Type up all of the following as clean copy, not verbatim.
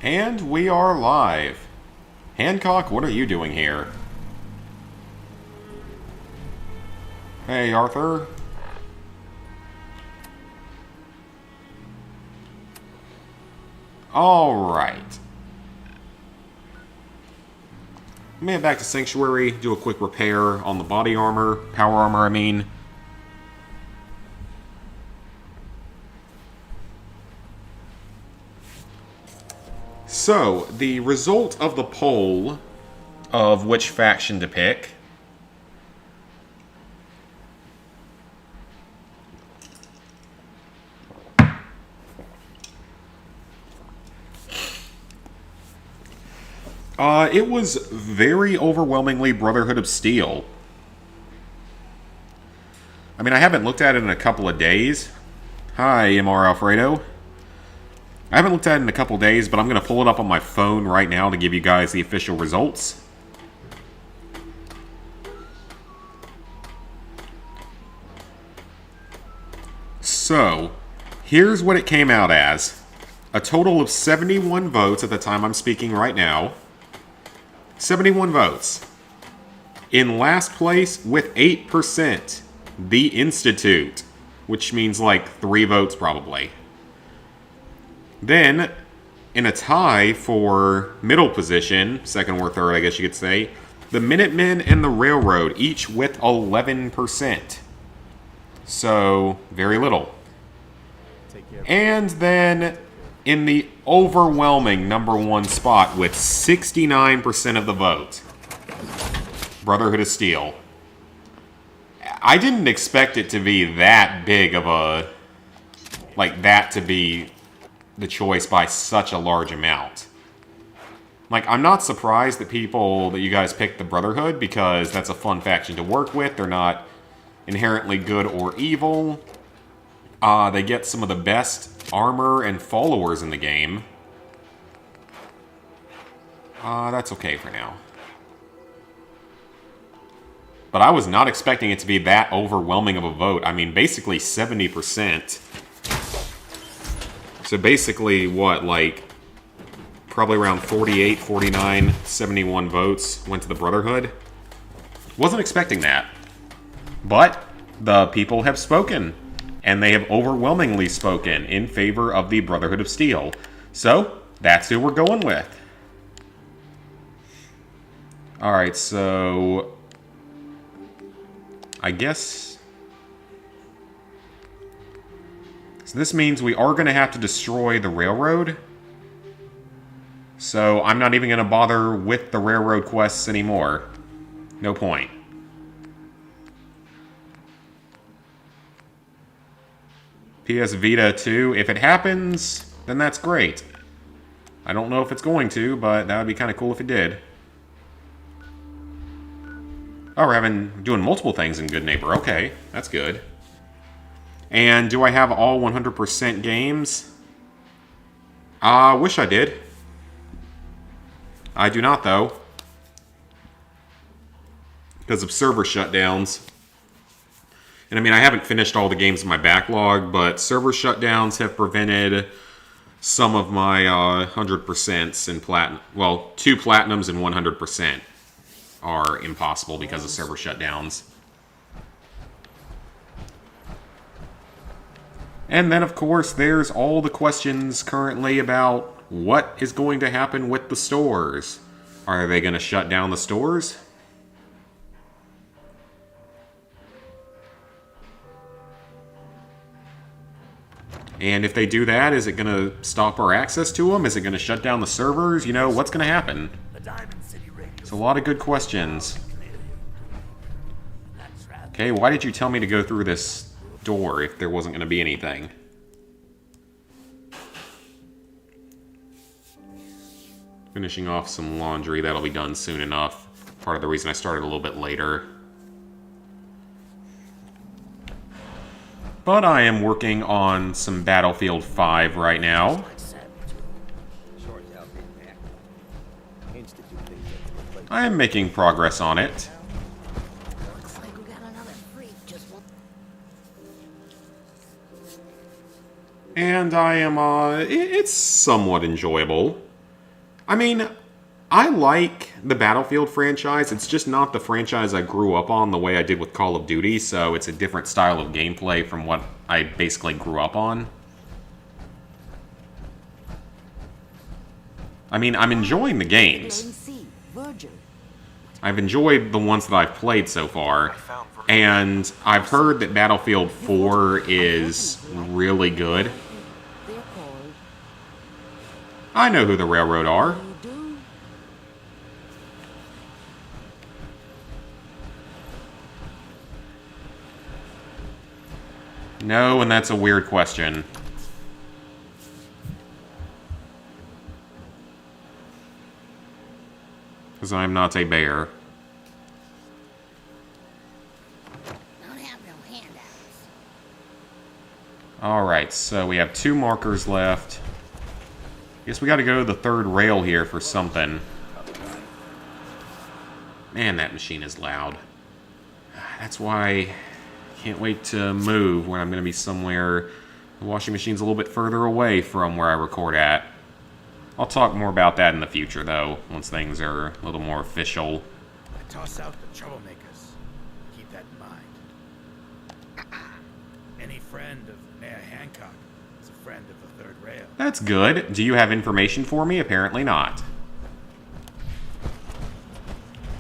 And we are live. Hancock, what are you doing here? Hey, Arthur. Alright. Let me head back to Sanctuary, do a quick repair on the body armor, power armor, I mean. So, the result of the poll of which faction to pick. It was very overwhelmingly Brotherhood of Steel. I mean, I haven't looked at it in a couple of days. Hi, MR Alfredo. I haven't looked at it in a couple of days, but I'm going to pull it up on my phone right now to give you guys the official results. So, here's what it came out as. A total of 71 votes at the time I'm speaking right now. 71 votes. In last place with 8%, The Institute, which means like 3 votes probably. Then, in a tie for middle position, second or third I guess you could say, the Minutemen and the Railroad, each with 11%. So, very little. And then, in the overwhelming number 1 spot with 69% of the vote, Brotherhood of Steel. I didn't expect it to be that big of a... like, that to be the choice by such a large amount. Like, I'm not surprised that you guys picked the Brotherhood, because that's a fun faction to work with. They're not inherently good or evil. They get some of the best armor and followers in the game. That's okay for now. But I was not expecting it to be that overwhelming of a vote. I mean, basically 70%. So basically, what, like, probably around 48, 49, 71 votes went to the Brotherhood? Wasn't expecting that. But the people have spoken. And they have overwhelmingly spoken in favor of the Brotherhood of Steel. So, that's who we're going with. Alright, so... I guess... So this means we are going to have to destroy the railroad. So, I'm not even going to bother with the railroad quests anymore. No point. PS Vita 2, if it happens, then that's great. I don't know if it's going to, but that would be kind of cool if it did. Oh, we're doing multiple things in Good Neighbor. Okay, that's good. And do I have all 100% games? I wish I did. I do not, though. Because of server shutdowns. And I mean, I haven't finished all the games in my backlog, but server shutdowns have prevented some of my 100% in platinum. Well, 2 platinums and 100% are impossible because of server shutdowns. And then, of course, there's all the questions currently about what is going to happen with the stores. Are they going to shut down the stores? And if they do that, is it going to stop our access to them? Is it going to shut down the servers? You know, what's going to happen? It's a lot of good questions. Okay, why did you tell me to go through this door if there wasn't going to be anything? Finishing off some laundry, that'll be done soon enough. Part of the reason I started a little bit later. But I am working on some Battlefield 5 right now. I am making progress on it. And I am, it's somewhat enjoyable. I mean, I like the Battlefield franchise. It's just not the franchise I grew up on the way I did with Call of Duty, so it's a different style of gameplay from what I basically grew up on. I mean, I'm enjoying the games. I've enjoyed the ones that I've played so far, and I've heard that Battlefield 4 is really good. I know who the Railroad are. No, and that's a weird question. Because I'm not a bear. Don't have no handouts. Alright, so we have 2 markers left. Guess we gotta go to the 3rd rail here for something. Man, that machine is loud. That's why I can't wait to move when I'm gonna be somewhere. The washing machine's a little bit further away from where I record at. I'll talk more about that in the future, though, once things are a little more official. I toss out the troublemakers. Keep that in mind. Any friend of Mayor Hancock is a friend of the 3rd rail. That's good. Do you have information for me? Apparently not.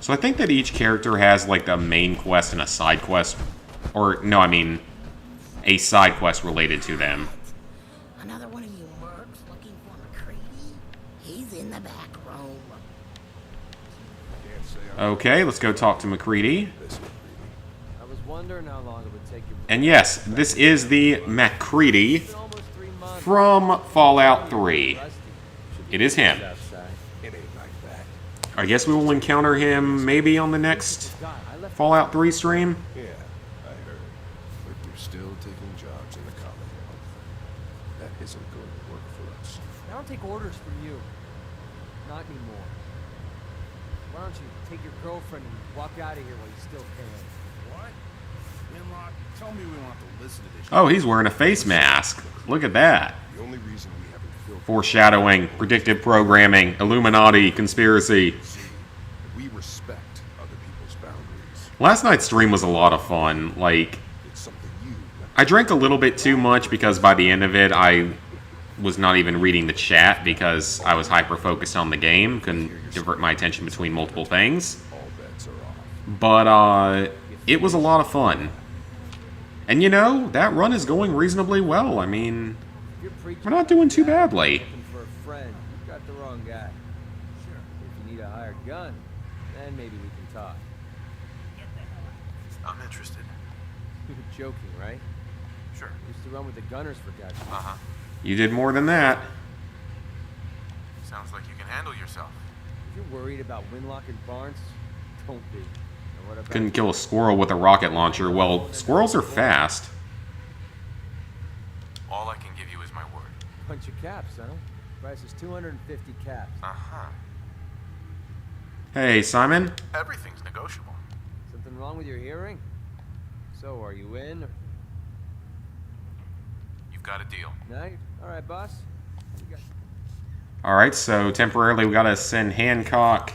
So I think that each character has, like, a main quest and a side quest. Or, no, I mean, a side quest related to them. Another one of you mercs looking for McCready? He's in the back room. Okay, let's go talk to McCready. I was wondering how long it would take you. And yes, this is the McCready It's been almost 3 months. from Fallout 3. It is him. Outside. It ain't like that. I guess we will encounter him maybe on the next God, I left Fallout 3 stream. Yeah, I heard. But you're still taking jobs in the Commonwealth. That isn't going to work for us. I don't take orders from you. Not anymore. Why don't you take your girlfriend and walk out of here while you still can? What? Winlock, tell me we don't have to listen to this. Oh, he's wearing a face mask. Look at that. The only reason we haven't filled Foreshadowing, predictive programming, Illuminati, conspiracy. we respect other people's boundaries. Last night's stream was a lot of fun. Like, It's something you I drank a little bit too much because by the end of it, I was not even reading the chat because I was hyper-focused on the game. Couldn't divert my attention between multiple things. all bets are off. But, it was a lot of fun. And you know, that run is going reasonably well. I mean, If you're preaching we're not doing too about badly. looking for a friend, you've got the wrong guy. Sure. If you need a hired gun, then maybe we can talk. I'm interested. You're joking, right? Sure. Used to run with the gunners for God's sake. Uh-huh. You did more than that. Sounds like you can handle yourself. If you're worried about Winlock and Barnes, don't be. And what about Couldn't kill a squirrel with a rocket launcher. Well, squirrels are fast. All I can give you is my word. bunch of caps, huh? Price is 250 caps. Uh-huh. Hey, Simon. Everything's negotiable. Something wrong with your hearing? So, are you in? Or... You've got a deal. No? All right, boss. You got... Alright, so temporarily we gotta send Hancock.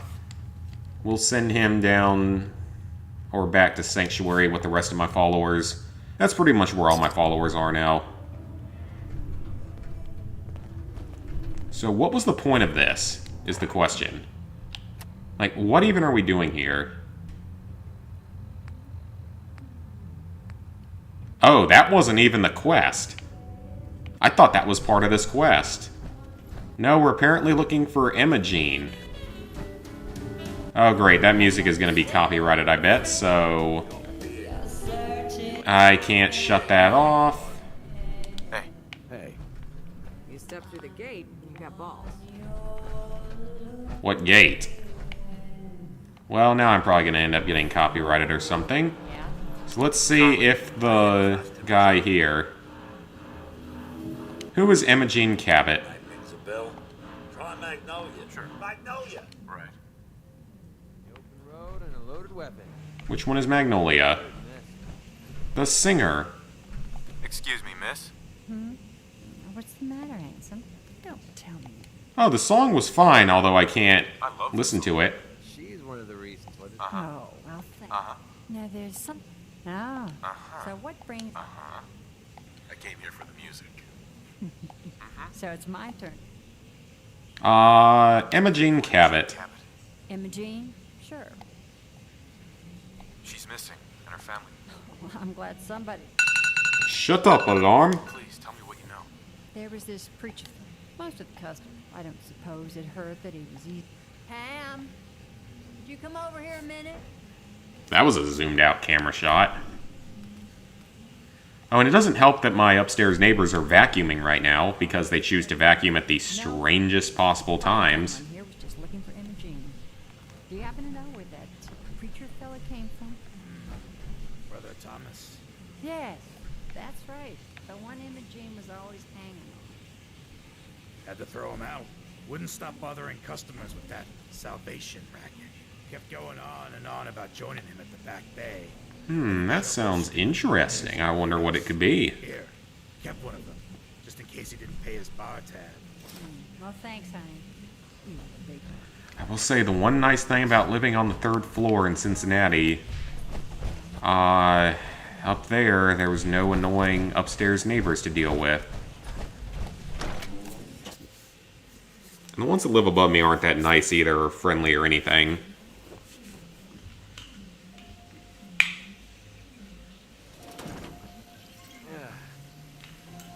We'll send him down or back to Sanctuary with the rest of my followers. That's pretty much where all my followers are now. So what was the point of this, is the question. Like, what even are we doing here? Oh, that wasn't even the quest. I thought that was part of this quest. No, we're apparently looking for Imogene. Oh, great. That music is going to be copyrighted, I bet, so... I can't shut that off. Hey, Hey. You step through the gate, you got balls. What gate? Well, now I'm probably going to end up getting copyrighted or something. Yeah? So let's see if the guy here... Who is Imogene Cabot? Rings a bell. Try Magnolia. Sure. Magnolia. right. The open road and a loaded weapon. Which one is Magnolia? The singer. Excuse me, miss. What's the matter, handsome? Don't tell me. Oh, the song was fine, although I can't listen to it. She's one of the reasons why this Oh, well, now there's some. Oh, so what brings. I came here for the music. So it's my turn. Imogene Cabot. Imogene? Sure. She's missing, and her family. Well, I'm glad somebody. Shut up, alarm. Please, tell me what you know. There was this preacher. Most of the customers. I don't suppose it hurt that he was eating. Pam, would you come over here a minute? That was a zoomed out camera shot. Oh, and it doesn't help that my upstairs neighbors are vacuuming right now because they choose to vacuum at the strangest possible times. Someone here was just looking for Imogene. Do you happen to know where that preacher fella came from? Brother Thomas. Yes, that's right. The one Imogene was always hanging on. Had to throw him out. Wouldn't stop bothering customers with that salvation racket. Kept going on and on about joining him at the back bay. That sounds interesting. I wonder what it could be. Here, kept one of them, just in case he didn't pay his bar tab. Well, thanks, honey. You big I will say the one nice thing about living on the 3rd floor in Cincinnati, up there was no annoying upstairs neighbors to deal with. And the ones that live above me aren't that nice either, or friendly or anything.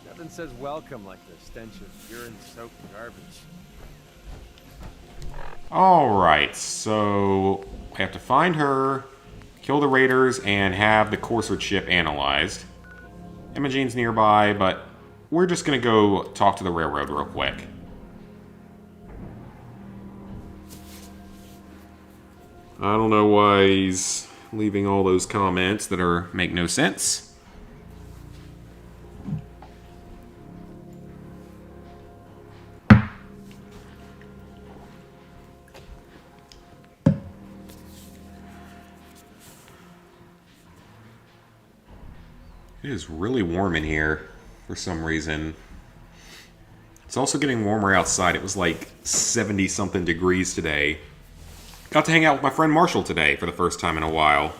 Nothing says welcome like the stench of urine-soaked garbage. Alright, so we have to find her, kill the raiders, and have the Courser chip analyzed. Imogene's nearby, but we're just gonna go talk to the railroad real quick. I don't know why he's leaving all those comments that make no sense. It is really warm in here for some reason. It's also getting warmer outside. It was like 70-something degrees today. Got to hang out with my friend Marshall today for the first time in a while.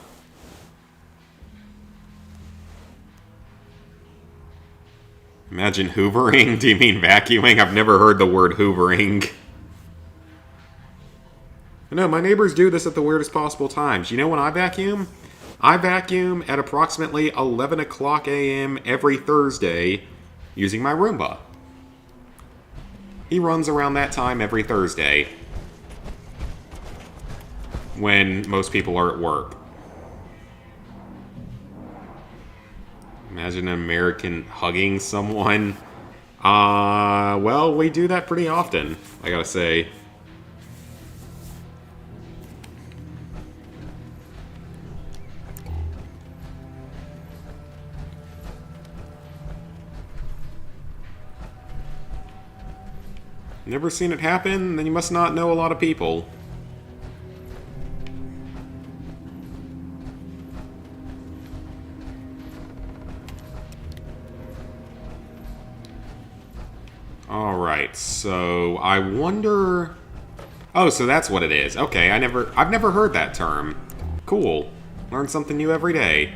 Imagine hoovering. Do you mean vacuuming? I've never heard the word hoovering. No, my neighbors do this at the weirdest possible times. You know when I vacuum? I vacuum at approximately 11 o'clock a.m. every Thursday using my Roomba. He runs around that time every Thursday when most people are at work. Imagine an American hugging someone. Well, we do that pretty often, I gotta say. Never seen it happen? Then you must not know a lot of people. Alright, so I wonder... Oh, so that's what it is. Okay, I've never heard that term. Cool. Learn something new every day.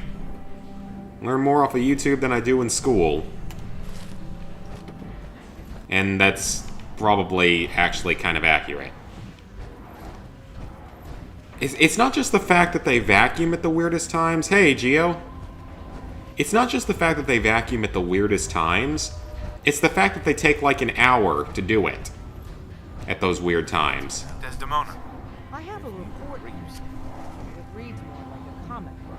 Learn more off of YouTube than I do in school. And that's probably actually kind of accurate. It's not just the fact that they vacuum at the weirdest times. Hey, Geo. It's not just the fact that they vacuum at the weirdest times. It's the fact that they take like an hour to do it at those weird times. Desdemona. I have a report. It reads more like a comic book.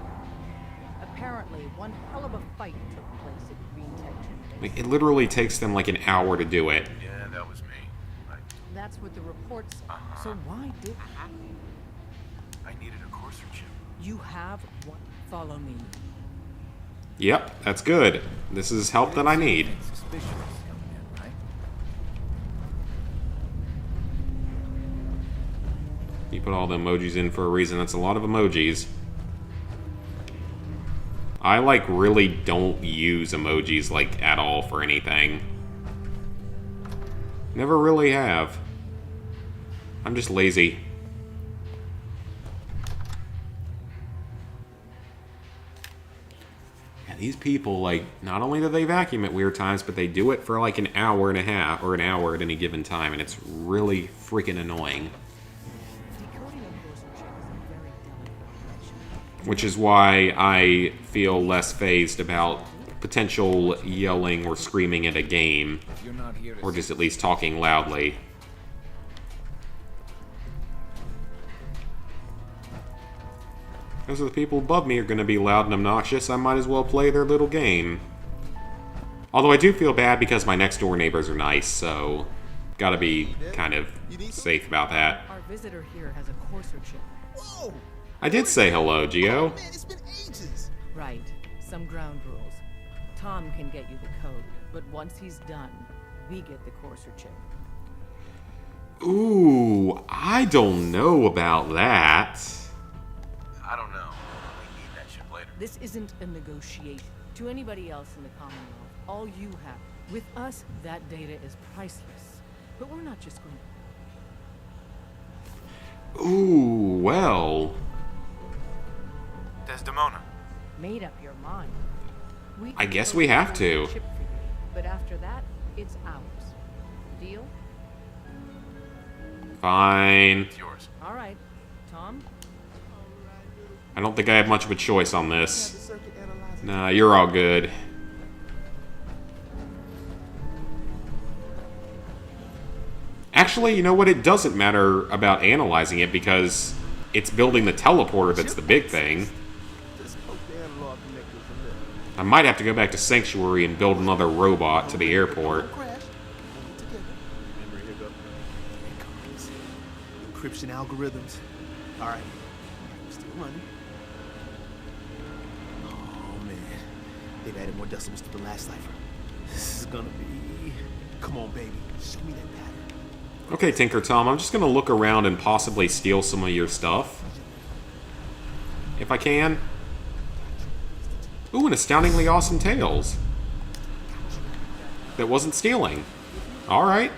Apparently, one hell of a fight took place at Green Tech. Like, it literally takes them like an hour to do it. Yeah, that was me. That's what the report said. So why did I needed a Courser chip. you have one? Follow me. Yep, that's good. This is help that I need. Suspicious coming in, right? You put all the emojis in for a reason. That's a lot of emojis. I, like, really don't use emojis, like, at all for anything. Never really have. I'm just lazy. Yeah, these people, like, not only do they vacuum at weird times, but they do it for like an hour and a half or an hour at any given time, and it's really freaking annoying. Decoding a course check is a very delicate operation. Which is why I feel less fazed about potential yelling or screaming at a game, If you're not here to or just at least talking loudly. Those are the people above me are going to be loud and obnoxious. I might as well play their little game. Although I do feel bad because my next door neighbors are nice, so gotta be kind of safe about that. Our visitor here has a courser chip. Whoa! I did say hello, Gio. Man, it's been ages. Right. Some ground rules. Tom can get you the code, but once he's done, we get the courser chip. Ooh, I don't know about that. I don't know. We need that ship later. This isn't a negotiation. To anybody else in the Commonwealth, all you have. With us, that data is priceless. But we're not just going to... Ooh, well. Desdemona. Made up your mind. I guess we have to. Chip for you, but after that, it's ours. Deal? Fine. It's yours. All right. Tom? I don't think I have much of a choice on The this. circuit analyzer. Nah, you're all good. Actually, you know what? It doesn't matter about analyzing it because it's building the teleporter that's the big thing. Just poke the analog connectors a little. I might have to go back to Sanctuary and build another robot to the airport. Don't crash. We'll get together. Remember, here go. Here it comes. Encryption algorithms. All right. We're still running. Oh man, they've added more decimals to the last cipher. This is gonna be. Come on, baby. Show me that pattern. Okay, Tinker Tom, I'm just gonna look around and possibly steal some of your stuff. If I can. Ooh, an astoundingly awesome Tails. That wasn't stealing. Alright.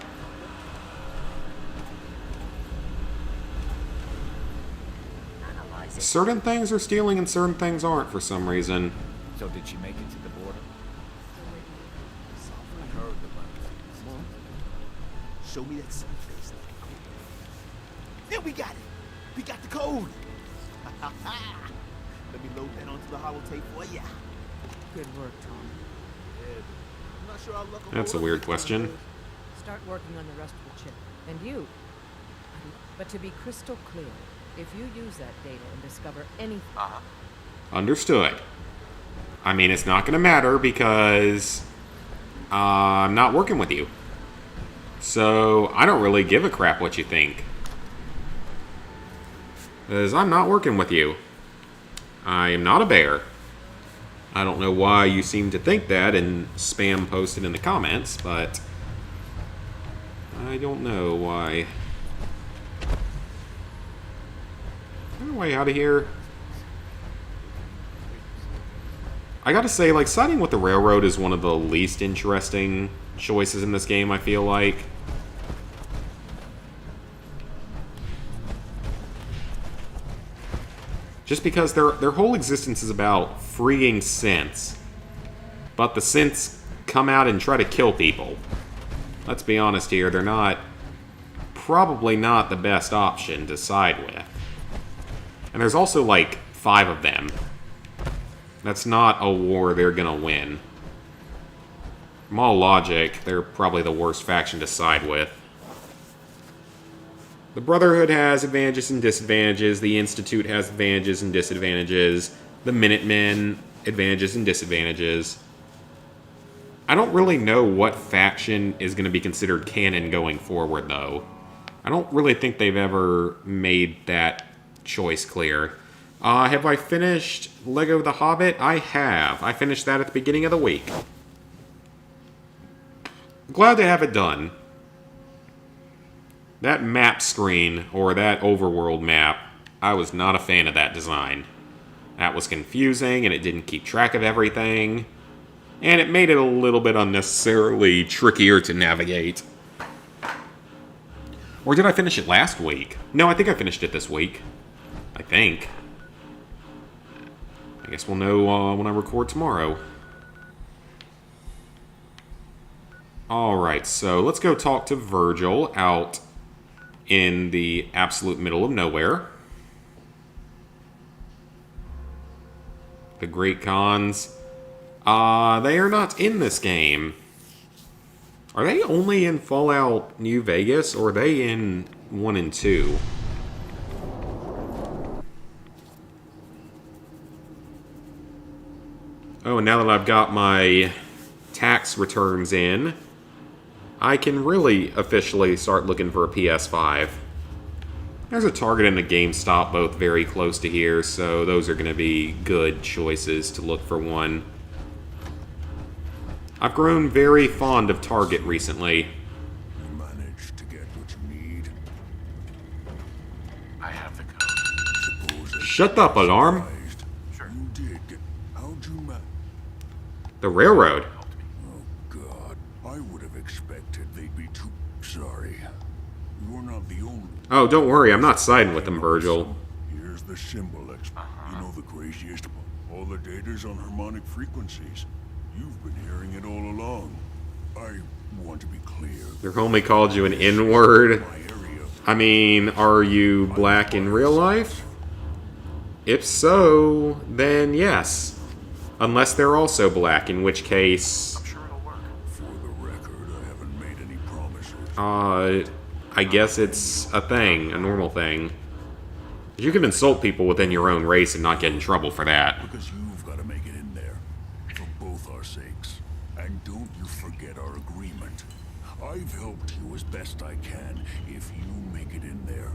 Certain things are stealing and certain things aren't for some reason. So did she make it to the border? I heard about it. Come on. Show me that sun face. There we got it. We got the code. Let me load that onto the holotape for ya. Good work, Tom. Yeah, I'm not sure I'll look That's a weird question. Start working on the rest of the chip. And you. But to be crystal clear, if you use that data and discover anything... Understood. I mean, it's not gonna matter because I'm not working with you. So, I don't really give a crap what you think. Because I'm not working with you. I am not a bear. I don't know why you seem to think that and spam post it in the comments, but I don't know why. Get away out of here. I gotta say, like, siding with the railroad is one of the least interesting choices in this game, I feel like. Just because their whole existence is about freeing synths. But the synths come out and try to kill people. Let's be honest here, they're not... probably not the best option to side with. And there's also, like, 5 of them. That's not a war they're gonna win. From all logic, they're probably the worst faction to side with. The Brotherhood has advantages and disadvantages. The Institute has advantages and disadvantages. The Minutemen, advantages and disadvantages. I don't really know what faction is going to be considered canon going forward, though. I don't really think they've ever made that choice clear. Have I finished Lego The Hobbit? I have. I finished that at the beginning of the week. Glad to have it done. That map screen, or that overworld map, I was not a fan of that design. That was confusing, and it didn't keep track of everything. And it made it a little bit unnecessarily trickier to navigate. Or did I finish it last week? No, I think I finished it this week. I think. I guess we'll know when I record tomorrow. Alright, so let's go talk to Virgil out in the absolute middle of nowhere. The Great Khans. They are not in this game. Are they only in Fallout New Vegas, or are they in 1 and 2? Oh, and now that I've got my tax returns in, I can really officially start looking for a PS5. There's a Target and a GameStop both very close to here, so those are going to be good choices to look for one. I've grown very fond of Target recently. You managed to get what you need. I have the code. Suppose I Shut up, alarm! surprised. Sure. You did. How'd you manage? The railroad. Oh, God. I would have expected they'd be too... Sorry. You're not the only... Oh, don't worry, I'm not siding with them, Virgil. Here's the symbol expert. You know the craziest one. All the data's on harmonic frequencies. You've been hearing it all along. I want to be clear. Your homie called you an N-word. My area. I mean, are you black in real life? If so, then yes. Unless they're also black, in which case... I'm sure it'll work. For the record, I haven't made any promises. I guess it's a thing, a normal thing. You can insult people within your own race and not get in trouble for that. Because you've got to make it in there. For both our sakes. And don't you forget our agreement. I've helped you as best I can. If you make it in there,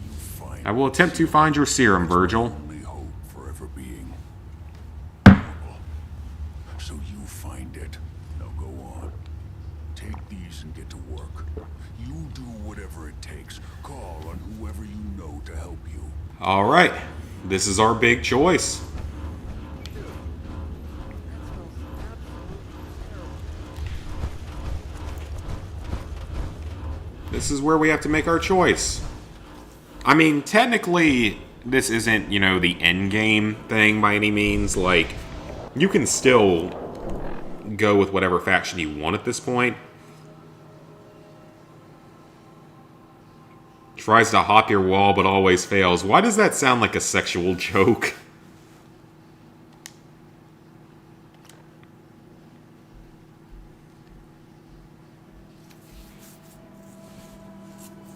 you find... I will attempt to find your serum, Virgil. only hope for ever being... normal. So you find it. Now go on. Take these and get to work. You do whatever it takes. Call on whoever you know to help you. Alright, this is our big choice. This is where we have to make our choice. I mean, technically, this isn't, you know, the end game thing by any means. Like, you can still go with whatever faction you want at this point. Tries to hop your wall but always fails. Why does that sound like a sexual joke?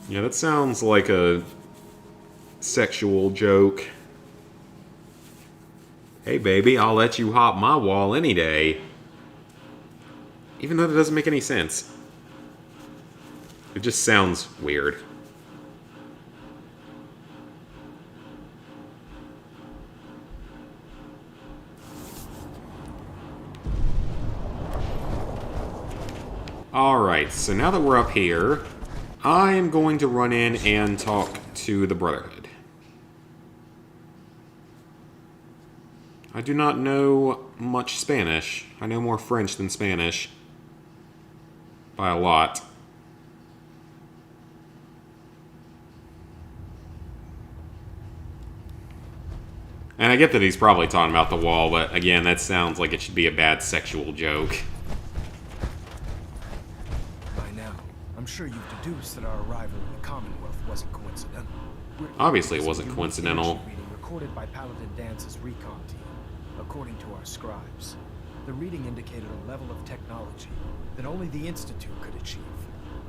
Yeah, that sounds like a sexual joke. Hey baby, I'll let you hop my wall any day. Even though that doesn't make any sense. It just sounds weird. Alright, so now that we're up here, I am going to run in and talk to the Brotherhood. I do not know much Spanish. I know more French than Spanish. By a lot. And I get that he's probably talking about the wall, but again, that sounds like it should be a bad sexual joke. By now, I'm sure you've deduced that our arrival in the Commonwealth wasn't coincidental. Obviously it wasn't coincidental. Reading recorded by Paladin Dance's recon team. According to our scribes, the reading indicated a level of technology that only the Institute could achieve.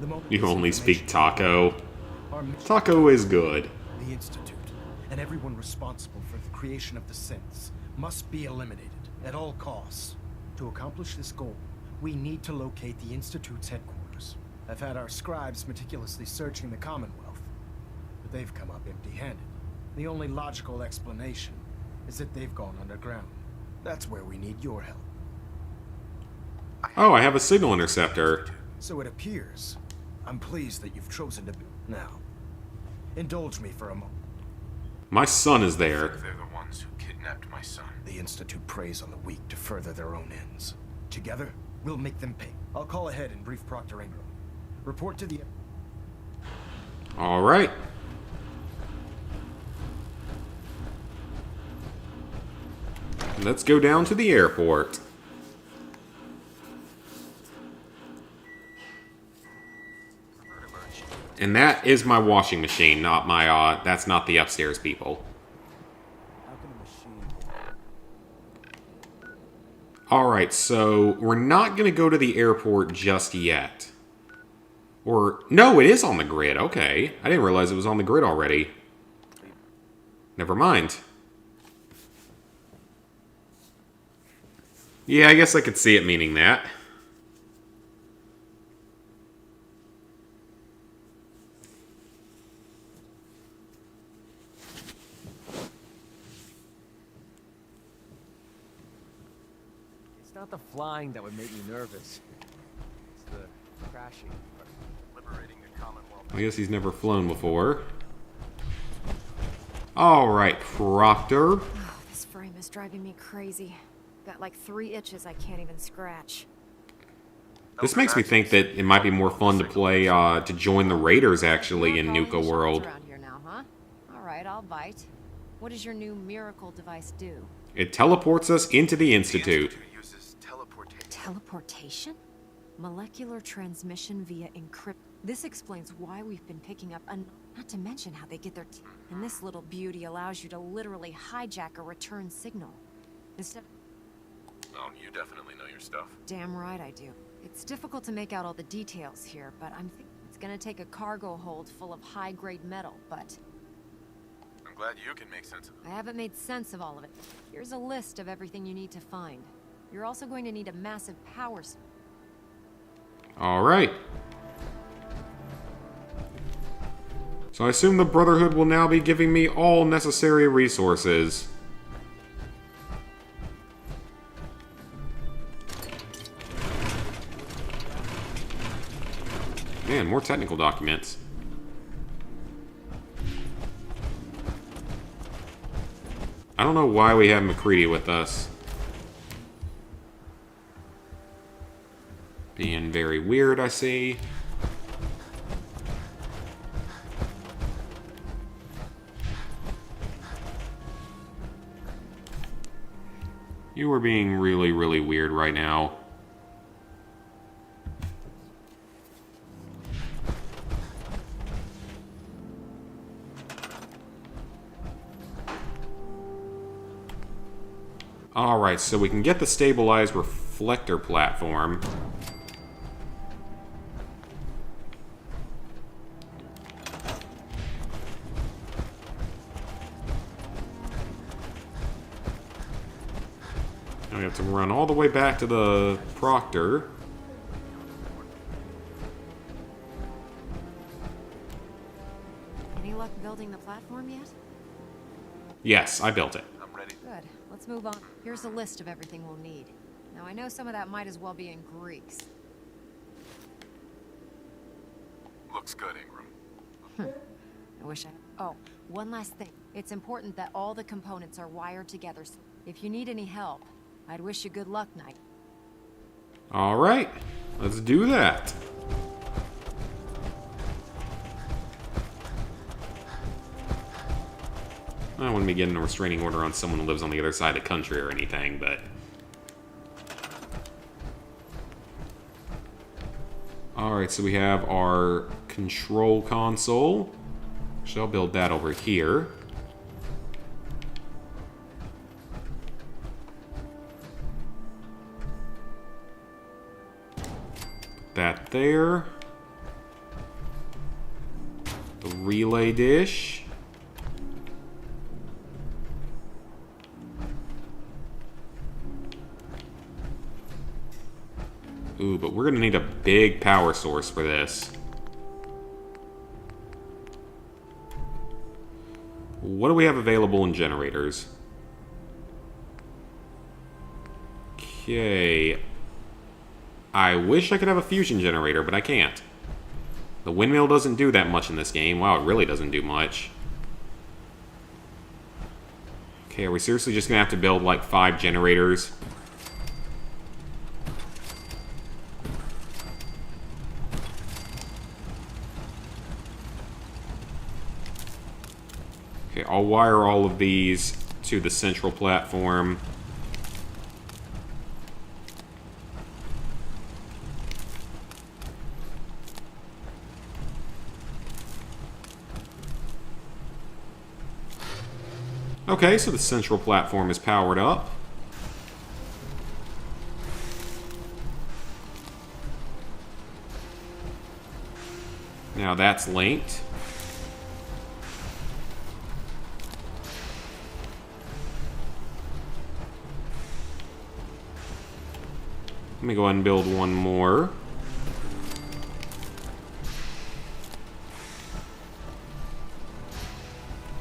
The moment You this only speak information Taco. our mission- Taco is good. The Institute, and everyone responsible for the creation of the synths, must be eliminated at all costs. To accomplish this goal, we need to locate the Institute's headquarters. I've had our scribes meticulously searching the Commonwealth, but they've come up empty-handed. The only logical explanation is that they've gone underground. That's where we need your help. Oh, I have a signal interceptor. So it appears. I'm pleased that you've chosen to be... Now, indulge me for a moment. My son is there. They're the ones who kidnapped my son. The Institute preys on the weak to further their own ends. Together, we'll make them pay. I'll call ahead and brief Proctor Ingram. Report to the... All right. Let's go down to the airport. And that is my washing machine, not my, that's not the upstairs people. How can a machine... Alright, so we're not going to go to the airport just yet. Or, no, it is on the grid. Okay. I didn't realize it was on the grid already. Never mind. Yeah, I guess I could see it meaning that. It's not the flying that would make me nervous. It's the crashing. Liberating the Commonwealth. I guess he's never flown before. Alright, Proctor. Oh, this frame is driving me crazy. Got like 3 itches I can't even scratch. This makes me think that it might be more fun to play, to join the Raiders, actually, in Nuka World. Around here now, huh? All right, I'll bite. What does your new miracle device do? It teleports us into the Institute. Uses teleportation. Teleportation? Molecular transmission via encrypt. This explains why we've been picking up not to mention how they get their and this little beauty allows you to literally hijack a return signal. Instead. Oh, you definitely know your stuff. Damn right I do. It's difficult to make out all the details here, but I'm thinking it's gonna take a cargo hold full of high-grade metal, but... I'm glad you can make sense of it. I haven't made sense of all of it. Here's a list of everything you need to find. You're also going to need a massive power... Alright. So I assume the Brotherhood will now be giving me all necessary resources. Man, more technical documents. I don't know why we have MacCready with us. Being very weird, I see. You are being really, really weird right now. Alright, so we can get the stabilized reflector platform. Now we have to run all the way back to the Proctor. Any luck building the platform yet? Yes, I built it. I'm ready. Good. Let's move on. Here's a list of everything we'll need. Now, I know some of that might as well be in Greeks. Looks good, Ingram. I wish I... Oh, one last thing. It's important that all the components are wired together. So if you need any help, I'd wish you good luck, Knight. Alright, let's do that. I wouldn't be getting a restraining order on someone who lives on the other side of the country or anything, but... Alright, so we have our control console. So I'll build that over here. Put that there. The relay dish. Ooh, but we're gonna need a big power source for this. What do we have available in generators? Okay. I wish I could have a fusion generator, but I can't. The windmill doesn't do that much in this game. Wow, it really doesn't do much. Okay, are we seriously just gonna have to build like 5 generators? I'll wire all of these to the central platform. Okay, so the central platform is powered up. Now that's linked. Let me go ahead and build one more.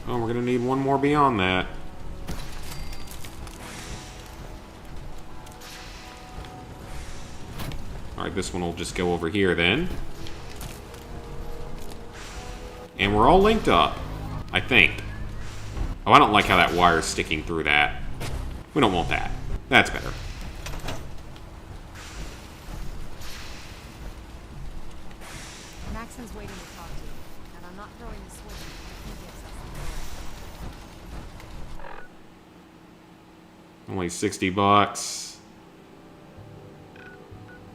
Oh, we're gonna need one more beyond that. Alright, this one will just go over here then. And we're all linked up, I think. Oh, I don't like how that wire's sticking through that. We don't want that. That's better. Maxon's waiting to talk to you, and I'm not throwing the switch until he gives us the Only 60 bucks.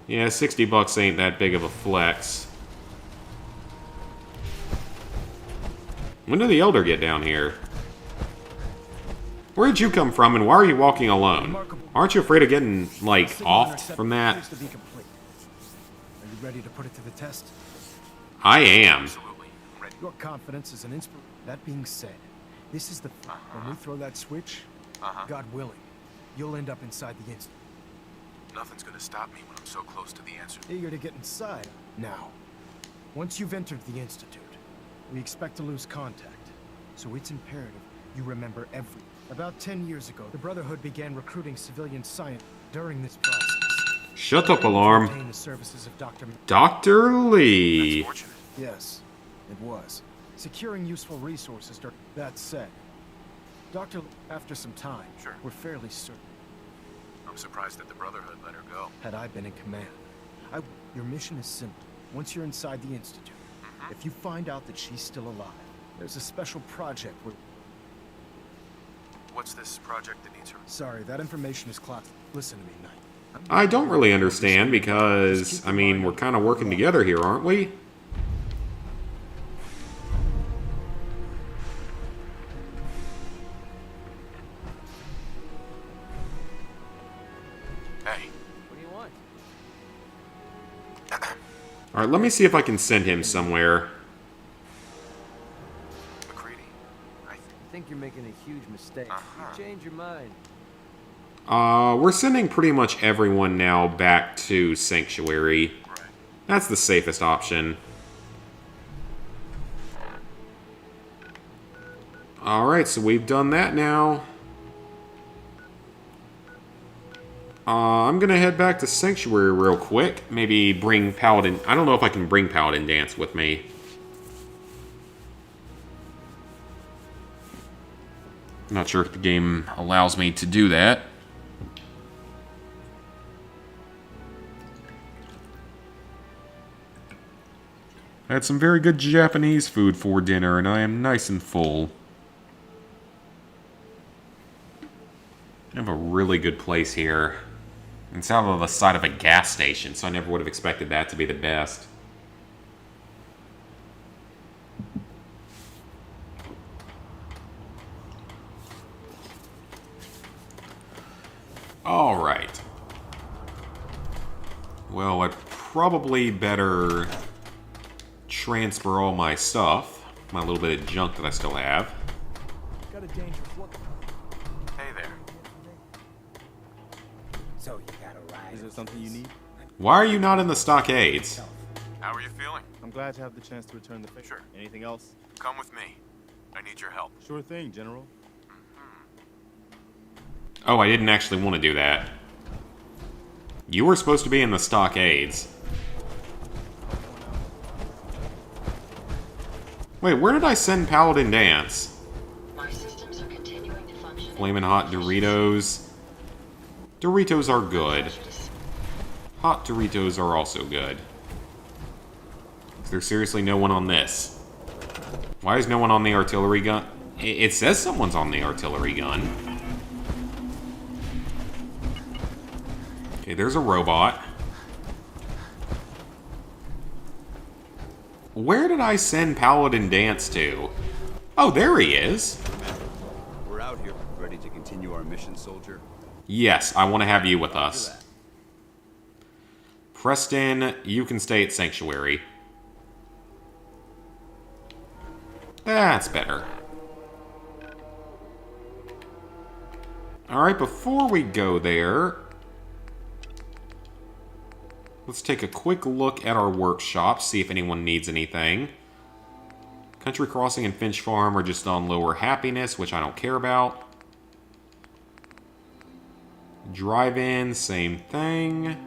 Yeah, 60 bucks ain't that big of a flex. When did the Elder get down here? Where did you come from, and why are you walking alone? Aren't you afraid of getting, like, offed from that? Are you ready to put it to the test? I am. Your confidence is an inspiration. That being said, this is the... When we throw that switch, God willing, you'll end up inside the Institute. Nothing's gonna stop me when I'm so close to the answer. Eager to get inside. Now, once you've entered the Institute, we expect to lose contact. So it's imperative you remember every... About 10 years ago, the Brotherhood began recruiting civilian science during this process. Shut up, alarm. The services of Dr. Dr. Lee. That's fortunate. Yes, it was. Securing useful resources during... That said, Dr. Lee, after some time, we're fairly certain. I'm surprised that the Brotherhood let her go. Had I been in command, your mission is simple. Once you're inside the Institute, if you find out that she's still alive, there's a special project where... What's this project that needs her? Sorry, that information is classified. Listen to me, Knight. I don't really understand because, I mean, we're kind of working together here, aren't we? Hey. What do you want? Alright, let me see if I can send him somewhere. McCready, I think you're making a huge mistake. You change your mind. We're sending pretty much everyone now back to Sanctuary. Right. That's the safest option. Alright, so we've done that now. I'm gonna head back to Sanctuary real quick. Maybe bring Paladin... I don't know if I can bring Paladin Danse with me. I'm not sure if the game allows me to do that. I had some very good Japanese food for dinner, and I am nice and full. I have a really good place here. It's out on the side of a gas station, so I never would have expected that to be the best. Alright. Well, I'd probably better transfer all my stuff, my little bit of junk that I still have. Got a dangerous look. Hey there. So you got a ride. Is there something you need? Why are you not in the stockades? How are you feeling? I'm glad to have the chance to return the favor. Sure. Anything else? Come with me. I need your help. Sure thing, General. Oh, I didn't actually want to do that. You were supposed to be in the stockades. Wait, where did I send Paladin Danse? Our systems are continuing to function. Flamin' hot Doritos. Doritos are good. Hot Doritos are also good. Is there seriously no one on this? Why is no one on the artillery gun? It says someone's on the artillery gun. Okay, there's a robot. Where did I send Paladin Dance to? Oh, there he is. We're out here, ready to continue our mission, soldier. Yes, I want to have you with us. Preston, you can stay at Sanctuary. That's better. Alright, before we go there, let's take a quick look at our workshop, see if anyone needs anything. Country Crossing and Finch Farm are just on lower happiness, which I don't care about. Drive-in, same thing.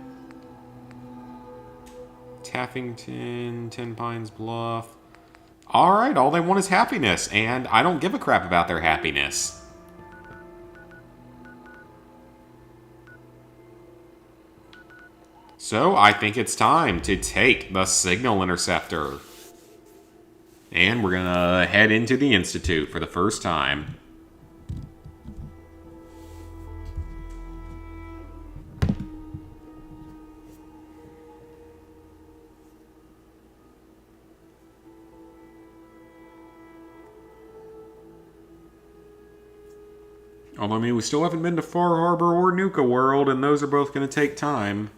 Taffington, Ten Pines Bluff. Alright, all they want is happiness, and I don't give a crap about their happiness. So, I think it's time to take the Signal Interceptor. And we're gonna head into the Institute for the first time. Although, I mean, we still haven't been to Far Harbor or Nuka World, and those are both going to take time.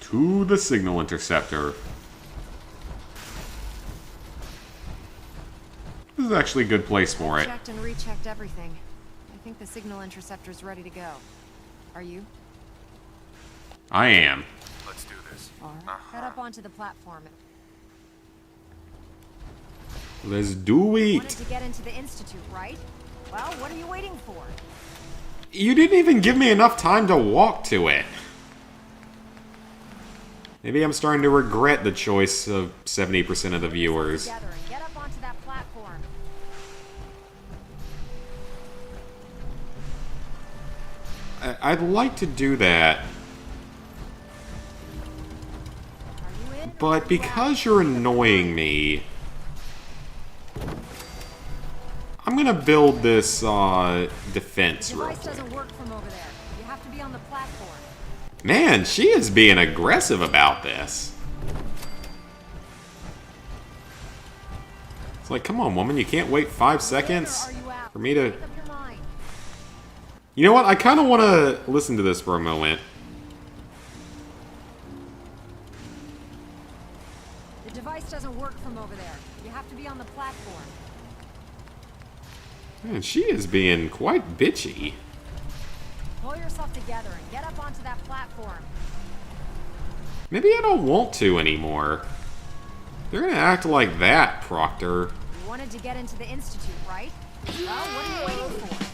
To the Signal Interceptor. This is actually a good place for it. I checked and rechecked everything. I think the Signal Interceptor's ready to go. Are you? I am. Let's do this. All right. Head up onto the platform. Let's do Wanted it. to get into the Institute, right? Well, what are you waiting for? You didn't even give me enough time to walk to it. Maybe I'm starting to regret the choice of 70% of the viewers. Together and get up onto that platform. I'd like to do that. But because you're annoying me, I'm gonna build this defense The real device quick. doesn't work from over there. You have to be on the platform. Man, she is being aggressive about this. It's like, come on, woman, you can't wait 5 seconds for me to... You know what? I kind of want to listen to this for a moment. The device doesn't work from over there. You have to be on the platform. Man, she is being quite bitchy. Pull yourself together and get up onto that platform. Maybe I don't want to anymore. They're gonna act like that, Proctor. You wanted to get into the Institute, right? Well, what are you waiting for?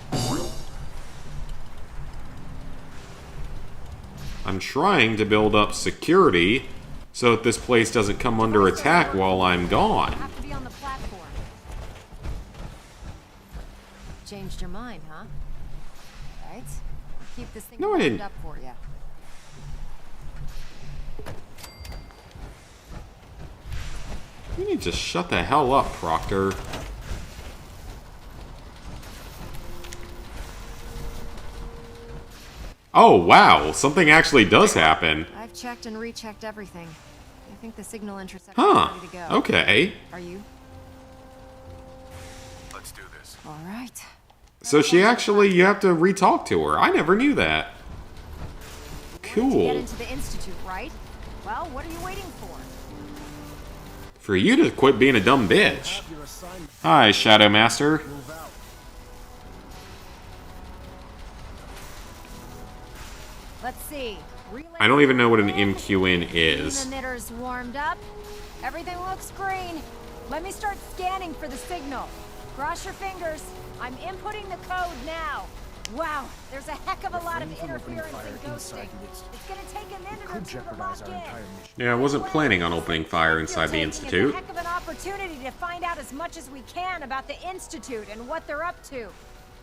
I'm trying to build up security so that this place doesn't come under attack while I'm gone. You have to be on the platform. Changed your mind, huh? Right? Keep this thing No, I warmed didn't. up for you. You need to shut the hell up, Proctor. Oh, wow. Something actually does happen. I've checked and rechecked everything. I think the Signal Interceptor Huh. is ready to go. Okay. Are you? Let's do this. All right. So she actually, you have to re-talk to her. I never knew that. To get Cool. into the Institute, right? Well, what are you waiting for? For you to quit being a dumb bitch. Hi, Shadow Master. Let's see. I don't even know what an MQN is. The emitters warmed up. Everything looks green. Let me start scanning for the signal. Cross your fingers. I'm inputting the code now. Wow, there's a heck of a lot of Refrain from opening interference fire and ghosting. inside the Institute. It's gonna take a minute or Could two to jeopardize lock our in. entire mission. Yeah, I wasn't planning on opening fire inside the It's Institute. a heck of an opportunity to find out as much as we can about the Institute and what they're up to.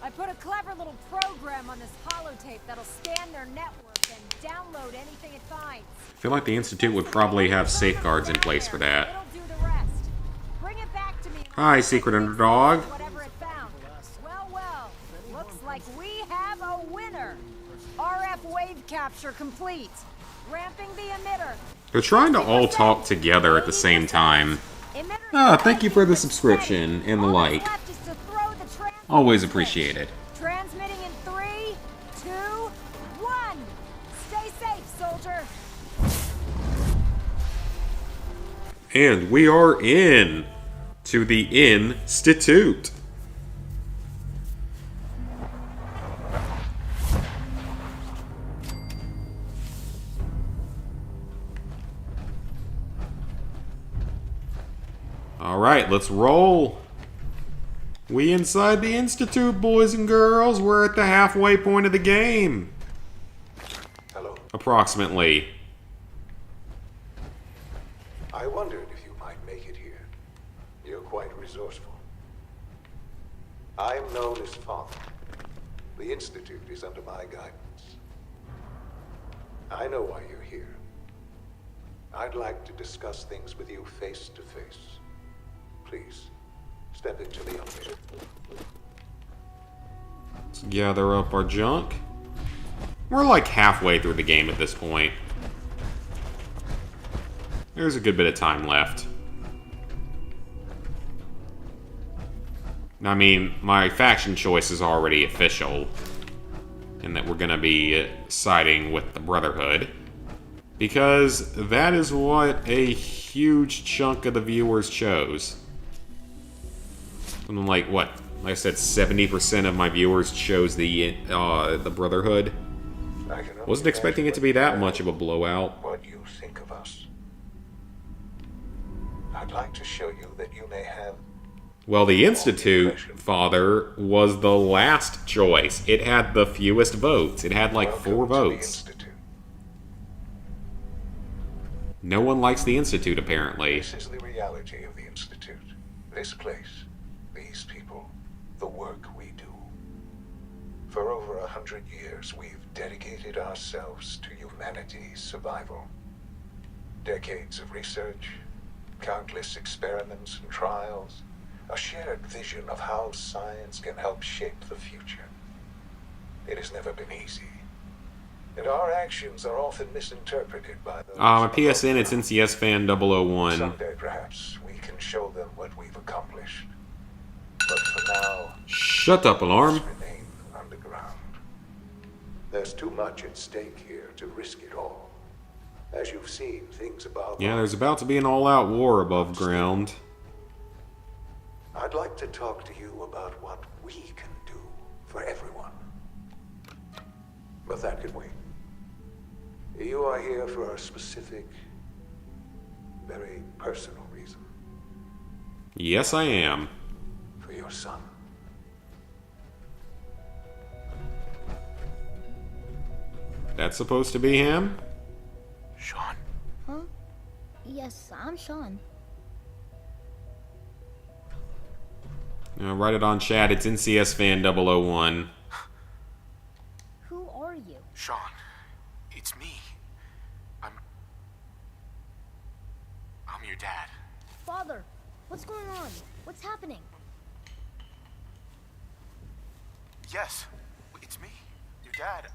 I put a clever little program on this holotape that'll scan their network and download anything it finds. I feel like the Institute would probably have safeguards in place for that. It'll do the rest. Bring it back to me. Hi, Secret Underdog. Whatever it found. Well, looks like we have a winner. RF wave capture complete. Ramping the emitter. They're trying to all talk together at the same time. Ah, thank you for the subscription and the like. Always appreciate it. Transmitting in 3, 2, 1. Stay safe, soldier. And we are in to the Institute. Alright, let's roll. We inside the Institute, boys and girls. We're at the halfway point of the game. Hello. Approximately. I wondered if you might make it here. You're quite resourceful. I'm known as Father. The Institute is under my guidance. I know why you're here. I'd like to discuss things with you face to face. Please, step into the elevator. Let's gather up our junk. We're like halfway through the game at this point. There's a good bit of time left. I mean, my faction choice is already official, in that we're going to be siding with the Brotherhood, because that is what a huge chunk of the viewers chose. Something like, what? Like I said, 70% of my viewers chose the Brotherhood. Wasn't expecting it to be that much of a blowout. What you think of us. I'd like to show you that you may have. Well, the Institute, Father, was the last choice. It had the fewest votes. It had like 4 votes. No one likes the Institute, apparently. This is the reality of the Institute. This place, these people, the work we do. For over 100 years, we've dedicated ourselves to humanity's survival. Decades of research, countless experiments and trials, a shared vision of how science can help shape the future. It has never been easy, and our actions are often misinterpreted by those. My PSN, it's NCS Fan 001. Someday, perhaps, we can show them what we've accomplished. But for now, shut up, alarm. Remain underground. There's too much at stake here to risk it all. As you've seen, things above. Yeah, there's about to be an all-out war above ground. I'd like to talk to you about what we can do for everyone. But that can wait. You are here for a specific, very personal reason. Yes, I am. For your son. That's supposed to be him? Sean. Huh? Yes, I'm Sean. Write it on chat. It's NCS Fan 001. Who are you? Sean, it's me. I'm your dad. Father, what's going on? What's happening? Yes, it's me, your dad.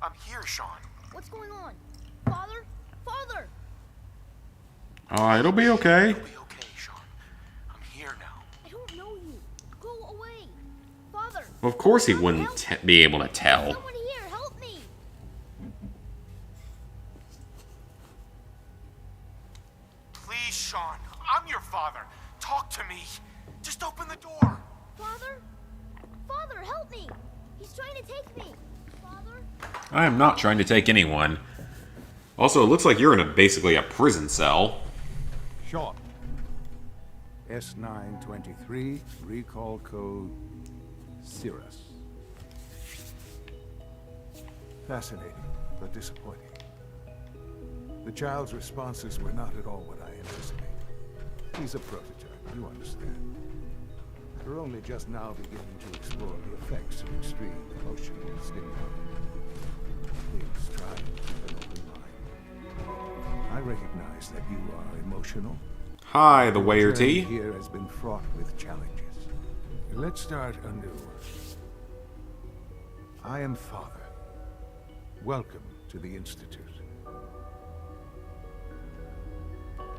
I'm here, Sean. What's going on? Father? Father! It'll be okay. It'll be okay, Sean. I'm here now. I don't know you. Go away. Father! Well, of course he wouldn't be able to tell. Someone here, help me! Please, Sean. I'm your father. Talk to me. Just open the door. Father? Father, help me! He's trying to take me! Father? I am not trying to take anyone. Also, it looks like you're in basically a prison cell. Sean. S923, recall code Cirrus. Fascinating, but disappointing. The child's responses were not at all what I anticipated. He's a prototype, you understand. We're only just now beginning to explore the effects of extreme emotional stimuli. Please try and keep an open mind. I recognize that you are emotional. Hi, the Your Wayer journey T. here has been fraught with challenges. Let's start anew. I am Father. Welcome to the Institute.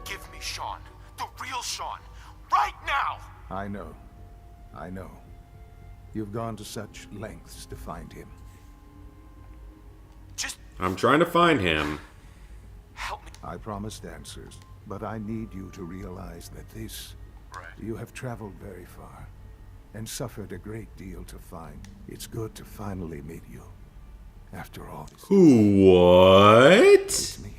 Give me Sean. The real Sean. Right now! I know. I know. You've gone to such lengths to find him. I'm trying to find him. Help me. I promised answers, but I need you to realize that this... Right. You have traveled very far, and suffered a great deal to find. It's good to finally meet you. After all this... What? It's me.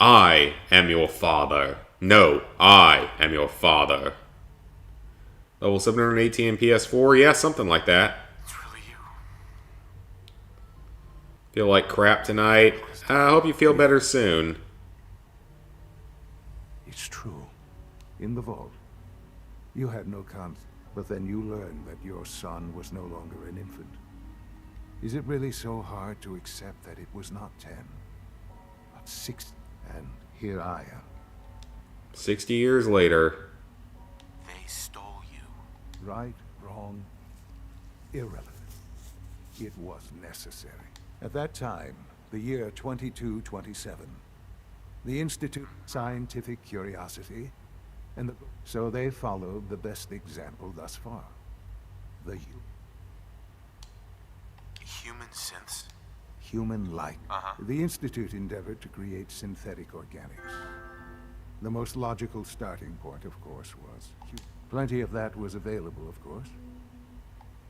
I am your father. No, I am your father. Level 718 PS4? Yeah, something like that. It's really you. Feel like crap tonight? I hope you feel better soon. It's true. In the vault, you had no conscience, but then you learned that your son was no longer an infant. Is it really so hard to accept that it was not 10, but 6? And here I am. 60 years later. They stole you. Right, wrong, irrelevant. It was necessary. At that time, the year 2227, the Institute Scientific Curiosity, and so they followed the best example thus far. The Human synths? human-like. The Institute endeavored to create synthetic organics. The most logical starting point, of course, was plenty of that was available, of course.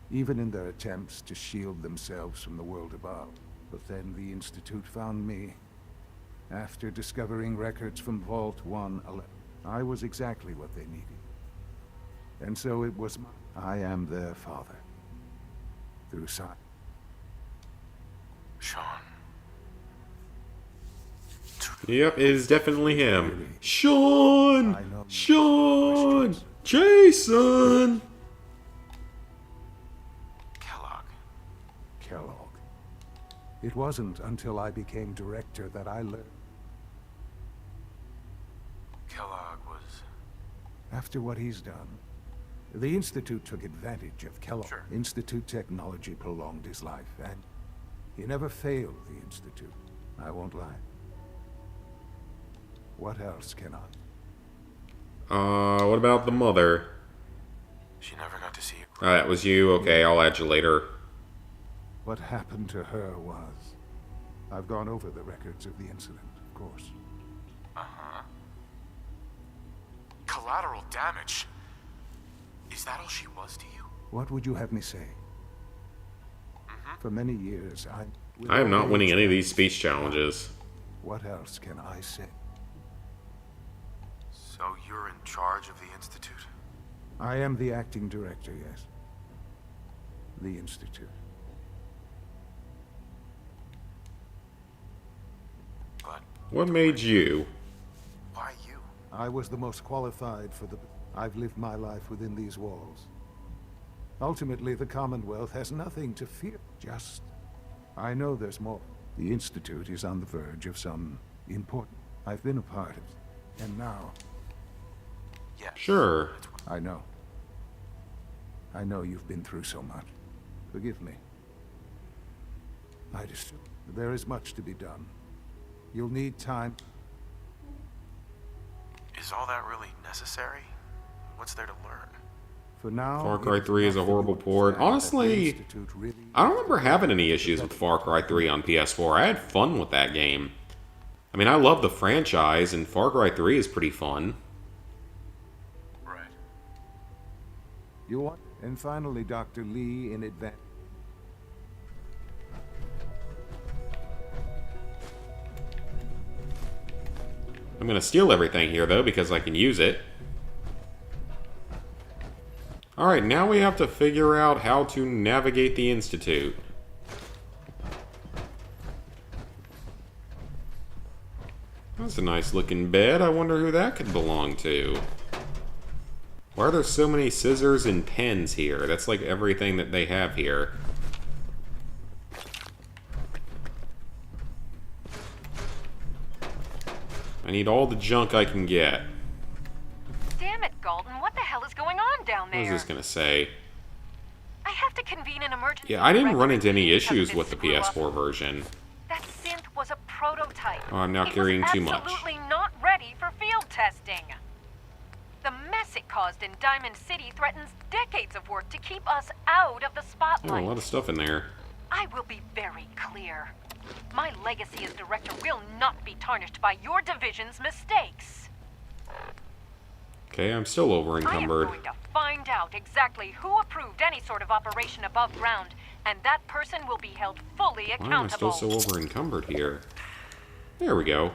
Even in their attempts to shield themselves from the world above. But then the Institute found me. After discovering records from Vault 111, I was exactly what they needed. And so it was I am their father. Through science. Sean. Yep, it is definitely him. Sean! Sean! Jason! Kellogg. It wasn't until I became director that I learned. Kellogg was... After what he's done, the Institute took advantage of Kellogg. Sure. Institute technology prolonged his life, and he never failed the Institute. I won't lie. What else can I? What about the mother? She never got to see you. That was you? Okay, I'll add you later. What happened to her was... I've gone over the records of the incident, of course. Uh-huh. Collateral damage? Is that all she was to you? What would you have me say? For many years, I am not winning any of these speech challenges. What else can I say? So you're in charge of the Institute? I am the acting director, yes. The Institute. But... What made you? Why you? I was the most qualified for the... I've lived my life within these walls. Ultimately, the Commonwealth has nothing to fear. Just... I know there's more. The Institute is on the verge of some important... I've been a part of... And now... Yes. Sure. I know. I know you've been through so much. Forgive me. I just... There is much to be done. You'll need time... Is all that really necessary? What's there to learn? For now... Far Cry 3 is a horrible port. Honestly, I don't remember having any issues with Far Cry 3 on PS4. I had fun with that game. I mean, I love the franchise, and Far Cry 3 is pretty fun. Right. You want... And finally, Dr. Lee in advance... I'm gonna steal everything here, though, because I can use it. Alright, now we have to figure out how to navigate the Institute. That's a nice looking bed. I wonder who that could belong to. Why are there so many scissors and pens here? That's like everything that they have here. I need all the junk I can get. Damn it, Galden, what the hell is going on down there? What is this gonna say? I have to convene an emergency. Yeah, I didn't run into any issues with the PS4 version. That synth was a prototype. Oh, I'm now carrying too much. Absolutely not ready for field testing. The mess it caused in Diamond City threatens decades of work to keep us out of the Oh, spotlight. a lot of stuff in there. I will be very clear. My legacy as director will not be tarnished by your division's mistakes. Okay, I'm still over encumbered. I am going to find out exactly who approved any sort of operation above ground, and that person will be held fully Why accountable. am I still so over encumbered here? There we go.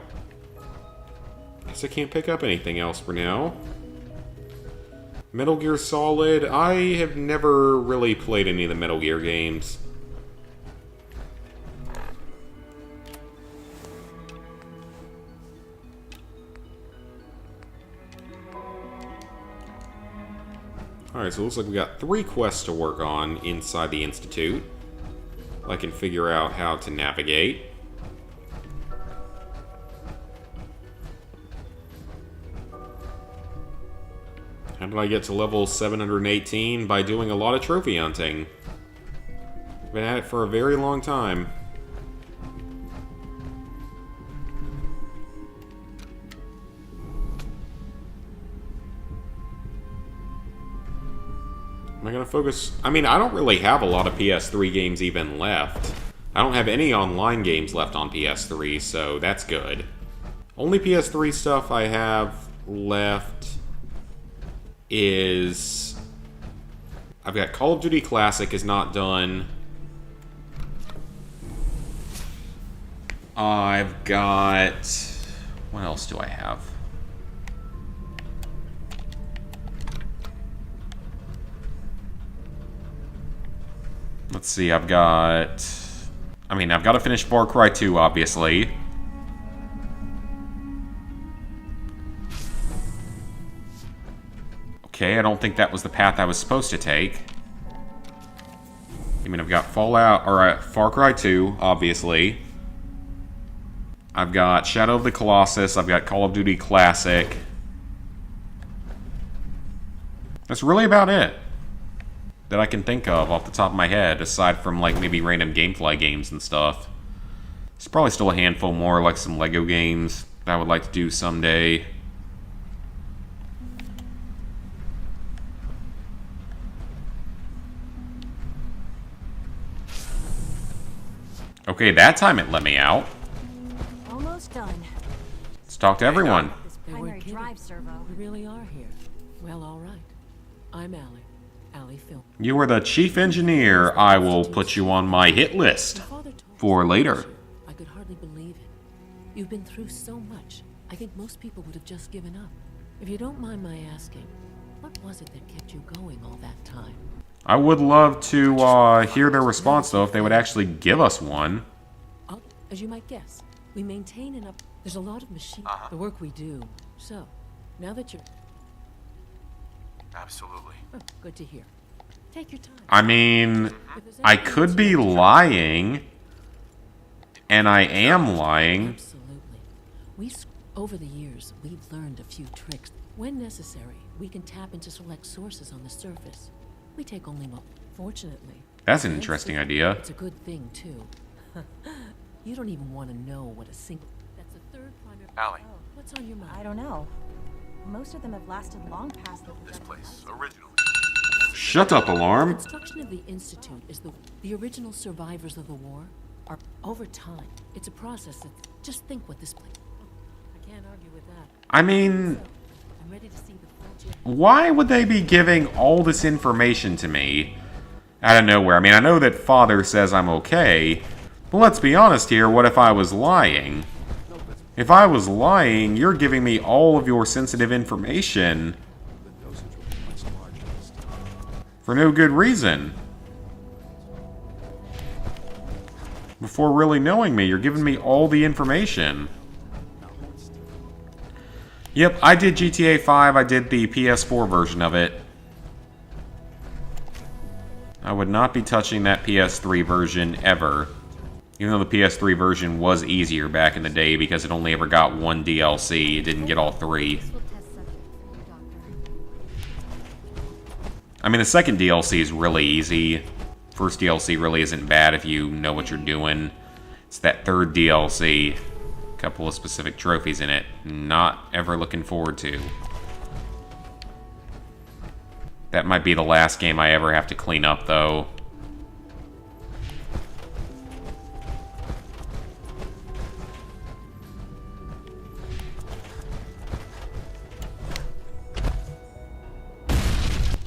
Guess I can't pick up anything else for now. Metal Gear Solid. I have never really played any of the Metal Gear games. Alright, so it looks like we got 3 quests to work on inside the Institute. I can figure out how to navigate. How did I get to level 718? By doing a lot of trophy hunting. Been at it for a very long time. Am I gonna focus? I mean, I don't really have a lot of PS3 games even left. I don't have any online games left on PS3, so that's good. Only PS3 stuff I have left is... I've got Call of Duty Classic is not done. I've got... What else do I have? Let's see, I've got... I've got to finish Far Cry 2, obviously. Okay, I don't think that was the path I was supposed to take. I've got Far Cry 2, obviously. I've got Shadow of the Colossus, I've got Call of Duty Classic. That's really about it that I can think of off the top of my head, aside from, like, maybe random Gamefly games and stuff. There's probably still a handful more, like some Lego games that I would like to do someday. Okay, that time it let me out. Almost done. Let's talk to everyone. This primary drive servo. We really are here. Well, all right. I'm Allie Phil. You are the chief engineer. I will put you on my hit list for later. I could hardly believe it. You've been through so much. I think most people would have just given up. If you don't mind my asking, what was it that kept you going all that time? I would love to hear their response, though, if they would actually give us one. As you might guess, we maintain enough. There's a lot of machine. The work we do. So, now that you're... Absolutely. Oh, good to hear. Take your time. I could be lying, and I am lying. Absolutely. Over the years, we've learned a few tricks. When necessary, we can tap into select sources on the surface. We take only fortunately. That's an interesting idea. It's a good thing, too. You don't even want to know what a single... That's the third primary... Allie. Oh, what's on your mind? I don't know. Most of them have lasted long past This place, originally. Shut up, Alarm. The construction of the Institute is the original survivors of the war are over time. It's a process that... Just think what this place... I can't argue with that. I'm ready to see the why would they be giving all this information to me out of nowhere? I know that Father says I'm okay, but let's be honest here, what if I was lying? If I was lying, you're giving me all of your sensitive information. For no good reason. Before really knowing me, you're giving me all the information. Yep, I did GTA 5. I did the PS4 version of it. I would not be touching that PS3 version ever. Even though the PS3 version was easier back in the day because it only ever got one DLC. It didn't get all three. I mean, the second DLC is really easy. First DLC really isn't bad if you know what you're doing. It's that third DLC. A couple of specific trophies in it. Not ever looking forward to. That might be the last game I ever have to clean up, though.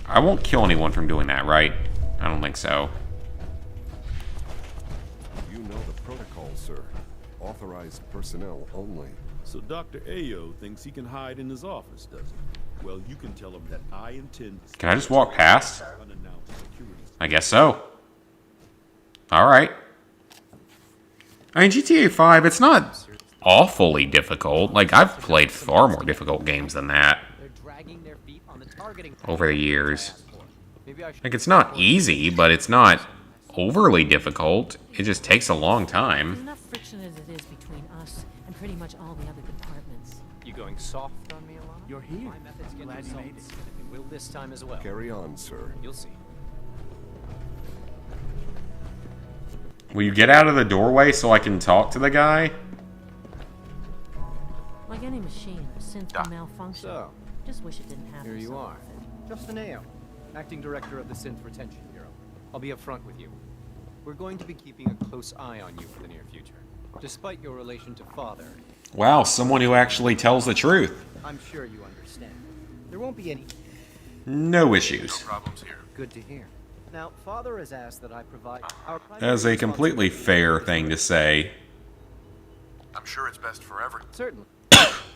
I won't kill anyone from doing that, right? I don't think so. You know the protocol, sir. Authorized personnel only. So Dr. Ayo thinks he can hide in his office, does he? Well, you can tell him that I intend... Can I just walk past? I guess so. Alright. I mean, GTA 5, it's not awfully difficult. Like, I've played far more difficult games than that over the years. Like, it's not easy, but it's not overly difficult. It just takes a long time. Enough friction as it is between us and pretty much all the other departments. You going soft on me a lot? You're here. My methods get Glad you made results. And will this time as well. Carry on, sir. You'll see. Will you get out of the doorway so I can talk to the guy? Like any machine, a synth will malfunction. So, Just wish it didn't happen. here you so are. often. Justin Ayo, Acting Director of the Synth Retention Bureau. I'll be upfront with you. We're going to be keeping a close eye on you for the near future. Despite your relation to Father, Wow, someone who actually tells the truth. I'm sure you understand. There won't be any No issues. problems here. Good to hear. Now, Father has asked that I provide our primary That is a completely fair thing to say. I'm sure it's best for everyone. Certainly.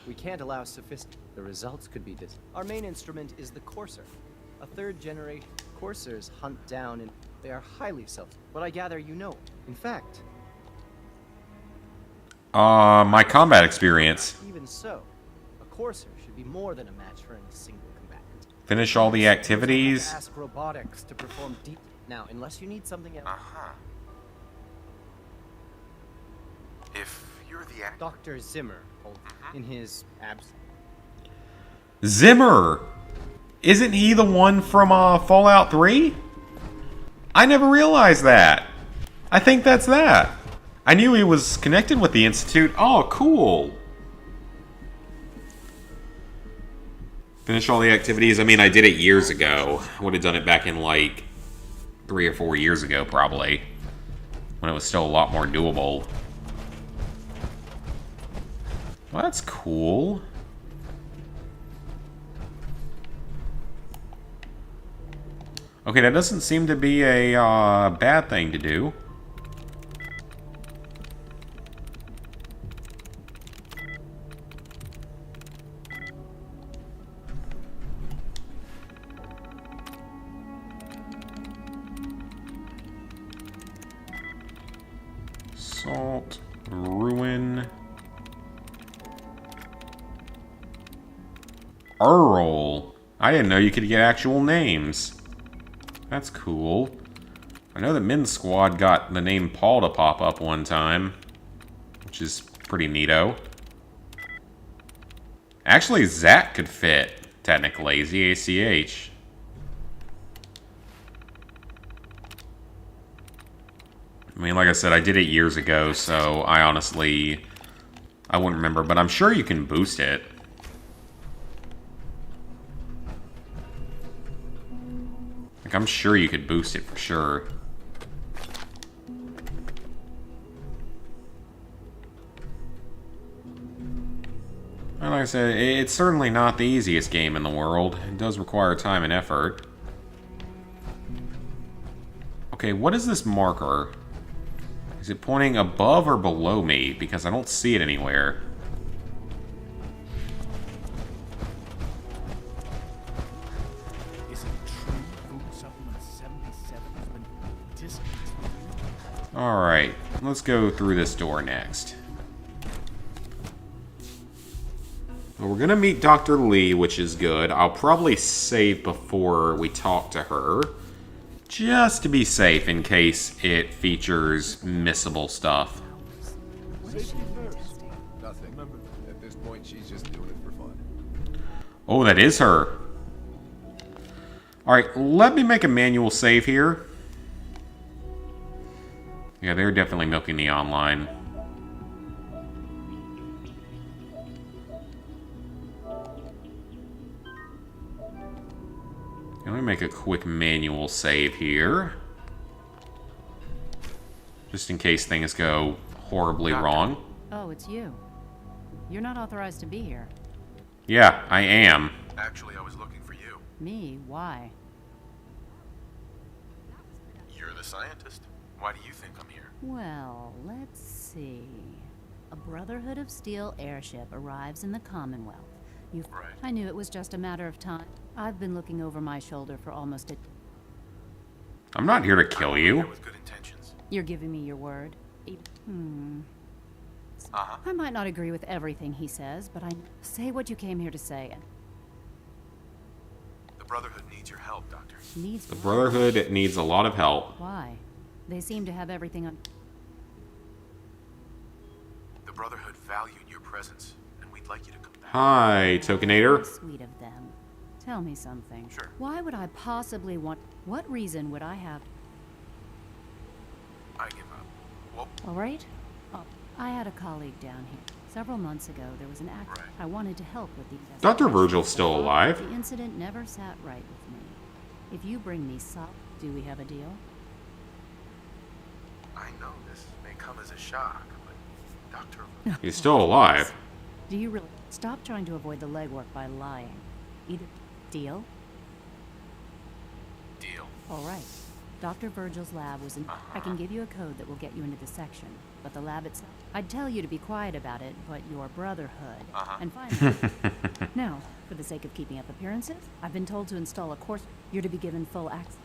We can't allow the results could be dis. Our main instrument is the Courser. A third generation Coursers hunt down and they are highly self. But I gather you know. In fact, My combat experience. even so, a Courser should be more than a match for any single combatant. Finish all the activities. Ask robotics to perform deep. Now, unless you need something else. If you're the act. Dr. Zimmer told in his abs. Zimmer! Isn't he the one from Fallout 3? I never realized that. I think that's that. I knew he was connected with the Institute. Oh, cool. Finish all the activities. I mean, I did it years ago. I would have done it back in like 3 or 4 years ago, probably. When it was still a lot more doable. Well, that's cool. Okay, that doesn't seem to be a bad thing to do. Salt, ruin. Earl. I didn't know you could get actual names. That's cool. I know that Men's Squad got the name Paul to pop up one time, which is pretty neato. Actually, Zach could fit, technically. Z-A-C-H. I mean, like I said, I did it years ago, so I honestly... I wouldn't remember, but I'm sure you can boost it. Like, I'm sure you could boost it for sure. And like I said, it's certainly not the easiest game in the world. It does require time and effort. Okay, what is this marker? Is it pointing above or below me? Because I don't see it anywhere. Is it true food supplements Alright, let's go through this door next. Well, we're gonna meet Dr. Lee, which is good. I'll probably save before we talk to her, just to be safe in case it features missable stuff. Safety first. Nothing. Remember, at this point, she's just doing it for fun. Oh, that is her. Alright, let me make a manual save here. Yeah, they're definitely milking the online. Let me make a quick manual save here. Just in case things go horribly wrong. Oh, it's you. You're not authorized to be here. Yeah, I am. Actually, I was looking for you. Me? Why? You're the scientist. Why do you think I'm here? Well, let's see. A Brotherhood of Steel airship arrives in the Commonwealth. Right. I knew it was just a matter of time. I've been looking over my shoulder for almost a... I'm not here to kill you. With good intentions. You're giving me your word? Uh-huh. I might not agree with everything he says, but I... Say what you came here to say. The Brotherhood needs your help, Doctor. Needs The Brotherhood needs a lot of help. Why? They seem to have everything on... The Brotherhood valued your presence, and we'd like you to come back. Hi, Tokenator. Sweet of them. Tell me something. Sure. Why would I possibly want... What reason would I have... I give up. Well, All right? Oh, I had a colleague down here. Several months ago, there was an accident. Right. I wanted to help with the Dr. investigation. Virgil's still alive. The incident never sat right with me. If you bring me salt, do we have a deal? I know this may come as a shock, but Doctor... He's still alive. Do you really... Stop trying to avoid the legwork by lying. Either deal? Deal. All right. Dr. Virgil's lab was in... I can give you a code that will get you into the section, but the lab itself... I'd tell you to be quiet about it, but your Brotherhood... And finally... Now, for the sake of keeping up appearances, I've been told to install a course... You're to be given full access.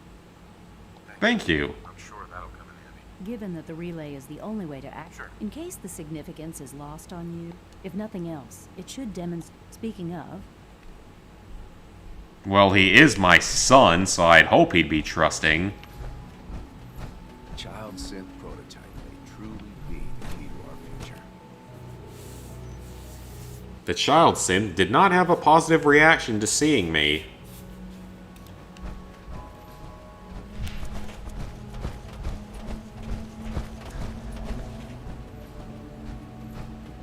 Thank you. I'm sure that'll come in handy. Given that the relay is the only way to act... Sure. In case the significance is lost on you, if nothing else, it should demonstrate... Speaking of... Well, he is my son, so I'd hope he'd be trusting. Child synth prototype may truly be the key to our future. The child synth did not have a positive reaction to seeing me.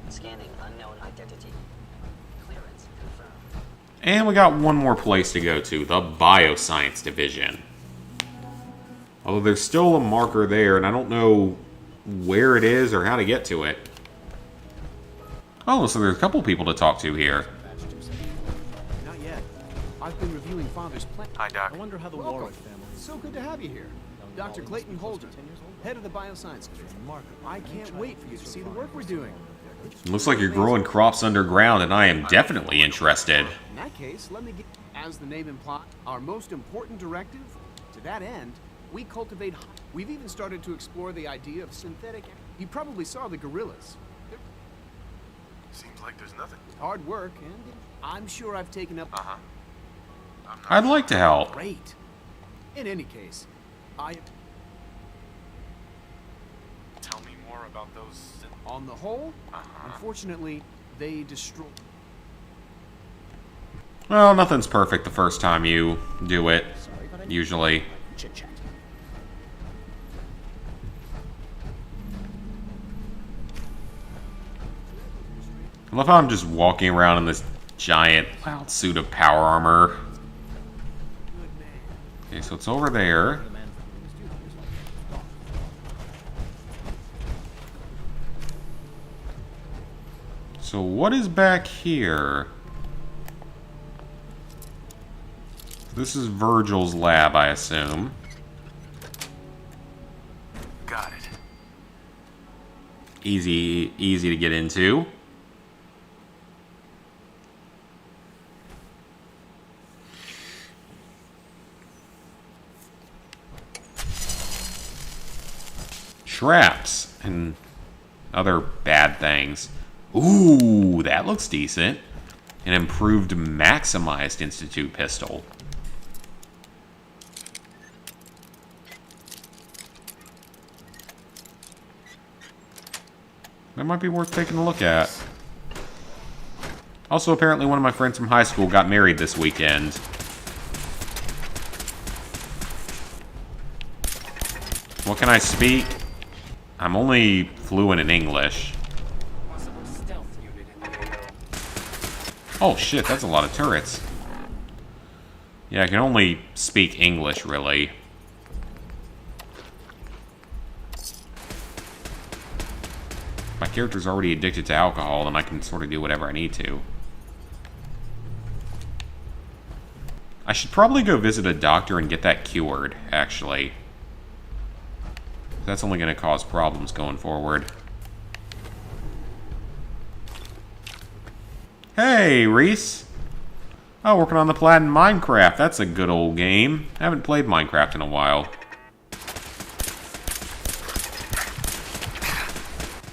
Scanning unknown identity. Clearance confirmed. And we got one more place to go to, the Bioscience Division. Although there's still a marker there, and I don't know where it is or how to get to it. Oh, so there's a couple people to talk to here. Not yet. I've been reviewing Father's plan. Hi, Doc. I wonder how the Warwick family... So good to have you here. Dr. Clayton Holder, head of the Bioscience Division. I can't wait for you to see the work we're doing. Looks like you're growing crops underground, and I am definitely interested. In that case, let me get... As the name implies, our most important directive, to that end, we cultivate... We've even started to explore the idea of synthetic... You probably saw the gorillas. Seems like there's nothing. Hard work, and I'm sure I've taken up... Uh-huh. I'd like to help. Great. In any case, Tell me more about those... On the whole, unfortunately, they destroy... Well, nothing's perfect the first time you do it, usually. Chit-chat. I love how I'm just walking around in this giant suit of power armor. Okay, so it's over there. So what is back here? This is Virgil's lab, I assume. Got it. Easy to get into. traps and other bad things. Ooh, that looks decent. An improved maximized Institute pistol. That might be worth taking a look at. Also, apparently one of my friends from high school got married this weekend. What can I speak? I'm only fluent in English. Oh shit, that's a lot of turrets. Yeah, I can only speak English, really. My character's already addicted to alcohol, and I can sort of do whatever I need to. I should probably go visit a doctor and get that cured, actually. That's only going to cause problems going forward. Hey, Reese! Oh, working on the Platinum Minecraft. That's a good old game. I haven't played Minecraft in a while.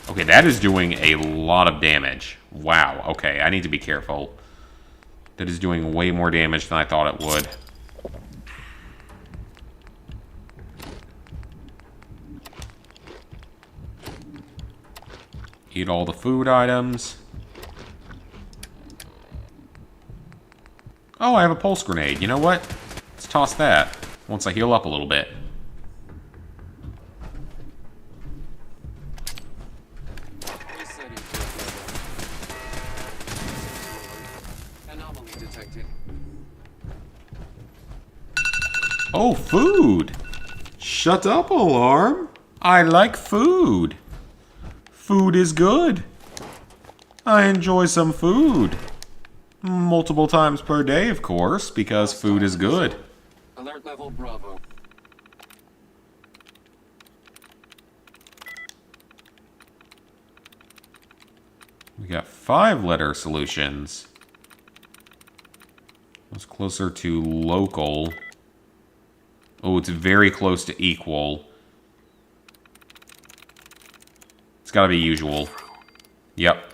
Okay, that is doing a lot of damage. Wow, okay, I need to be careful. That is doing way more damage than I thought it would. Eat all the food items. Oh, I have a pulse grenade. You know what? Let's toss that once I heal up a little bit. Oh, food! Shut up, alarm! I like food! Food is good! I enjoy some food! Multiple times per day, of course, because food is good. Alert level Bravo. We got 5-letter solutions. It's closer to local. Oh, it's very close to equal. It's gotta be usual. Yep.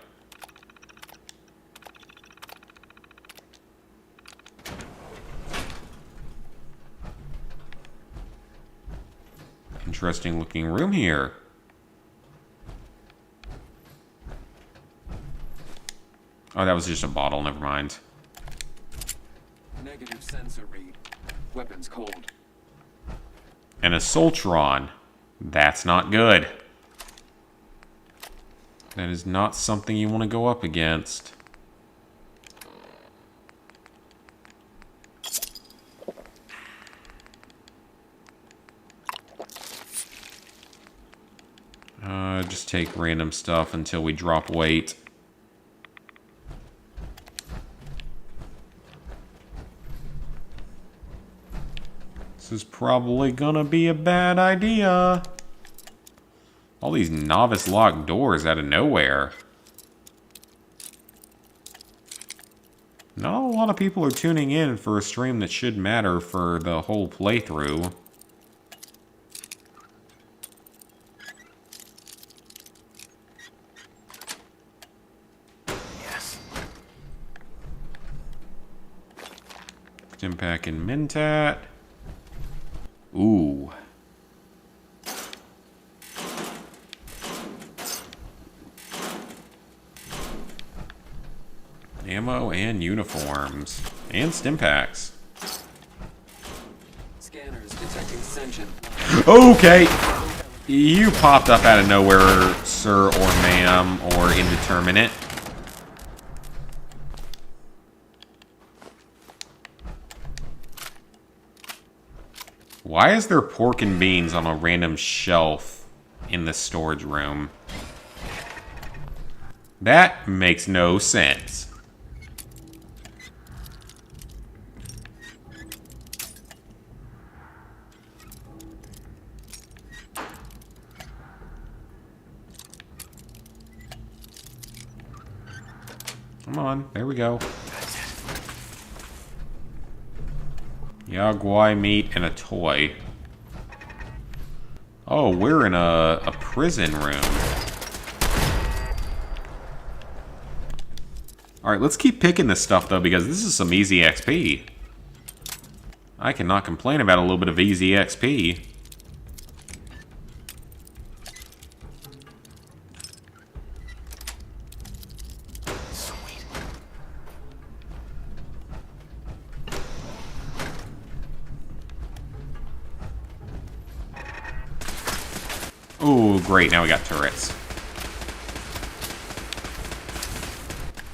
Interesting looking room here. Oh, that was just a bottle, never mind. Negative sensor read. Weapons cold. And a Soltron. That's not good. That is not something you want to go up against. Just take random stuff until we drop weight. This is probably gonna be a bad idea. All these novice locked doors out of nowhere. Not a lot of people are tuning in for a stream that should matter for the whole playthrough. Yes. Stimpack and Mentat. Ooh. Ammo and uniforms. And Stimpaks. Scanners detecting sentient. Okay. You popped up out of nowhere, sir or ma'am, or indeterminate. Why is there pork and beans on a random shelf in the storage room? That makes no sense. Come on, there we go. Yaguai meat and a toy. Oh, we're in a prison room. Alright, let's keep picking this stuff, though, because this is some easy XP. I cannot complain about a little bit of easy XP. Ooh, great, now we got turrets.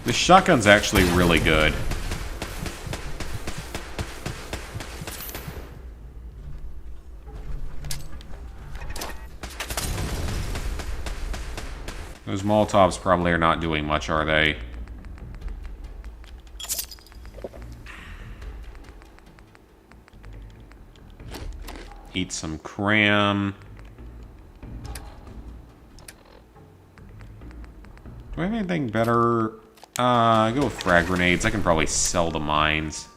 The shotgun's actually really good. Those Molotovs probably are not doing much, are they? Eat some cram. Do I have anything better? Go with frag grenades. I can probably sell the mines.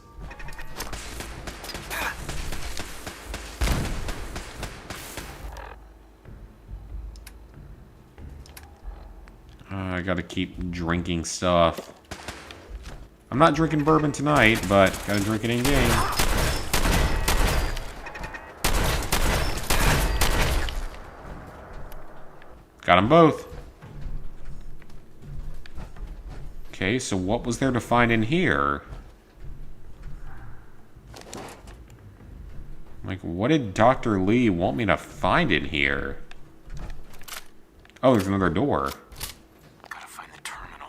I gotta keep drinking stuff. I'm not drinking bourbon tonight, but gotta drink it in game. Got them both. Okay, so what was there to find in here? Like, what did Dr. Lee want me to find in here? Oh, there's another door. Gotta find the terminal.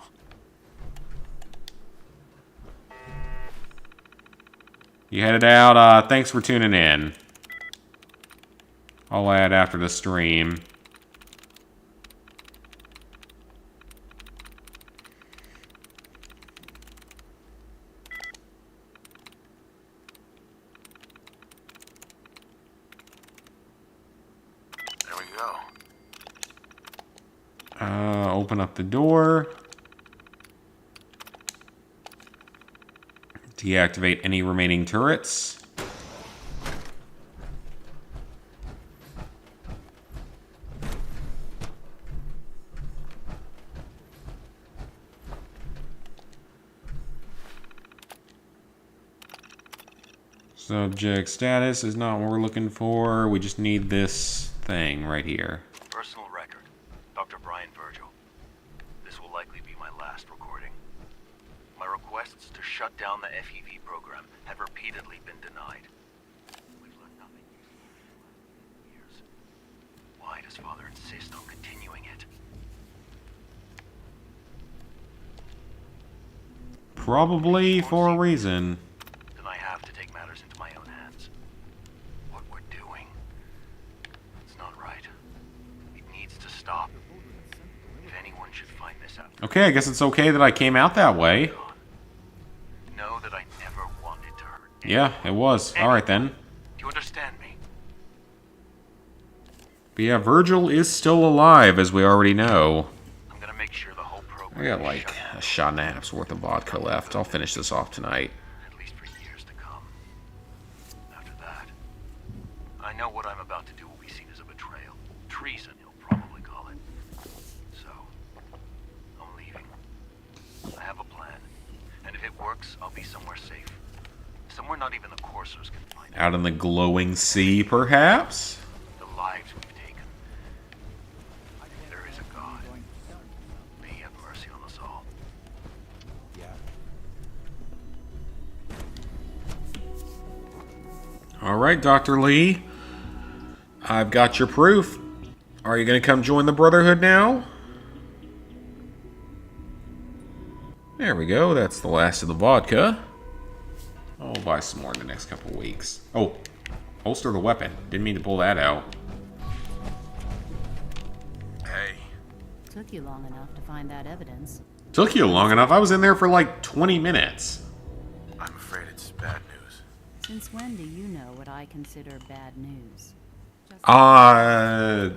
You headed out. Thanks for tuning in. I'll add after the stream. Open up the door. Deactivate any remaining turrets. Subject status is not what we're looking for. We just need this thing right here. Personal record. Dr. Brian Virgil. This will likely be my last recording. My requests to shut down the FEV program have repeatedly been denied. We've learned nothing in years. Why does Father insist on continuing it? Probably for a reason. Then I have to take matters into my own hands. What we're doing, it's not right. It needs to stop. If anyone should find this out. Okay, I guess it's okay that I came out that way. Know that I never wanted to hurt. Yeah, it was. Alright then. Do you understand me? But yeah, Virgil is still alive, as we already know. I'm gonna make sure the whole program I got like a shot and a half's worth of vodka left. I'll finish this off tonight. at least for years to come. After that, I know what I'm about to do will be seen as a betrayal. Treason, you'll probably call it. So, I'm leaving. I have a plan. And if it works, I'll be somewhere safe. Somewhere not even the coursers can find. Out in the glowing sea, perhaps? The lives we've taken. There is a God. May he have mercy on us all. Alright, Dr. Lee. I've got your proof. Are you going to come join the Brotherhood now? There we go. That's the last of the vodka. I'll buy some more in the next couple weeks. Oh, holster the weapon. Didn't mean to pull that out. Hey. Took you long enough to find that evidence. Took you long enough. I was in there for like 20 minutes. I'm afraid it's bad news. Since when do you know what I consider bad news? I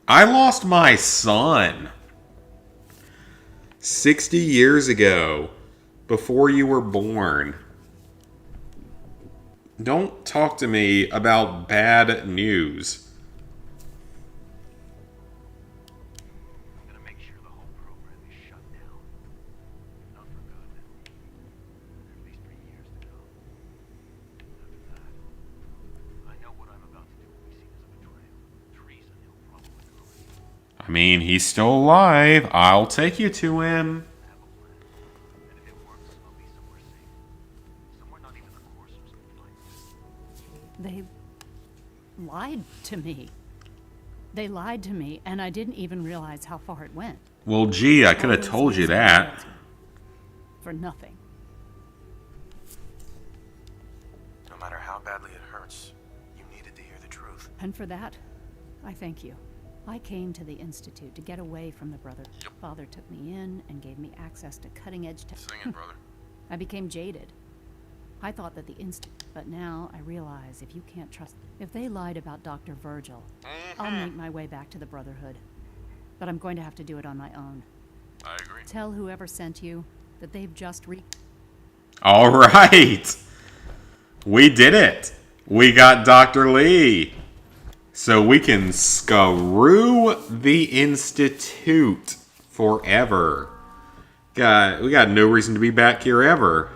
lost my son 60 years ago, before you were born. Don't talk to me about bad news. I mean, he's still alive. I'll take you to him. They lied to me. They lied to me, and I didn't even realize how far it went. Well, gee, I could have told you that. For nothing. No matter how badly it hurts, you needed to hear the truth. And for that, I thank you. I came to the Institute to get away from the brother. Father took me in and gave me access to cutting-edge tech. Sing it, brother. I became jaded. I thought that the but now I realize if you can't trust, if they lied about Dr. Virgil, I'll make my way back to the Brotherhood. But I'm going to have to do it on my own. I agree. Tell whoever sent you that they've just All right. We did it. We got Dr. Lee. So we can screw the Institute forever. We got no reason to be back here ever.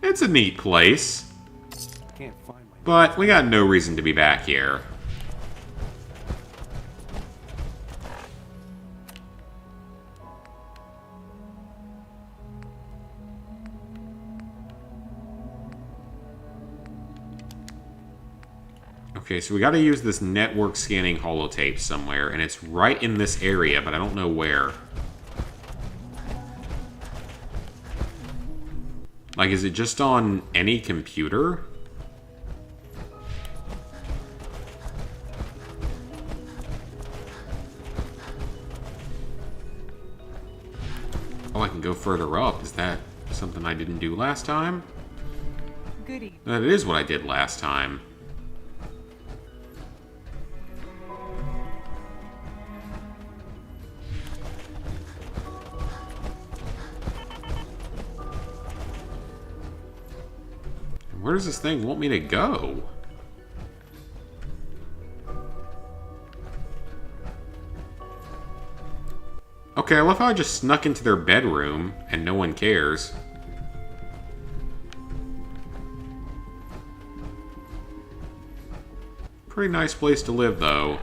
It's a neat place. Can't find my... But we got no reason to be back here. Okay, so we got to use this network scanning holotape somewhere, and it's right in this area, but I don't know where. Like, is it just on any computer? Oh, I can go further up. Is that something I didn't do last time? Goody. That is what I did last time. Where does this thing want me to go? Okay, I love how I just snuck into their bedroom and no one cares. Pretty nice place to live, though.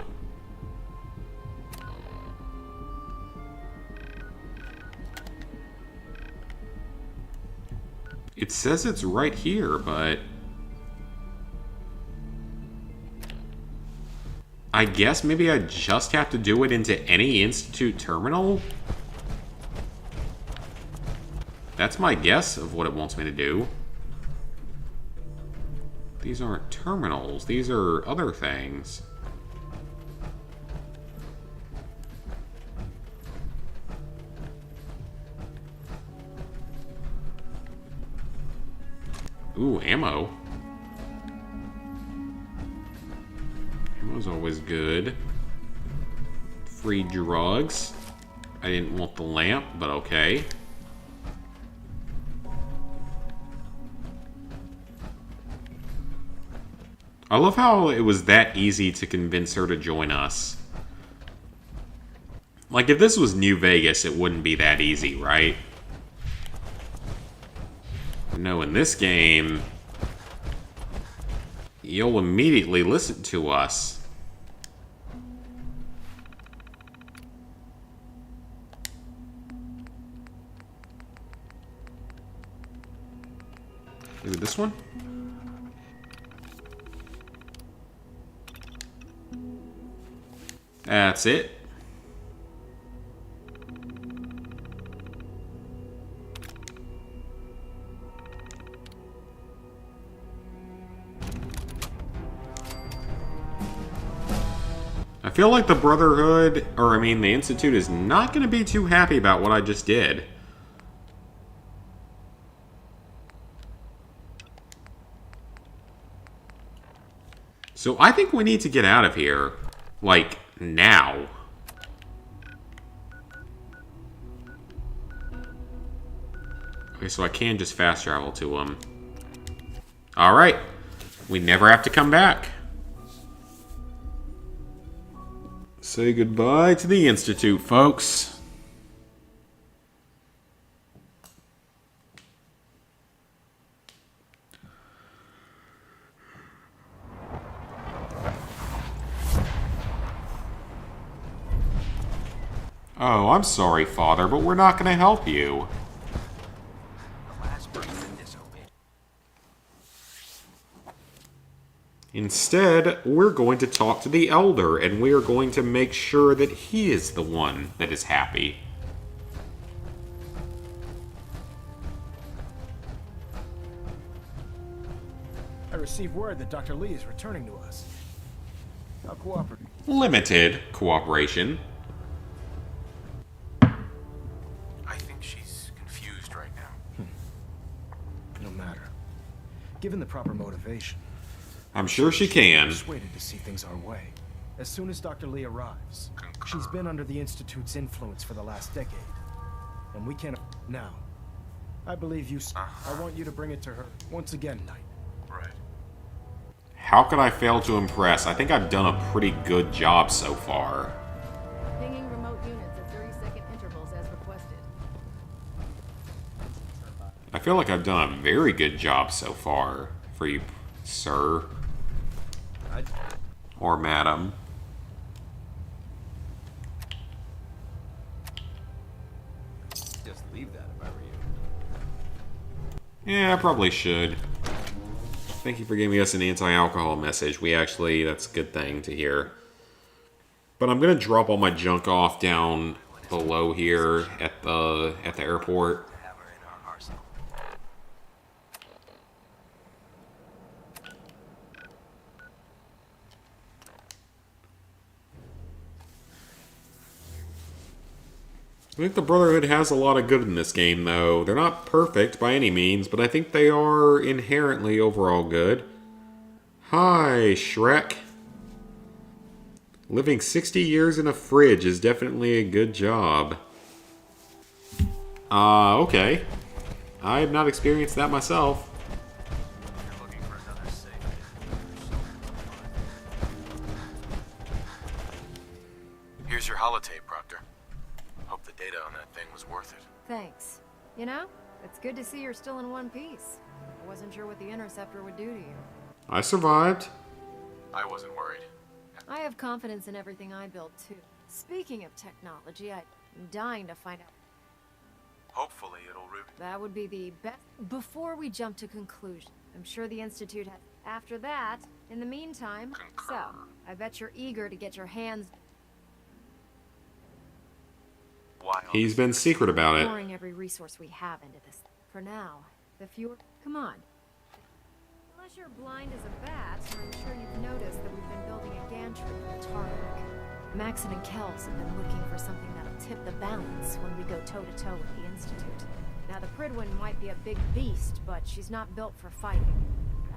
It says it's right here, but... I guess maybe I just have to do it into any Institute terminal? That's my guess of what it wants me to do. These aren't terminals, these are other things. Ooh, ammo. Ammo's always good. Free drugs. I didn't want the lamp, but okay. I love how it was that easy to convince her to join us. Like, if this was New Vegas, it wouldn't be that easy, right? No, in this game, you'll immediately listen to us. Maybe this one? That's it. I feel like the Brotherhood, or I mean the Institute, is not going to be too happy about what I just did. So I think we need to get out of here, like, now. Okay, so I can just fast travel to them. Alright, we never have to come back. Say goodbye to the Institute, folks. Oh, I'm sorry, Father, but we're not going to help you. Instead, we're going to talk to the Elder, and we are going to make sure that he is the one that is happy. I received word that Dr. Lee is returning to us. How cooperative? Limited cooperation. I think she's confused right now. No matter. Given the proper motivation, I'm sure she can. persuaded to see things our way. As soon as Dr. Lee arrives, she's been under the Institute's influence for the last decade. And we can't... Now, I believe you... I want you to bring it to her once again, Knight. Right. How could I fail to impress? I think I've done a pretty good job so far. Pinging remote units at 30-second intervals as requested. I feel like I've done a very good job so far for you, sir. Or madam. Just leave that if I were you. Yeah, I probably should. Thank you for giving us an anti-alcohol message. That's a good thing to hear. But I'm gonna drop all my junk off down below here at the airport. I think the Brotherhood has a lot of good in this game, though. They're not perfect by any means, but I think they are inherently overall good. Hi, Shrek. Living 60 years in a fridge is definitely a good job. Okay. I have not experienced that myself. Here's your holotape, Proctor. Hope the data on that thing was worth it. Thanks. You know, it's good to see you're still in one piece. I wasn't sure what the Interceptor would do to you. I survived. I wasn't worried. I have confidence in everything I build, too. Speaking of technology, I'm dying to find out. Hopefully it'll That would be the best. Before we jump to conclusion, I'm sure the Institute has... After that, in the meantime... So, I bet you're eager to get your hands... He's been secret about it. Pouring every resource we have into this. For now, the fewer... Come on. Unless you're blind as a bat, I'm sure you've noticed that we've been building a gantry for the Tarmac. Maxon and Kells have been looking for something that'll tip the balance when we go toe-to-toe with the Institute. Now, the Prydwen might be a big beast, but she's not built for fighting.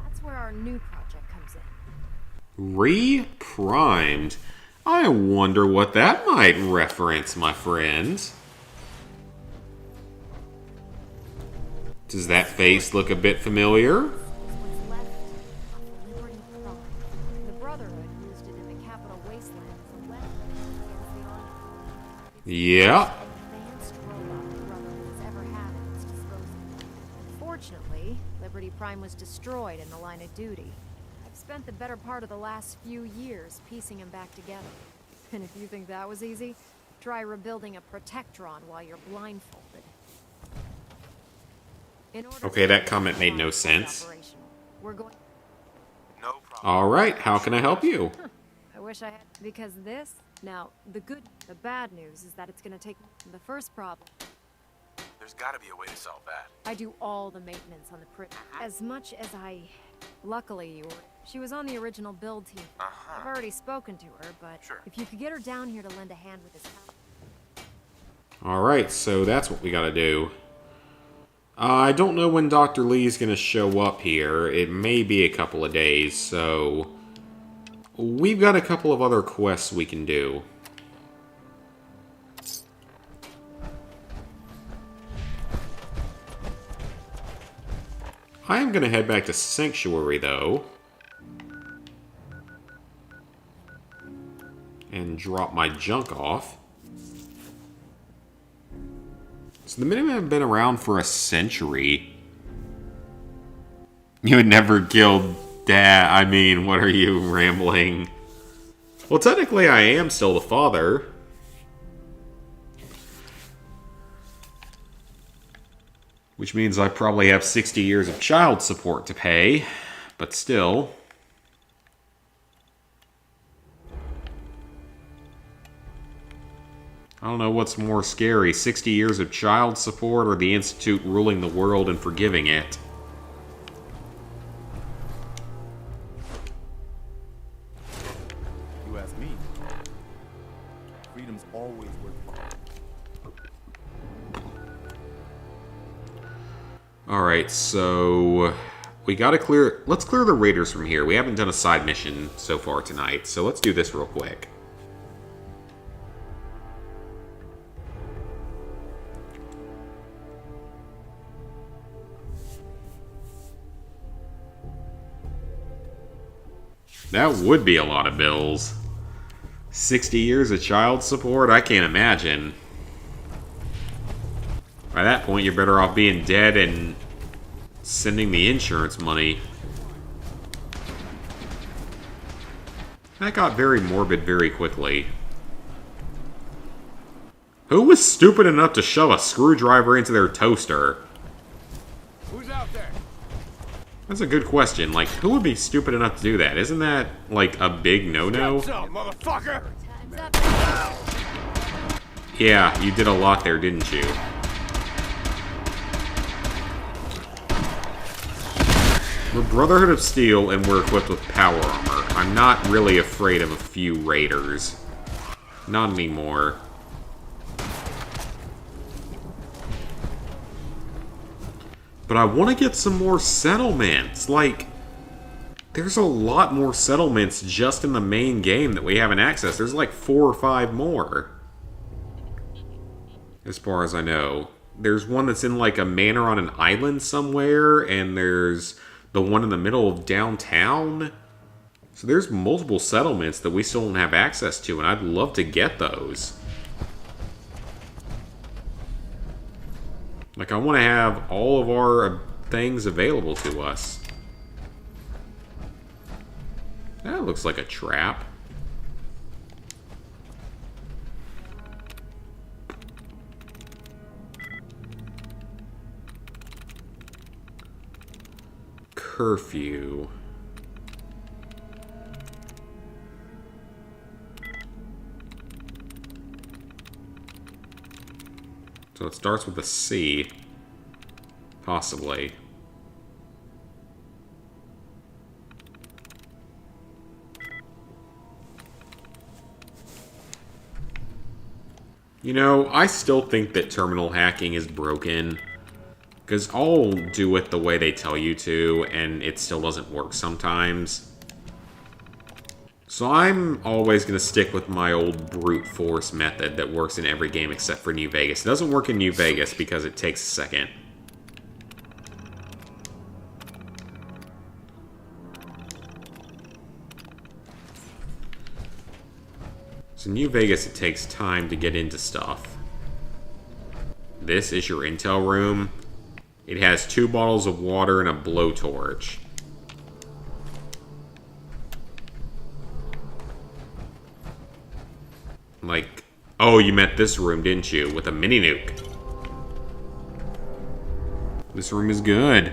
That's where our new project comes in. Re-primed. I wonder what that might reference, my friends. Does that face look a bit familiar? The Brotherhood used it in the Capital Wasteland as a weapon against the Army. Yeah. Advanced robot the Brotherhood has ever had at its disposal. Unfortunately, Liberty Prime was destroyed in the line of duty. I've spent the better part of the last few years piecing him back together. And if you think that was easy, try rebuilding a Protectron while you're blindfolded. Okay, that comment made no sense. We're going... Alright, how can I help you? I wish I had... Because this... Now, the bad news is that it's gonna take... The first problem... There's gotta be a way to solve that. I do all the maintenance on the Prydwen. As much as I... Luckily, you were... She was on the original build team. I've already spoken to her, but if you could get her down here to lend a hand with this help. Alright, so that's what we gotta do. I don't know when Dr. Lee's gonna show up here. It may be a couple of days, so... We've got a couple of other quests we can do. I am gonna head back to Sanctuary, though. And drop my junk off. So the Minutemen have been around for a century. You had never killed Dad. I mean, what are you rambling? Well, technically I am still the father. Which means I probably have 60 years of child support to pay, but still. I don't know what's more scary, 60 years of child support or the Institute ruling the world and forgiving it. You ask me. Freedom's always worth fighting. Alright, so we gotta clear... Let's clear the raiders from here. We haven't done a side mission so far tonight, so let's do this real quick. That would be a lot of bills. 60 years of child support? I can't imagine. By that point, you're better off being dead and sending the insurance money. That got very morbid very quickly. Who was stupid enough to shove a screwdriver into their toaster? Who's out there? That's a good question. Like, who would be stupid enough to do that? Isn't that, like, a big no-no? What's up, motherfucker? Yeah, you did a lot there, didn't you? We're Brotherhood of Steel, and we're equipped with power armor. I'm not really afraid of a few raiders. Not anymore. But I want to get some more settlements. Like, there's a lot more settlements just in the main game that we haven't accessed. There's like 4 or 5 more. As far as I know. There's one that's in like a manor on an island somewhere, and there's the one in the middle of downtown. So there's multiple settlements that we still don't have access to, and I'd love to get those. Like, I want to have all of our things available to us. That looks like a trap. Curfew. So it starts with a C. Possibly. You know, I still think that terminal hacking is broken. Because I'll do it the way they tell you to, and it still doesn't work sometimes. So I'm always going to stick with my old brute force method that works in every game except for New Vegas. It doesn't work in New Vegas because it takes a second. So New Vegas, it takes time to get into stuff. This is your intel room. It has 2 bottles of water and a blowtorch. Like, oh, you meant this room, didn't you? With a mini nuke. This room is good.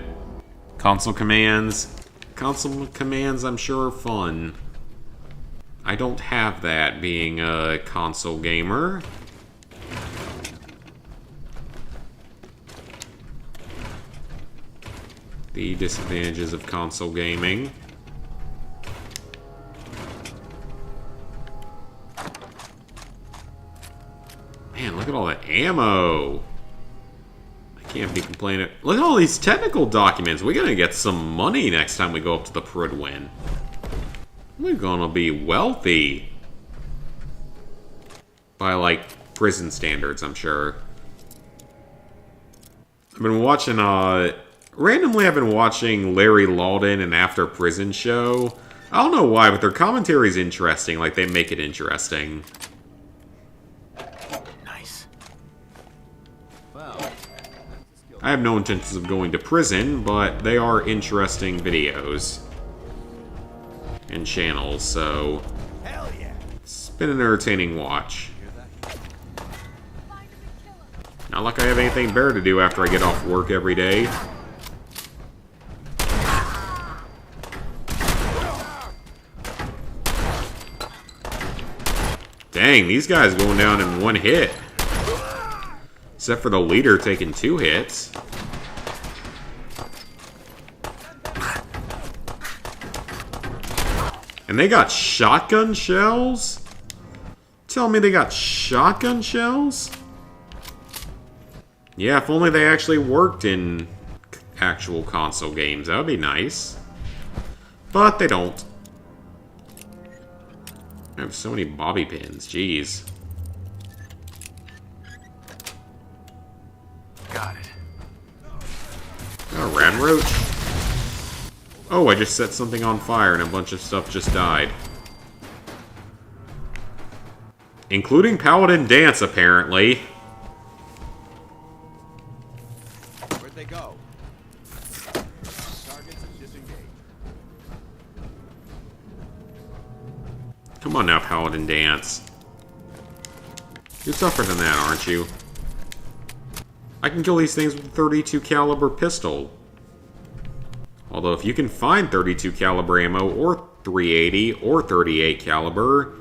Console commands. Console commands, I'm sure, are fun. I don't have that, being a console gamer. The disadvantages of console gaming. Man, look at all the ammo. I can't be complaining. Look at all these technical documents. We're gonna get some money next time we go up to the Prydwen. We're gonna be wealthy. By, like, prison standards, I'm sure. I've been watching, randomly I've been watching Larry Lawden and After Prison show. I don't know why, but their commentary's interesting. Like, they make it interesting. Nice. Wow. I have no intentions of going to prison, but they are interesting videos. And channels, so... Hell yeah. It's been an entertaining watch. Not like I have anything better to do after I get off work every day. Dang, these guys going down in one hit. Except for the leader taking 2 hits. And they got shotgun shells? Tell me they got shotgun shells? Yeah, if only they actually worked in actual console games. That would be nice. But they don't. I have so many bobby pins. Jeez. Got it. Oh, Rad Roach. Oh, I just set something on fire and a bunch of stuff just died. Including Paladin Dance, apparently. Where'd they go? Targets disengaged. Come on now, Paladin Dance. You're tougher than that, aren't you? I can kill these things with a 32 caliber pistol. Although if you can find 32 caliber ammo, or 380, or 38 caliber,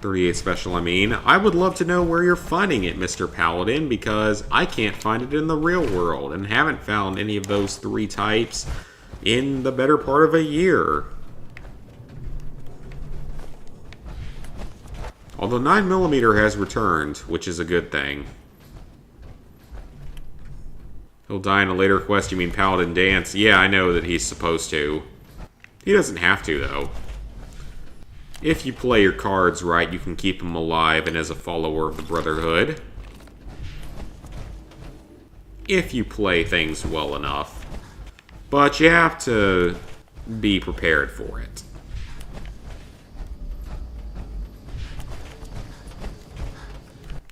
38 special I mean, I would love to know where you're finding it, Mr. Paladin, because I can't find it in the real world, and haven't found any of those 3 types in the better part of a year. Although 9mm has returned, which is a good thing. He'll die in a later quest, you mean Paladin Dance? Yeah, I know that he's supposed to. He doesn't have to, though. If you play your cards right, you can keep him alive and as a follower of the Brotherhood. If you play things well enough. But you have to be prepared for it.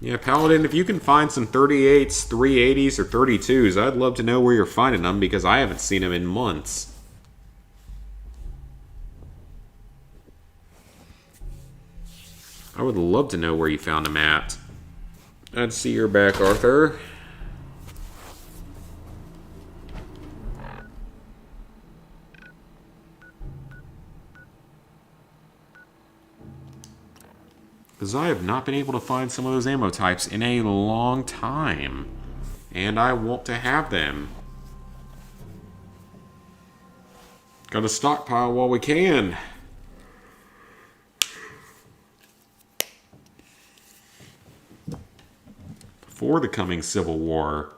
Yeah, Paladin, if you can find some 38s, 380s, or 32s, I'd love to know where you're finding them, because I haven't seen them in months. I would love to know where you found them at. I'd see your back, Arthur. Because I have not been able to find some of those ammo types in a long time. And I want to have them. Gotta stockpile while we can. Before the coming Civil War.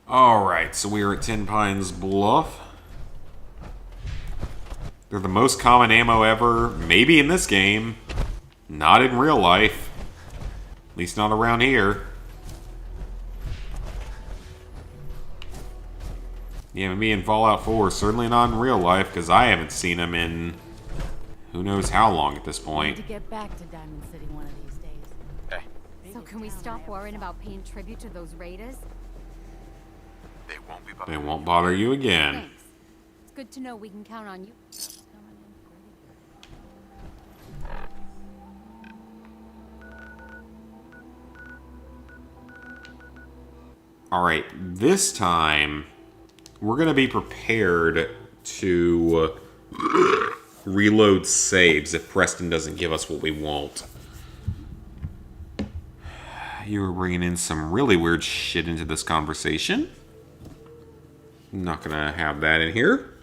Alright, so we are at Ten Pines Bluff. They're the most common ammo ever, maybe in this game. Not in real life. At least not around here. Yeah, maybe in Fallout 4, certainly not in real life, because I haven't seen them in who knows how long at this point. To get back to Diamond City one of these days. Hey. So can we stop worrying about paying tribute to those raiders? They won't be They won't bother you again. Thanks. It's good to know we can count on you. Alright, this time we're going to be prepared to reload saves if Preston doesn't give us what we want. You were bringing in some really weird shit into this conversation. I'm not going to have that in here.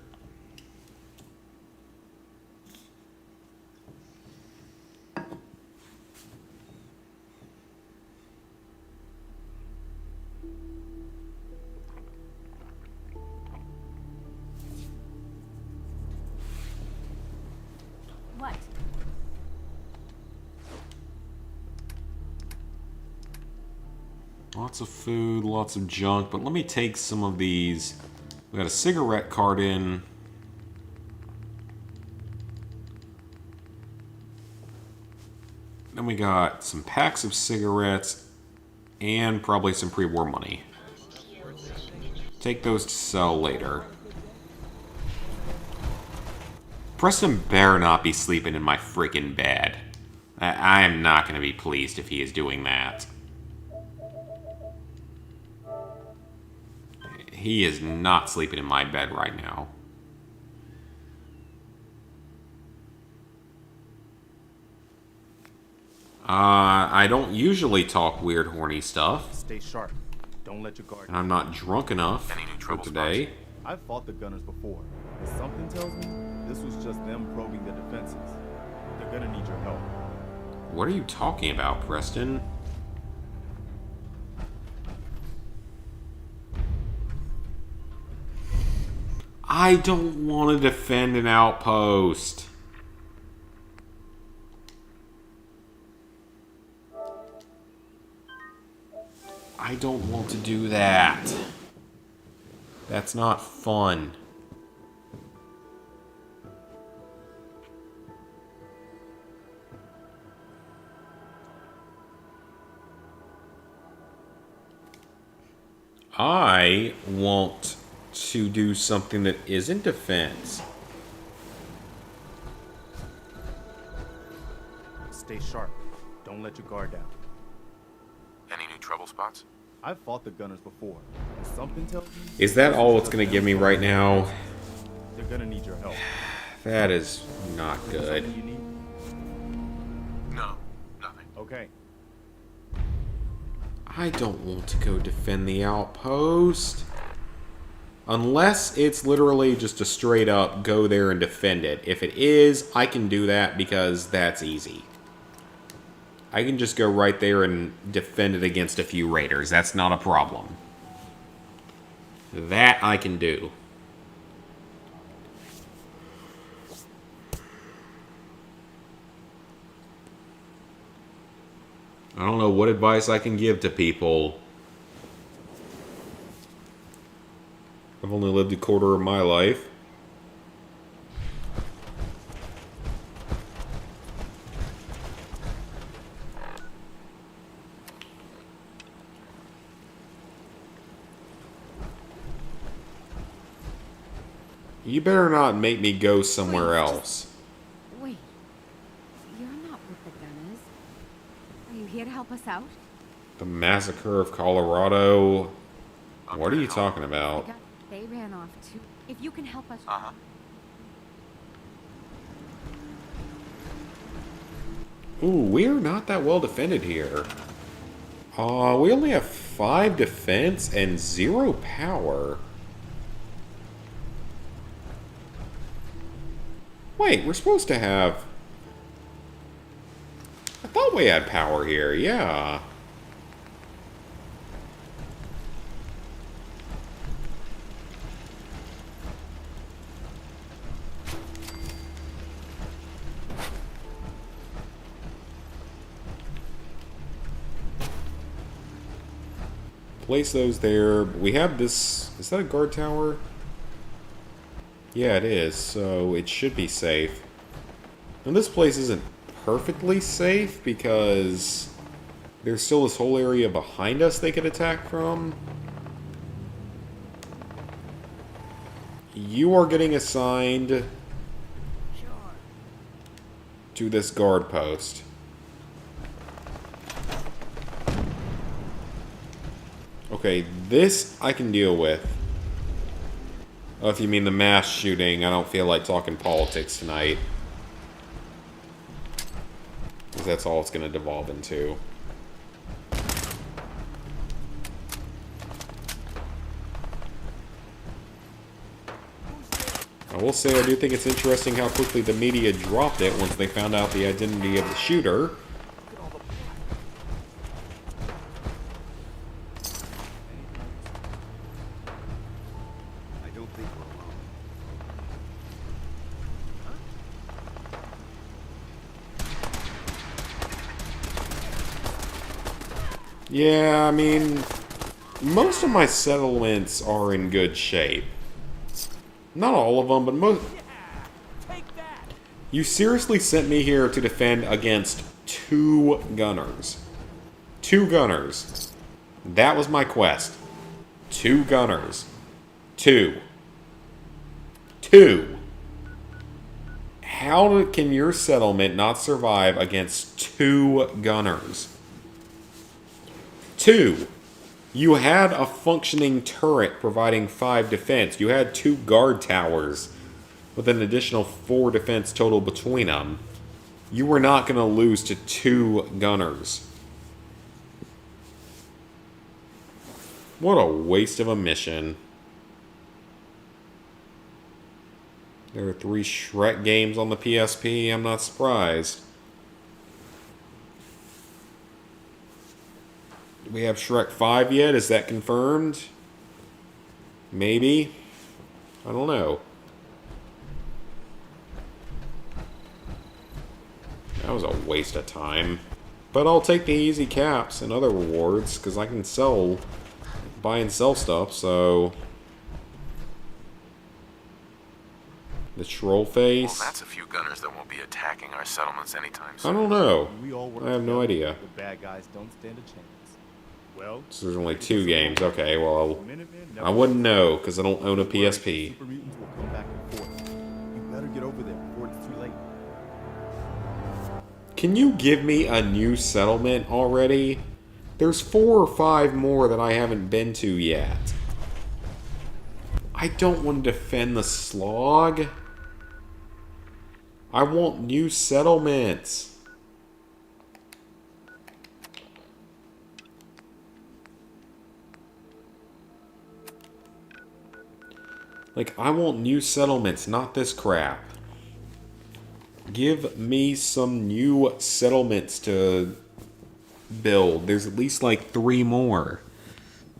What? Lots of food, lots of junk, but let me take some of these. We got a cigarette carton. Then we got some packs of cigarettes and probably some pre-war money. Take those to sell later. Preston better not be sleeping in my freaking bed. I am not going to be pleased if he is doing that. He is not sleeping in my bed right now. I don't usually talk weird, horny stuff. Stay sharp. Don't let your guard. And I'm not drunk enough for today. I've fought the Gunners before, and something tells me this was just them probing the defenses. They're gonna need your help. What are you talking about, Preston? I don't want to defend an outpost. I don't want to do that. That's not fun. I want to do something that isn't defense. Stay sharp. Don't let your guard down. Any new trouble spots? I've fought the Gunners before, and something tells me... Is that all it's going to give me right now? They're gonna need your help. That is not good. You need? No, nothing. Okay. I don't want to go defend the outpost. Unless it's literally just a straight up go there and defend it. If it is, I can do that because that's easy. I can just go right there and defend it against a few raiders. That's not a problem. That I can do. I don't know what advice I can give to people. I've only lived a quarter of my life. You better not make me go somewhere else. Wait. You're not with the Gunners. Are you here to help us out? The Massacre of Colorado. What are you talking about? They ran off too. If you can help us... Ooh, we're not that well defended here. We only have 5 defense and 0 power. Wait, we're supposed to have... I thought we had power here, yeah. Place those there. We have this... Is that a guard tower? Yeah, it is, so it should be safe. And this place isn't perfectly safe because there's still this whole area behind us they could attack from. You are getting assigned to this guard post. Okay, this I can deal with. Oh, if you mean the mass shooting, I don't feel like talking politics tonight. Because that's all it's going to devolve into. I will say I do think it's interesting how quickly the media dropped it once they found out the identity of the shooter. Yeah, I mean, most of my settlements are in good shape. Not all of them, but most... You seriously sent me here to defend against 2 gunners. 2 gunners. That was my quest. 2 gunners. 2. can your settlement not survive against 2 gunners? 2. You had a functioning turret providing 5 defense. You had 2 guard towers with an additional 4 defense total between them. You were not going to lose to 2 gunners. What a waste of a mission. There are 3 Shrek games on the PSP. I'm not surprised. Do we have Shrek 5 yet? Is that confirmed? Maybe. I don't know. That was a waste of time. But I'll take the easy caps and other rewards, because I can buy and sell stuff, so... The troll face. Well, that's a few gunners that won't be attacking our settlements anytime soon. I don't know. We all work I have no together, idea. The bad guys don't stand a chance. Well, So there's only 2 games. Okay, well, I wouldn't know because I don't own a PSP. Super mutants will come back and forth. You better get over there before it's too late. Can you give me a new settlement already? There's 4 or 5 more that I haven't been to yet. I don't want to defend the slog. I want new settlements. Like, I want new settlements, not this crap. Give me some new settlements to build. There's at least like 3 more.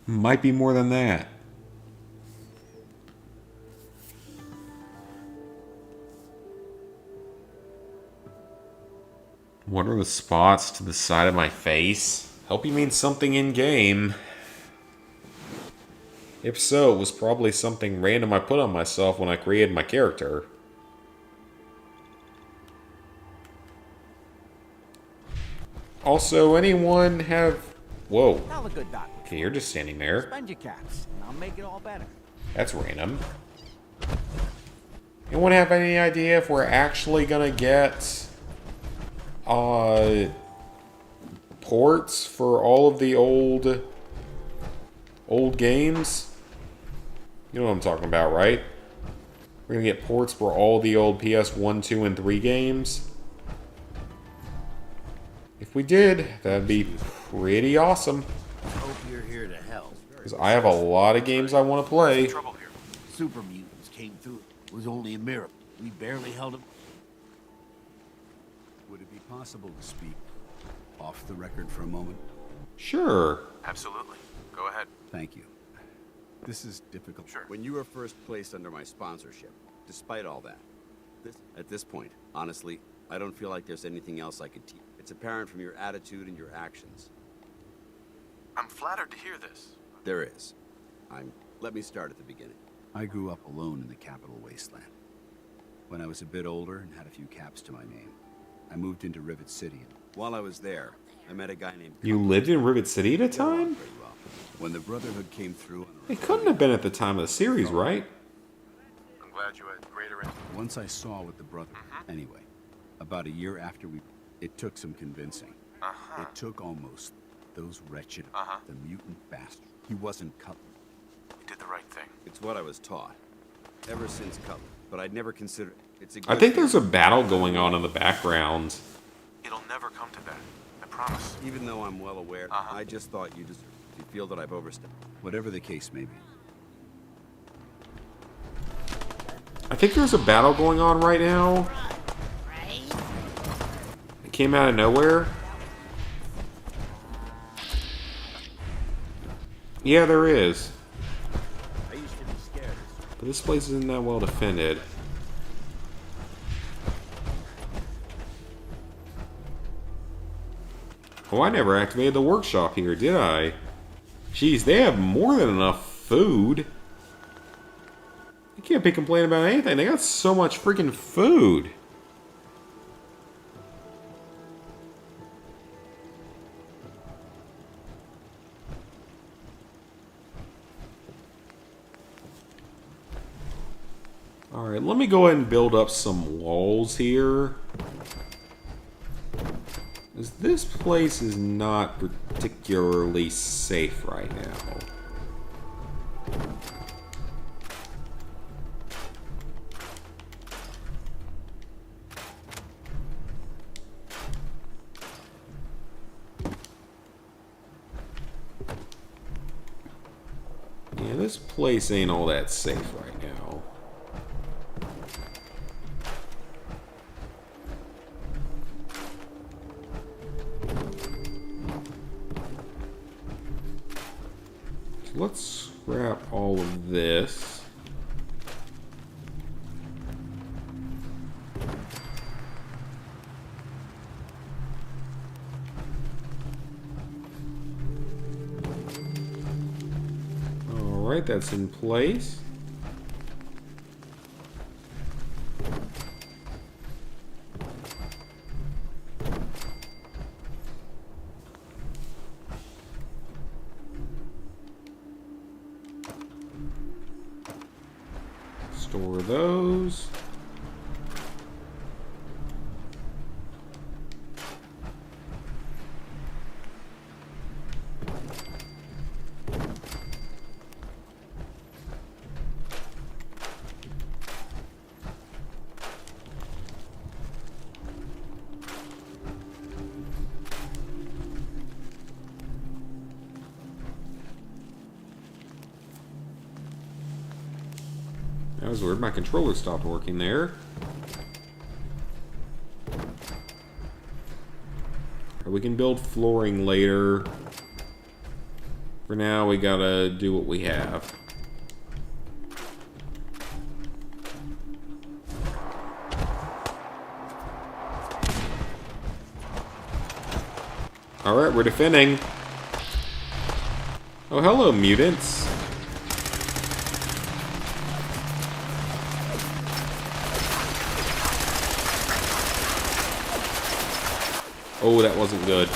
Might be more than that. What are the spots to the side of my face? Hope you mean something in game. If so, it was probably something random I put on myself when I created my character. Also, anyone have... Whoa. Now look good, Doc. Okay, you're just standing there. Spend your caps, and I'll make it all better. That's random. Anyone have any idea if we're actually gonna get... ports for all of the old games? You know what I'm talking about, right? We're gonna get ports for all the old PS1, 2, and 3 games. If we did, that'd be pretty awesome. Hope you're here to help. Because I have a lot of games I want to play. Super mutants came through. It was only a miracle. We barely held them. Would it be possible to speak off the record for a moment? Sure. Absolutely. Go ahead. Thank you. This is difficult. Sure. When you were first placed under my sponsorship, despite all that, at this point, honestly, I don't feel like there's anything else I could teach. It's apparent from your attitude and your actions. I'm flattered to hear this. There is. Let me start at the beginning. I grew up alone in the capital wasteland. When I was a bit older and had a few caps to my name, I moved into Rivet City. And while I was there, I met a guy named... You lived in Rivet City at a time? When the Brotherhood came through... It couldn't have been at the time of the series, right? I'm glad you had greater interest. Once I saw what the Brotherhood... Anyway, about a year after it took some convincing. It took almost those wretched... The mutant bastard. He wasn't Cutler. You did the right thing. It's what I was taught. Ever since Cutler. But I'd never considered... It's a I think there's a battle going on in the background. It'll never come to that. I promise. Even though I'm well aware, I just thought you deserve... You feel that I've overstepped. Whatever the case may be. I think there's a battle going on right now. It came out of nowhere. Yeah, there is. I used to be scared. But this place isn't that well defended. Oh, I never activated the workshop here, did I? Jeez, they have more than enough food. You can't be complaining about anything. They got so much freaking food. Alright, Alright, let me go ahead and build up some walls here. This place is not particularly safe right now. Yeah, this place ain't all that safe right now. So let's scrap all of this. Alright, that's in place. Store those. That was weird. My controller stopped working there. We can build flooring later. For now, we gotta do what we have. Alright, we're defending. Oh, hello, mutants. Oh, that wasn't good.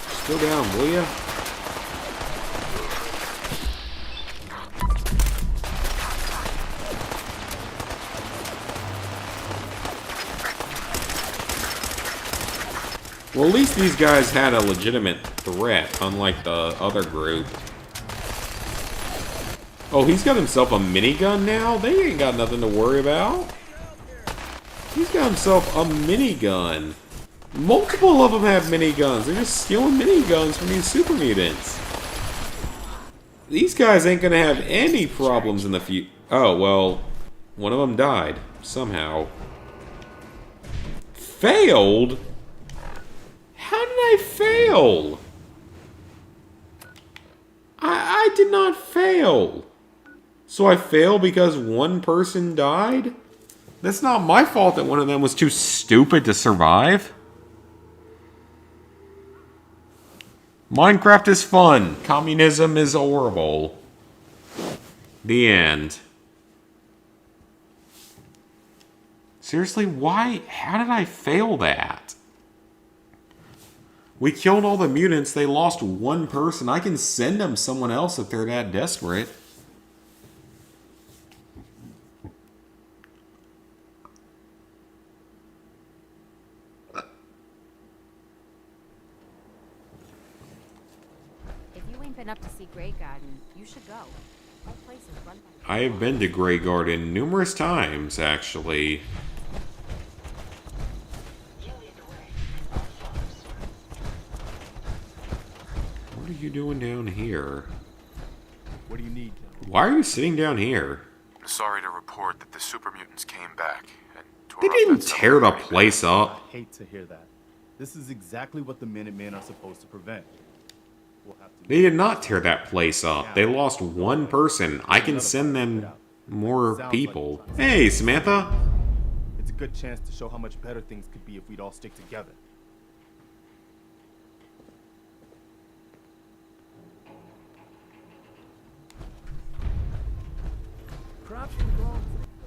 Just go down, will ya? Well, at least these guys had a legitimate threat, unlike the other group. Oh, he's got himself a minigun now? They ain't got nothing to worry about. He's got himself a minigun. Multiple of them have miniguns. They're just stealing miniguns from these super mutants. These guys ain't gonna have any problems in the future. Oh, well, one of them died. Somehow. Failed? How did I fail? I did not fail. So I failed because one person died? That's not my fault that one of them was too stupid to survive. Minecraft is fun. Communism is horrible. The end. Seriously, why? How did I fail that? We killed all the mutants. They lost one person. I can send them someone else if they're that desperate. Been up to see Grey Garden, you should go. That place is run by... I have been to Grey Garden numerous times, actually. What are you doing down here? What do you need? Why are you sitting down here? Sorry to report that the super mutants came back and tore They up didn't that tear the submarine. place up. I hate to hear that. This is exactly what the Minutemen are supposed to prevent. We'll have to... They did not tear that place up. They lost one person. I can send them more people. Hey, Samantha. It's a good chance to show how much better things could be if we'd all stick together.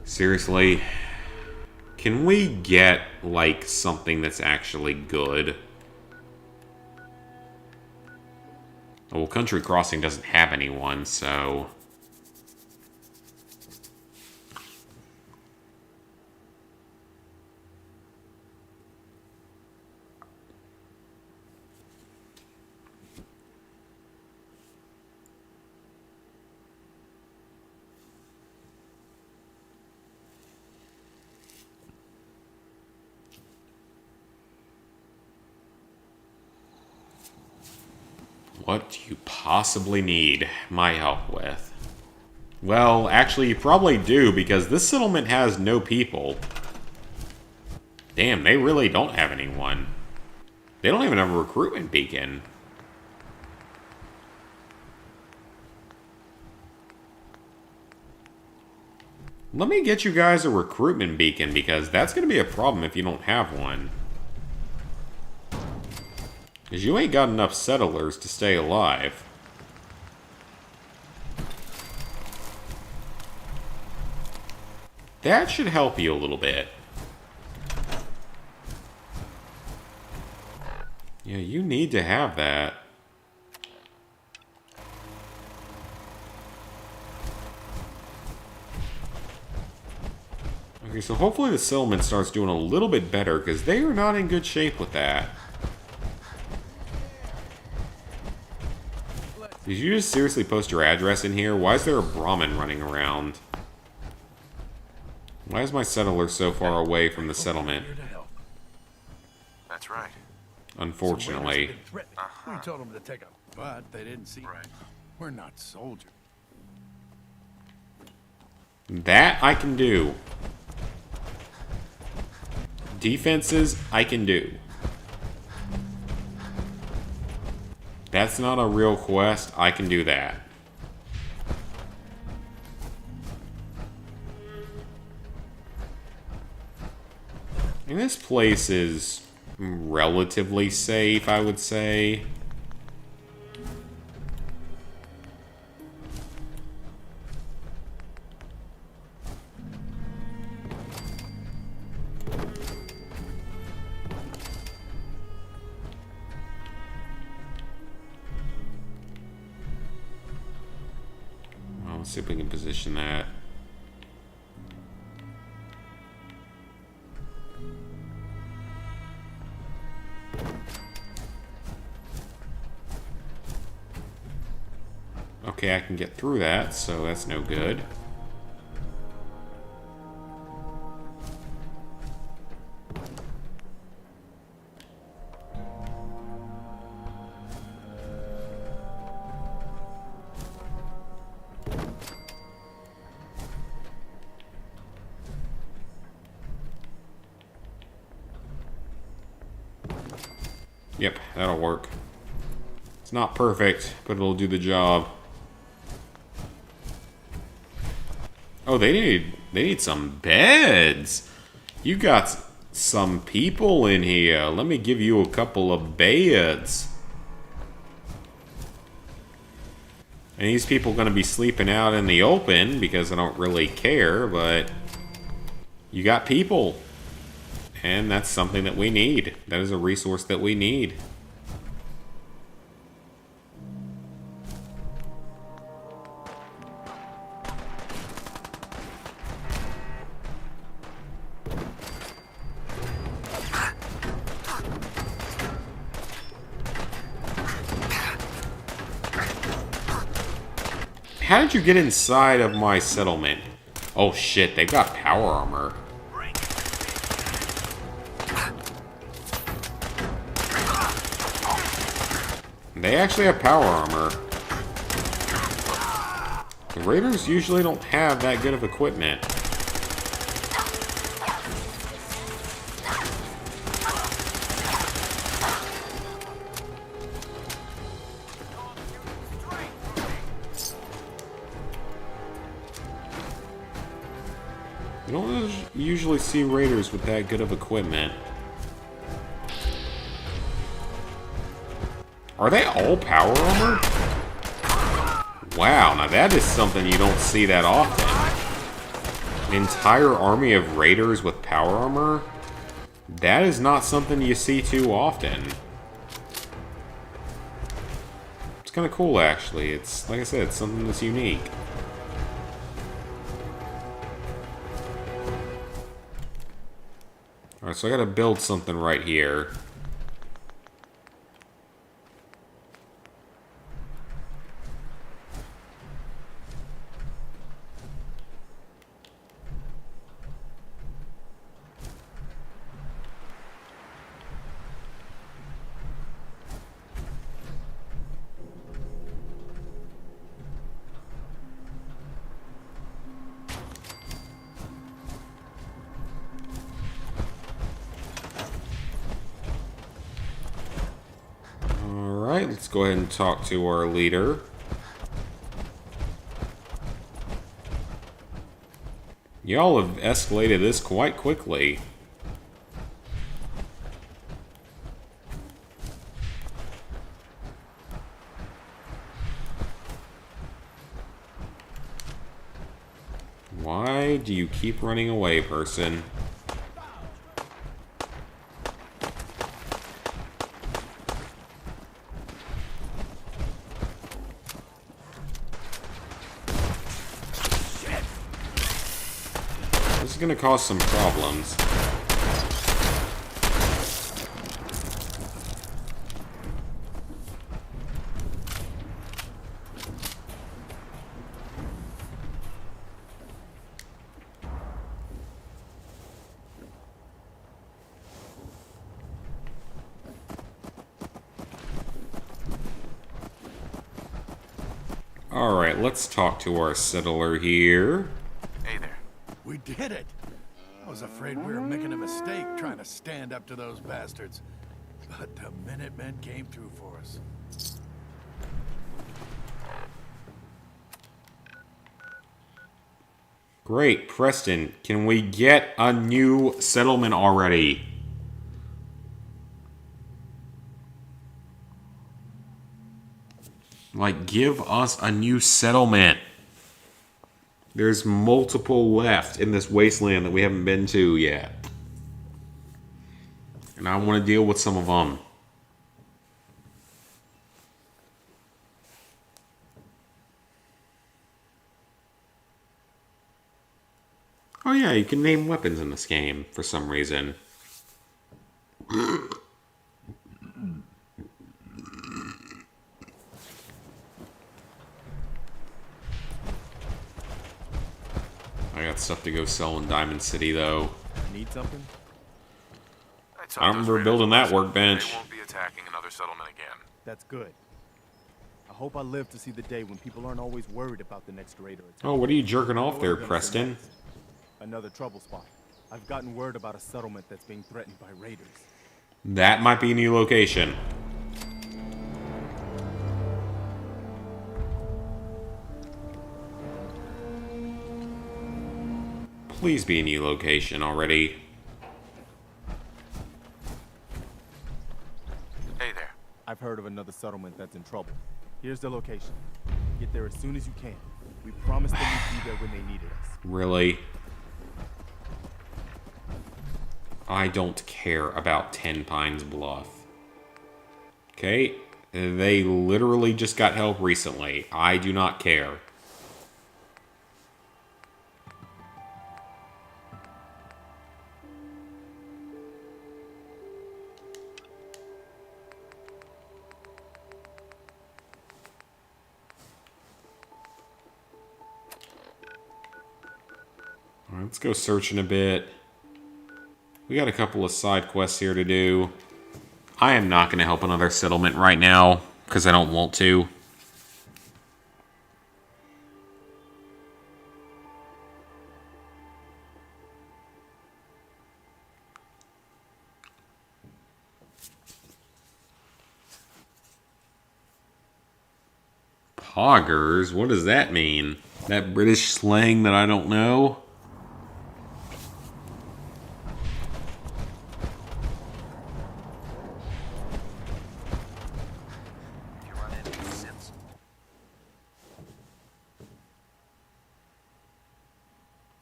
Seriously, can we get, like, something that's actually good? Oh, well, Country Crossing doesn't have anyone, so... What do you possibly need my help with? Well, actually, you probably do, because this settlement has no people. Damn, they really don't have anyone. They don't even have a recruitment beacon. Let me get you guys a recruitment beacon, because that's going to be a problem if you don't have one. Because you ain't got enough settlers to stay alive. That should help you a little bit. Yeah, you need to have that. Okay, so hopefully the settlement starts doing a little bit better, because they are not in good shape with that. Did you just seriously post your address in here? Why is there a Brahmin running around? Why is my settler so far away from the settlement? That's right. Unfortunately. We told them to take a but they didn't see. Right. We're not soldiers. That I can do. Defenses, I can do. That's not a real quest. I can do that. And this place is relatively safe, I would say. Well, let's see if we can position that. Okay, I can get through that, so that's no good. Yep, that'll work. It's not perfect, but it'll do the job. Oh, they need some beds. You got some people in here. Let me give you a couple of beds. And these people are going to be sleeping out in the open because I don't really care, but you got people. And that's something that we need. That is a resource that we need. How did you get inside of my settlement? Oh shit, they've got power armor. They actually have power armor. The Raiders usually don't have that good of equipment. You don't usually see Raiders with that good of equipment. Are they all power armor? Wow, now that is something you don't see that often. An entire army of Raiders with power armor? That is not something you see too often. It's kind of cool, actually. It's, like I said, it's something that's unique. Alright, so I gotta build something right here. Let's go ahead and talk to our leader. Y'all have escalated this quite quickly. Why do you keep running away, person? This is gonna cause some problems. Alright, let's talk to our settler here. Hey there. We did it! I was afraid we were making a mistake trying to stand up to those bastards. But the Minutemen came through for us. Great, Preston. Can we get a new settlement already? Like, give us a new settlement. There's multiple left in this wasteland that we haven't been to yet. And I want to deal with some of them. Oh yeah, you can name weapons in this game for some reason. I got stuff to go sell in Diamond City, though. Need something? I remember building that workbench. They won't be attacking another settlement again. That's good. I hope I live to see the day when people aren't always worried about the next raider attack. Oh, what are you jerking off there, Preston? Another trouble spot. I've gotten word about a settlement that's being threatened by raiders. That might be a new location. Please be a new location already. Hey there. I've heard of another settlement that's in trouble. Here's the location. Get there as soon as you can. We promised them we'd be there when they needed us. Really? I don't care about 10 Pines Bluff. Okay? They literally just got help recently. I do not care. Alright, let's go searching a bit. We got a couple of side quests here to do. I am not going to help another settlement right now, because I don't want to. Poggers? What does that mean? That British slang that I don't know?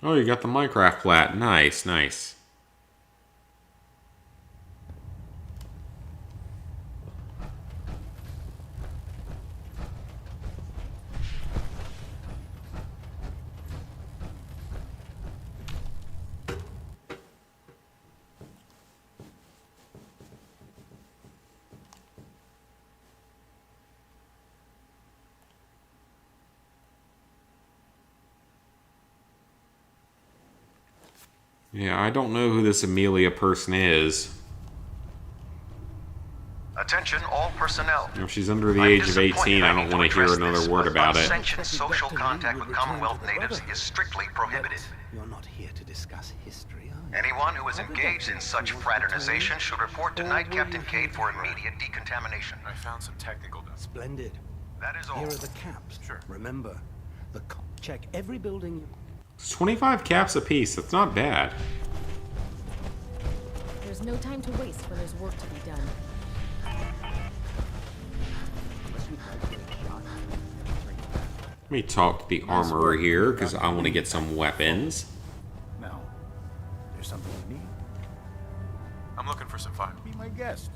Oh, you got the Minecraft plat. Nice, nice. Yeah, I don't know who this Amelia person is. Attention all personnel. If she's under the age of 18, I don't want to hear another word about it. Unsanctioned social contact with Commonwealth natives is strictly prohibited. You're not here to discuss history, are Anyone who is engaged in such fraternization should report to Knight Captain Cade for immediate decontamination. I found some technical dust. Splendid. That is all. Here are the caps. Sure. Remember, check every building. It's 25 caps apiece. That's not bad. There's no time to waste when there's work to be done. Let me talk to the armorer here, because I want to get some weapons. Now, there's something you need. I'm looking for some fire. Be my guest.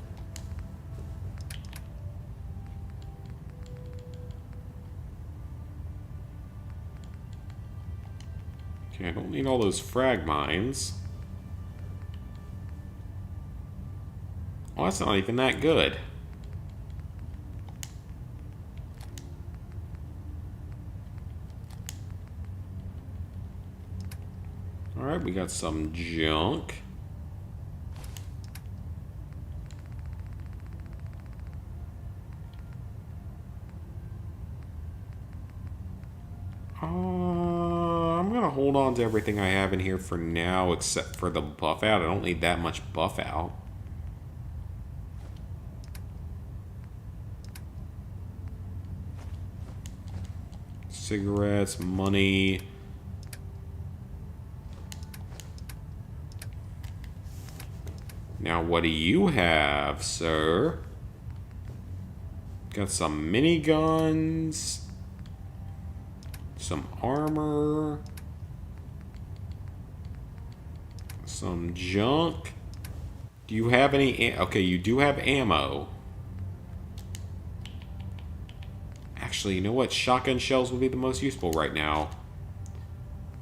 Okay, I don't need all those frag mines. Oh, that's not even that good. Alright, we got some junk. I'm gonna hold on to everything I have in here for now, except for the buff out. I don't need that much buff out. Cigarettes, money. Now, what do you have, sir? Got some miniguns. Some armor. Some junk. Do you have any... Okay, you do have ammo. Actually, you know what? Shotgun shells would be the most useful right now.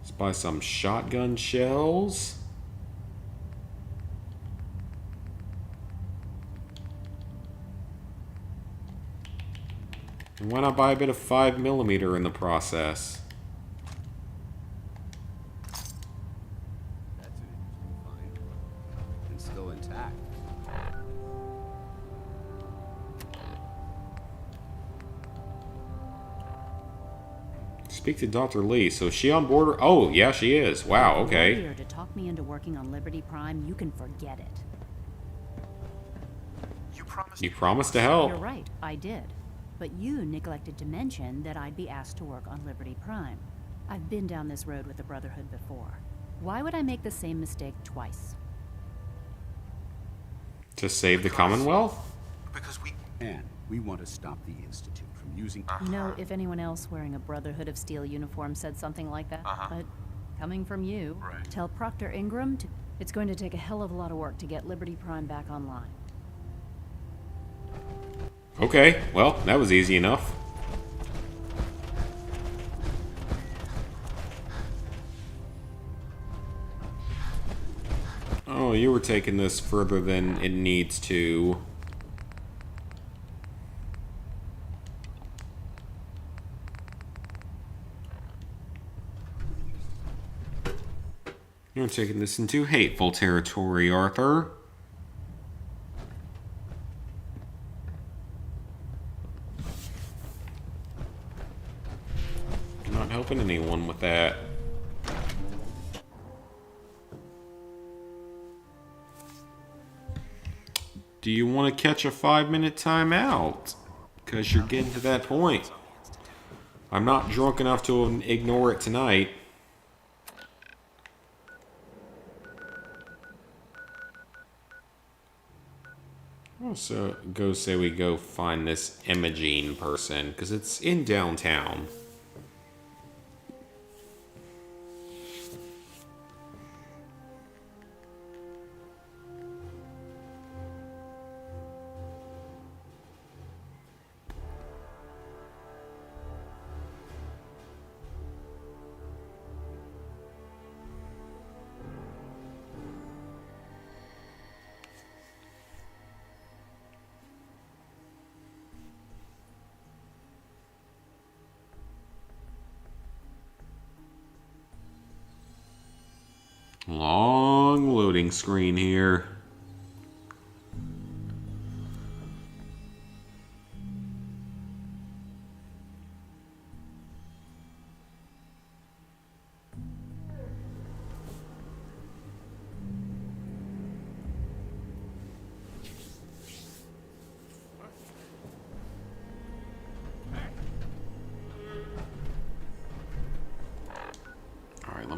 Let's buy some shotgun shells. And why not buy a bit of 5mm in the process? That's an interesting find. And still intact. Speak to Dr. Lee. So is she on board? Oh, yeah, she is. Wow, okay. Here to talk me into working on Liberty Prime, you can forget it. You promised to help. You're right, I did. But you neglected to mention that I'd be asked to work on Liberty Prime. I've been down this road with the Brotherhood before. Why would I make the same mistake twice? To save the Commonwealth? And we want to stop the Institute from using... You know, if anyone else wearing a Brotherhood of Steel uniform said something like that, but coming from you, tell Proctor Ingram to... It's going to take a hell of a lot of work to get Liberty Prime back online. Okay, well, that was easy enough. Oh, you were taking this further than it needs to. You're taking this into hateful territory, Arthur. Not helping anyone with that. Do you want to catch a 5-minute timeout? Because you're getting to that point. I'm not drunk enough to ignore it tonight. So go say we go find this Imogene person, because it's in downtown. Long loading screen here.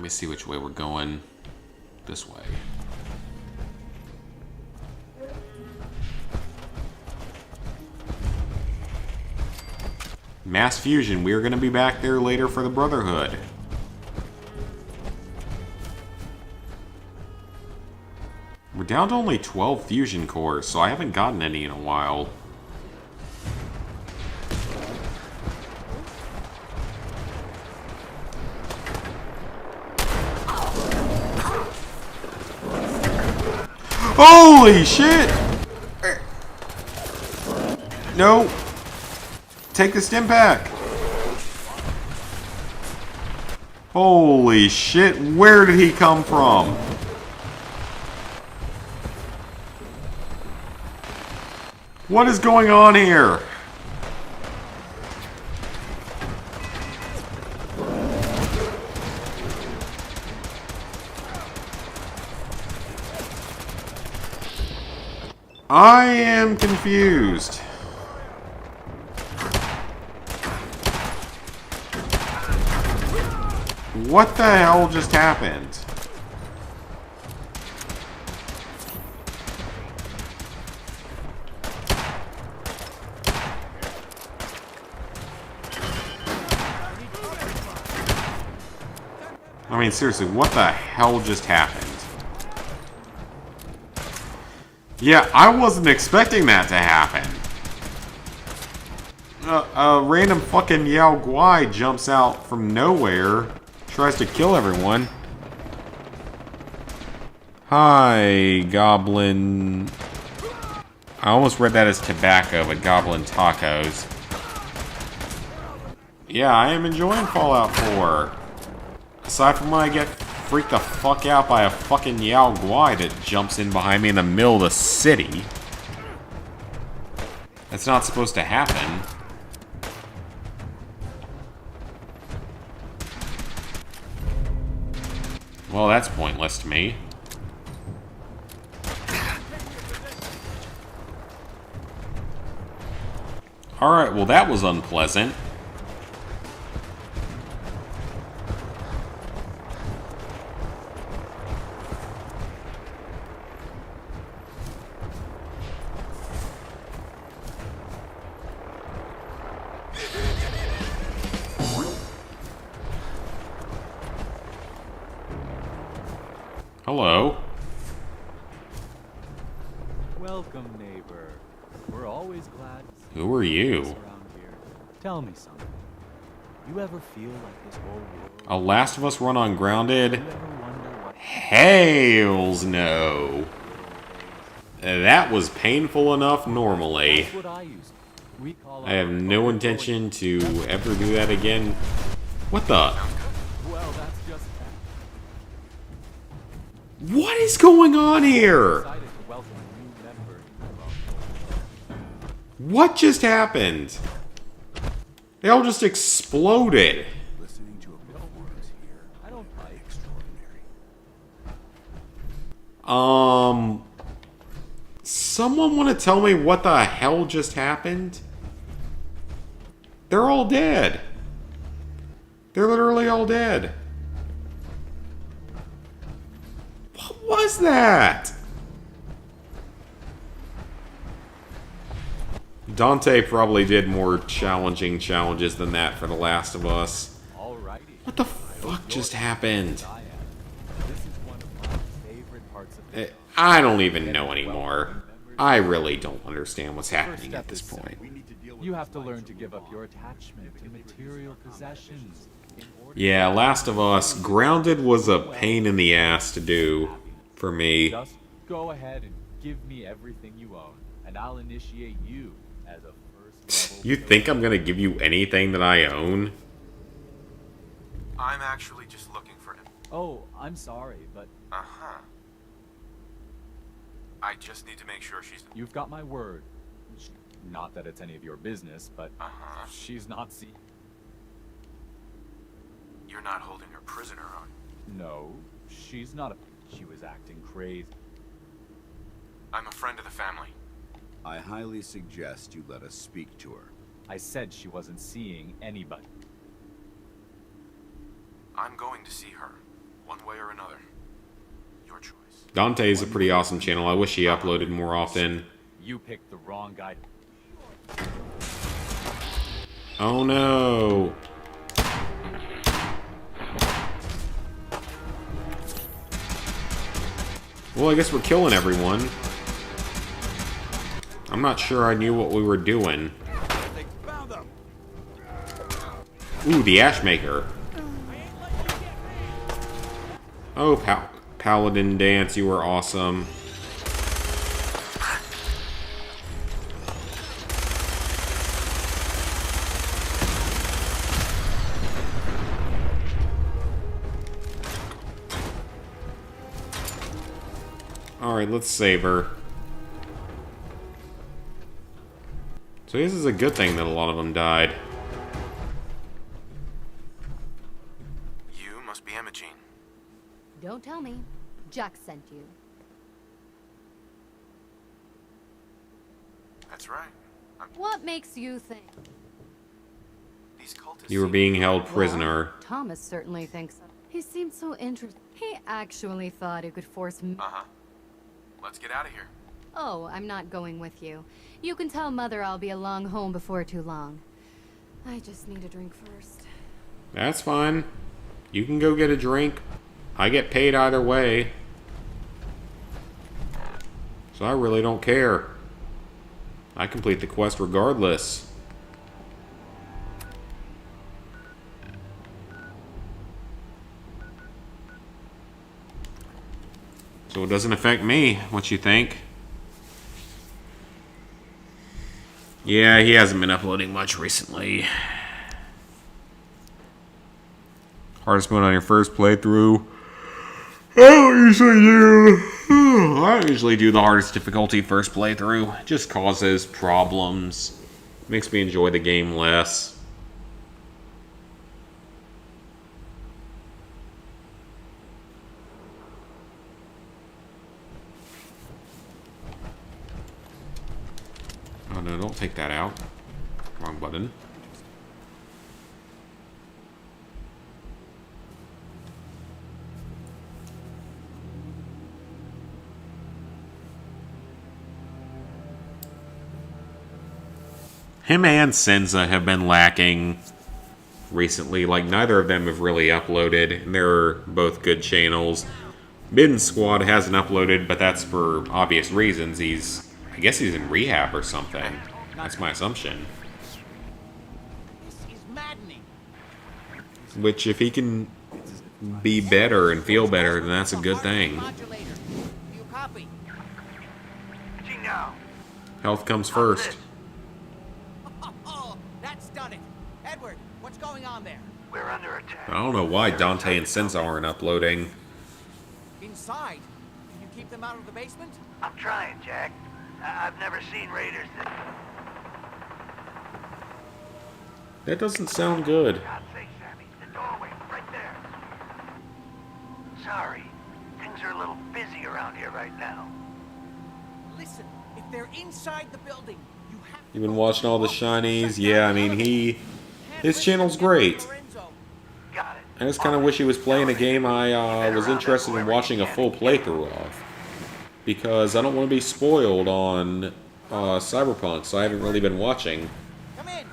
me see which way we're going. This way. Mass fusion. We're going to be back there later for the Brotherhood. We're down to only 12 fusion cores, so I haven't gotten any in a while. Holy shit! No! Take the stim pack! Holy shit, where did he come from? What is going on here? I am confused. What the hell just happened? I mean, seriously, what the hell just happened? Yeah, I wasn't expecting that to happen. A random fucking Yao Guai jumps out from nowhere, tries to kill everyone. Hi, Goblin. I almost read that as tobacco, but Goblin Tacos. Yeah, I am enjoying Fallout 4. Aside from when I get freaked the fuck out by a fucking Yao Guai that jumps in behind me in the middle of the city. That's not supposed to happen. Well, that's pointless to me. Alright, well that was unpleasant. Hello. Welcome, neighbor. We're always glad. Who are you? Around here. Tell me something. You ever feel like this whole world? A Last of Us run on Grounded? Hells no. That was painful enough normally. That's what I used. We call I have no intention to ever do that again. What the? Well, that's just that. What is going on here? Excited to welcome a new member. What just happened? They all just exploded. Listening to a performance here. I don't buy extraordinary. Someone want to tell me what the hell just happened? They're all dead. They're literally all dead. What was that? Dante probably did more challenging challenges than that for The Last of Us. What the fuck just happened? I don't even know anymore. I really don't understand what's happening at this point. You have to learn to give up your attachment to material possessions. Yeah, Last of Us, Grounded was a pain in the ass to do for me. Just go ahead and give me everything you own, and I'll initiate you as a first level. You think I'm gonna give you anything that I own? I'm actually just looking for him. Oh, I'm sorry, but Uh-huh. I just need to make sure she's... you've got my word. Not that it's any of your business, but she's not You're not holding her prisoner, are you? No, she's not a... She was acting crazy. I'm a friend of the family. I highly suggest you let us speak to her. I said she wasn't seeing anybody. I'm going to see her. One way or another. Your choice. Dante is a pretty awesome channel. I wish he uploaded more often. You picked the wrong guy. Oh no. Well, I guess we're killing everyone. I'm not sure I knew what we were doing. Ooh, the Ashmaker. Oh, Paladin Dance, you were awesome. Alright, let's save her. So this is a good thing that a lot of them died. You must be Imogene. Don't tell me. Jack sent you. That's right. What makes you think? These cultists. You were being held prisoner. Thomas certainly thinks so. He seemed so interested. He actually thought he could force me. Uh-huh. Let's get out of here. Oh, I'm not going with you. You can tell Mother I'll be along home before too long. I just need a drink first. That's fine. You can go get a drink. I get paid either way. So I really don't care. I complete the quest regardless. So it doesn't affect me, what you think? Yeah, he hasn't been uploading much recently. Hardest mode on your first playthrough. I don't usually do. I don't usually do the hardest difficulty first playthrough. It just causes problems. Makes me enjoy the game less. Oh no, don't take that out. Wrong button. Him and Senza have been lacking recently. Like, neither of them have really uploaded, and they're both good channels. Midden Squad hasn't uploaded, but that's for obvious reasons. I guess he's in rehab or something. That's my assumption. This is maddening. Which, if he can be better and feel better, then that's a good thing. Modulator. Do you copy? Health comes first. Oh, that's done it. Edward, what's going on there? We're under attack. I don't know why Dante and Senza aren't uploading. Inside? Can you keep them out of the basement? I'm trying, Jack. I've never seen raiders that... That doesn't sound good. God's sake, Sammy. The doorway, right there. Sorry. Things are a little busy around here right now. Listen, if they're inside the building, you have You've been watching all the shinies? Yeah, I mean, his channel's great. I just kind of wish he was playing a game I was interested in watching a full playthrough of. Because I don't want to be spoiled on Cyberpunk, so I haven't really been watching. Come in,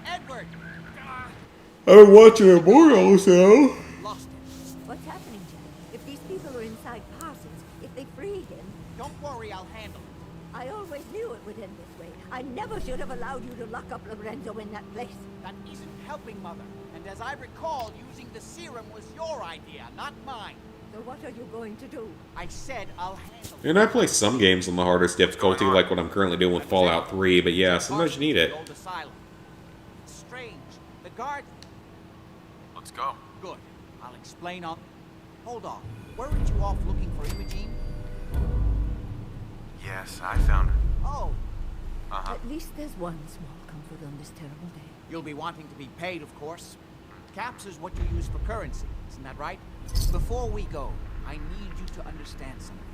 Edward. I've been watching Immortals, though. What's happening, Jack? If these people are inside Parsons, if they free him... Don't worry, I'll handle it. I always knew it would end this way. I never should have allowed you to lock up Lorenzo in that place. That isn't helping, Mother. And as I recall, using the serum was your idea, not mine. So what are you going to do? I said I'll handle it. And I play some games on the hardest difficulty, like what I'm currently doing with Fallout 3, but yeah, sometimes you need it. Old asylum. It's strange. The guard... Let's go. Good. I'll explain on... Hold on. Weren't you off looking for Imogene? Yes, I found her. Oh. Uh-huh. At least there's one small comfort on this terrible day. You'll be wanting to be paid, of course. Caps is what you use for currency, isn't that right? Before we go, I need you to understand something.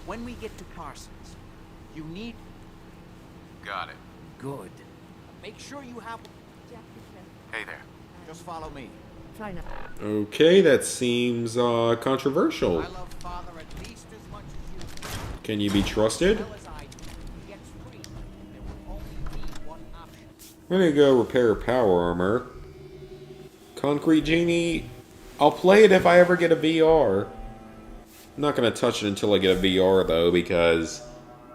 When we get to Parsons, you need... Got it. Good. Make sure you have... Hey there. Just follow me. Try not. Okay, that seems controversial. Can you be trusted? I'm gonna go repair power armor. Concrete Genie, I'll play it if I ever get a VR. I'm not gonna touch it until I get a VR though, because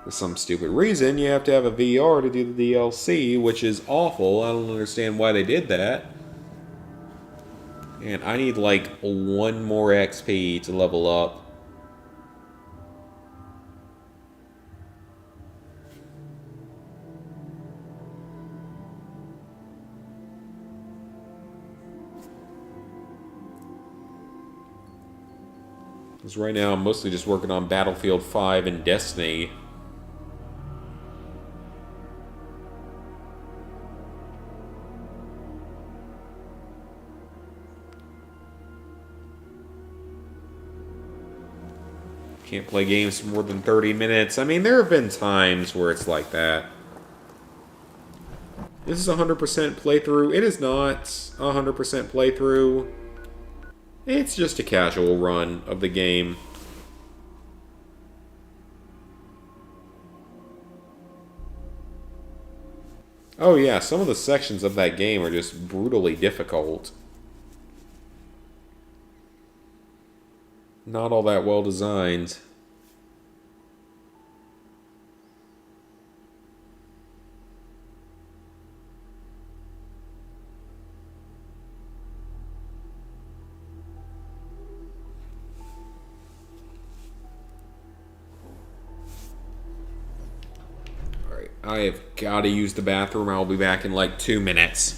for some stupid reason you have to have a VR to do the DLC, which is awful. I don't understand why they did that. And I need like 1 more XP to level up. Because right now I'm mostly just working on Battlefield 5 and Destiny. Can't play games for more than 30 minutes. I mean, there have been times where it's like that. This is 100% playthrough. It is not 100% playthrough. It's just a casual run of the game. Oh yeah, some of the sections of that game are just brutally difficult. Not all that well designed. Alright, I have got to use the bathroom. I'll be back in like 2 minutes.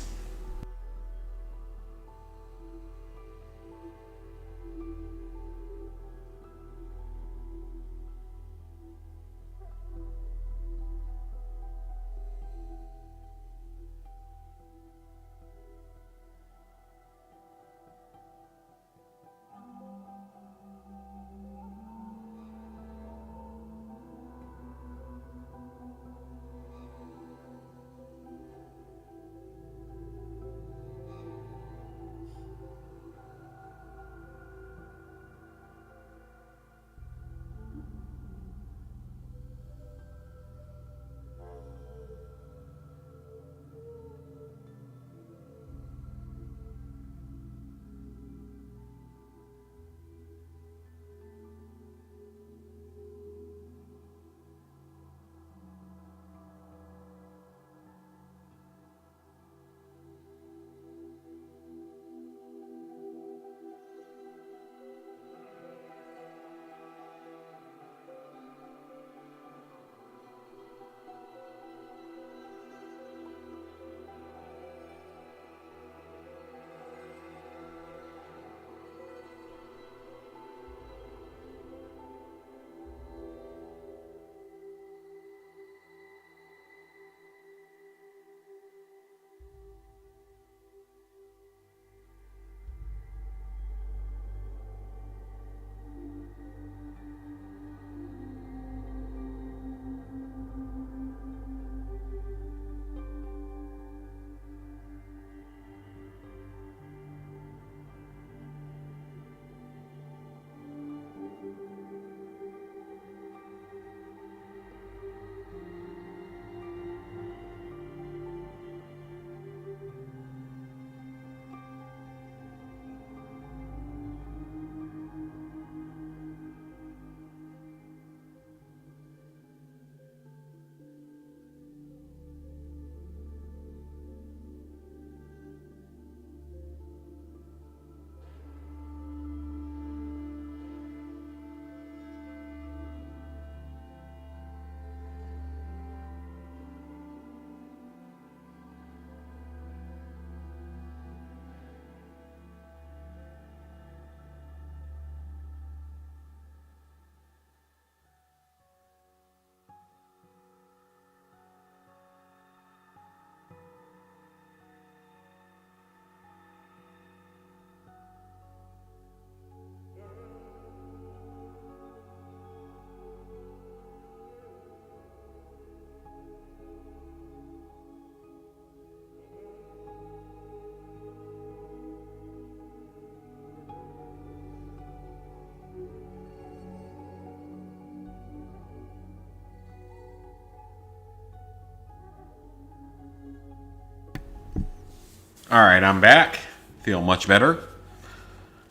Alright, I'm back. Feel much better.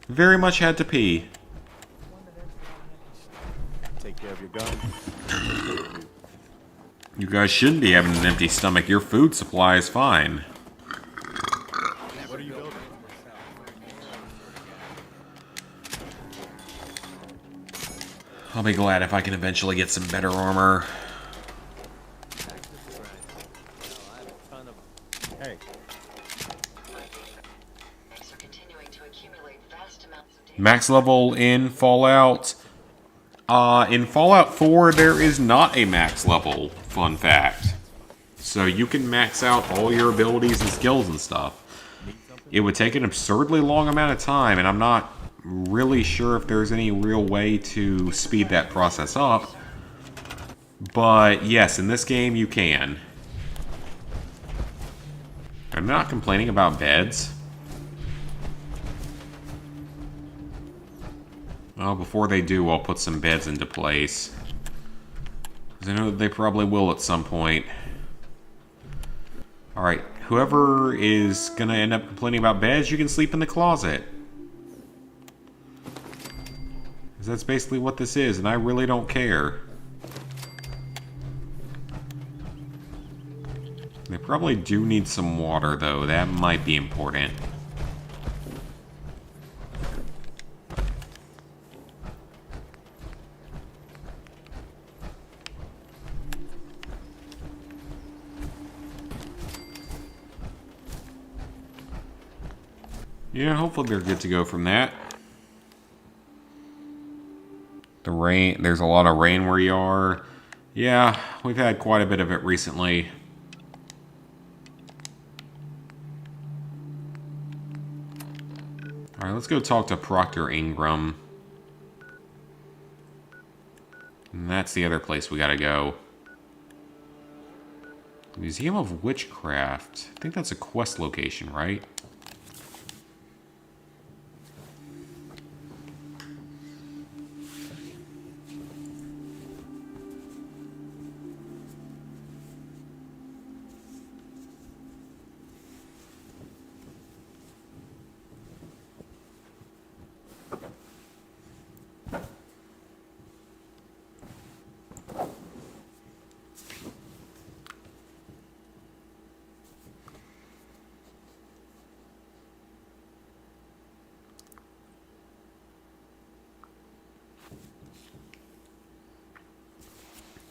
Very much had to pee. Take care of your gun. You guys shouldn't be having an empty stomach. Your food supply is fine. What are you building? I'll be glad if I can eventually get some better armor. Hey. Max level in Fallout. In Fallout 4, there is not a max level, fun fact. So you can max out all your abilities and skills and stuff. It would take an absurdly long amount of time, and I'm not really sure if there's any real way to speed that process up. But yes, in this game you can. I'm not complaining about beds. Well, before they do, I'll put some beds into place. Because I know that they probably will at some point. Alright, whoever is going to end up complaining about beds, you can sleep in the closet. Because that's basically what this is, and I really don't care. They probably do need some water, though. That might be important. Yeah, hopefully they're good to go from that. The rain, there's a lot of rain where you are. Yeah, we've had quite a bit of it recently. Alright, let's go talk to Proctor Ingram. And that's the other place we gotta go. Museum of Witchcraft. I think that's a quest location, right?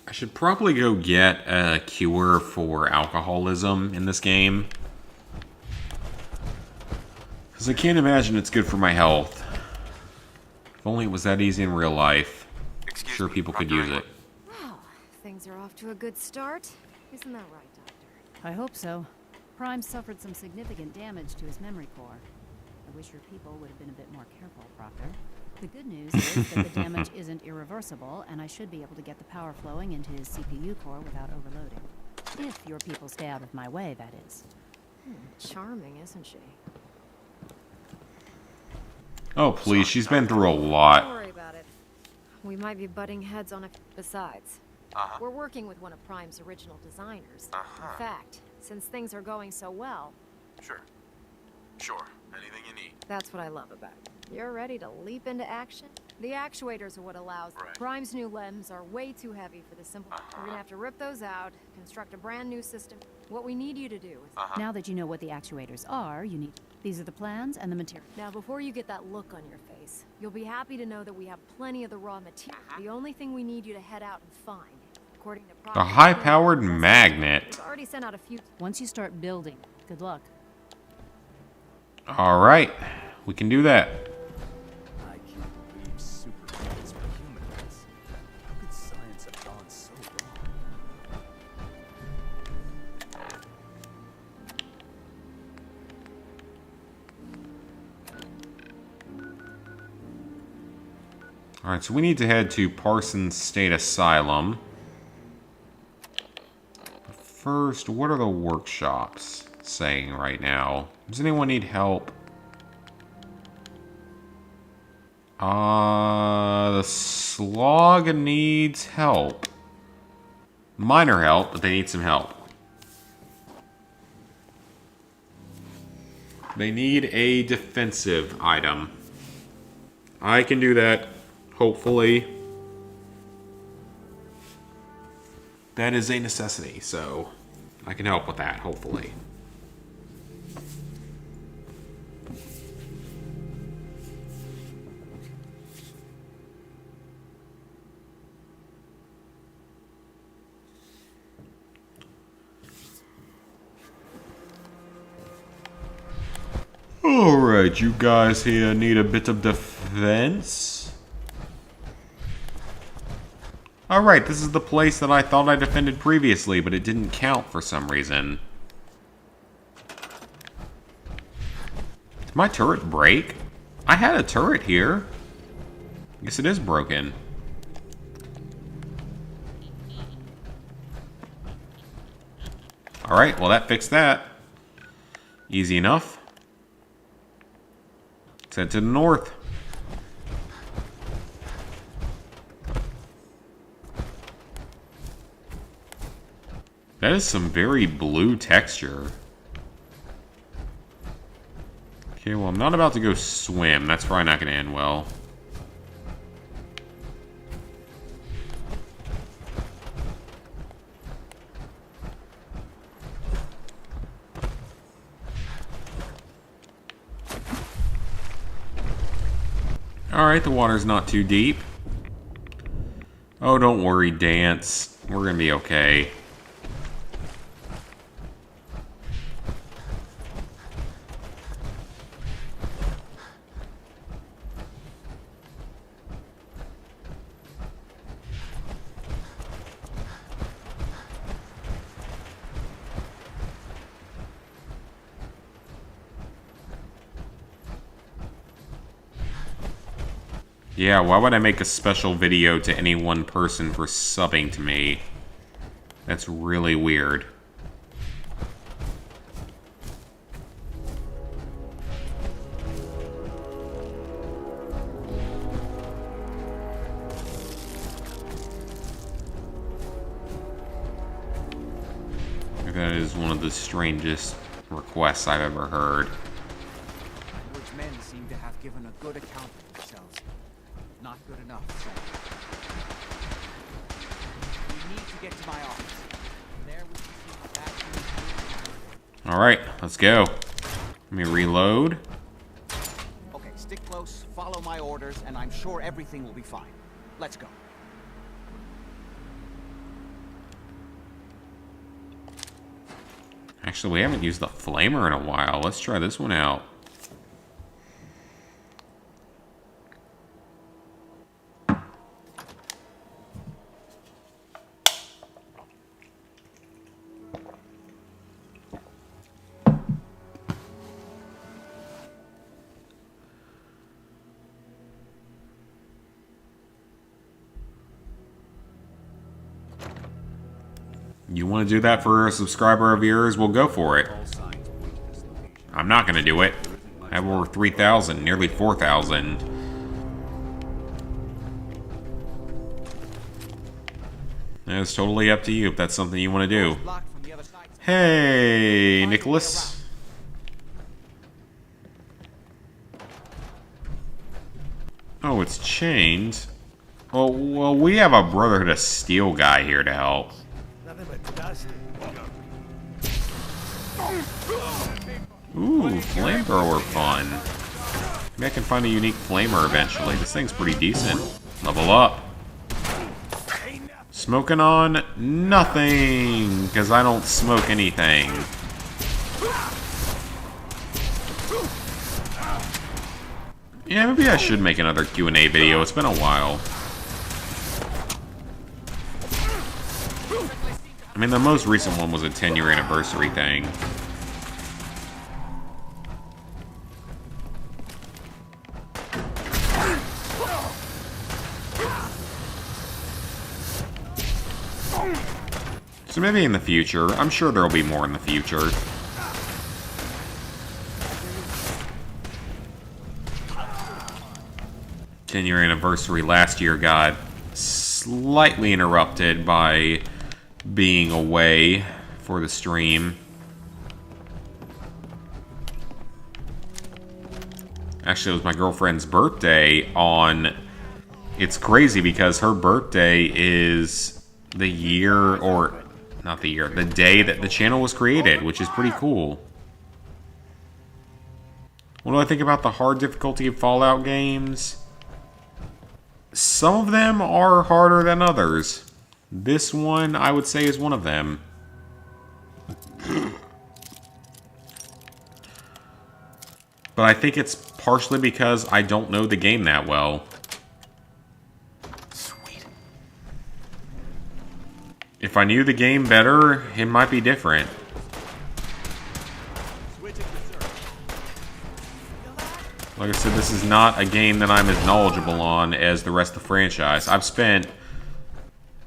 I should probably go get a cure for alcoholism in this game. Because I can't imagine it's good for my health. If only it was that easy in real life. Sure people could use it. Wow, things are off to a good start. Isn't that right, Doctor? I hope so. Prime suffered some significant damage to his memory core. I wish your people would have been a bit more careful, Proctor. The good news is that the damage isn't irreversible, and I should be able to get the power flowing into his CPU core without overloading. If your people stay out of my way, that is. Charming, isn't she? Oh, please, she's been through a lot. Don't worry about it. We might be butting heads on a... Besides, we're working with one of Prime's original designers. In fact, since things are going so well... Sure. Sure. Anything you need. That's what I love about it. You're ready to leap into action? The actuators are what allows... Prime's new LEMs are way too heavy for the simple... We're gonna have to rip those out, construct a brand new system. What we need you to do is... Now that you know what the actuators are, you need... These are the plans and the material. Now, before you get that look on your face, you'll be happy to know that we have plenty of the raw material. The only thing we need you to head out and find, according to... A high-powered magnet. We've already sent out a few... Once you start building, good luck. Alright, we can do that. I can't believe superhumans were humans. How could science have gone so wrong? Alright, so we need to head to Parsons State Asylum. But first, what are the workshops saying right now? Does anyone need help? The Slog needs help. Minor help, but they need some help. They need a defensive item. I can do that, hopefully. That is a necessity, so I can help with that, hopefully. Alright, you guys here need a bit of defense? Alright, this is the place that I thought I defended previously, but it didn't count for some reason. Did my turret break? I had a turret here. I guess it is broken. Alright, well that fixed that. Easy enough. Let's head to the north. That is some very blue texture. Okay, well, I'm not about to go swim. That's probably not going to end well. Alright, the water's not too deep. Oh, don't worry, Dance. We're gonna be okay. Yeah, why would I make a special video to any one person for subbing to me? That's really weird. That is one of the strangest requests I've ever heard. Which men seem to have given a good account of themselves. Not good enough. We need to get to my office. There we can see that. Alright, let's go. Let me reload. Okay, stick close, follow my orders, and I'm sure everything will be fine. Let's go. Actually, we haven't used the flamer in a while. Let's try this one out. You want to do that for a subscriber of yours? We'll go for it. I'm not going to do it. I have over 3,000, nearly 4,000. It's totally up to you if that's something you want to do. Hey, Nicholas. Oh, it's chained. Well, we have a Brotherhood of Steel guy here to help. Ooh, flamethrower fun. Maybe I can find a unique flamer eventually. This thing's pretty decent. Level up. Smoking on nothing, because I don't smoke anything. Yeah, maybe I should make another Q&A video. It's been a while. I mean, the most recent one was a 10-year anniversary thing. So maybe in the future. I'm sure there'll be more in the future. Ten-year anniversary last year got slightly interrupted by being away for the stream. Actually, it was my girlfriend's birthday on... It's crazy because her birthday is the year, or not the year, the day that the channel was created, which is pretty cool. What do I think about the hard difficulty of Fallout games? Some of them are harder than others. This one, I would say, is one of them. But I think it's partially because I don't know the game that well. Sweet. If I knew the game better, it might be different. Like I said, this is not a game that I'm as knowledgeable on as the rest of the franchise. I've spent,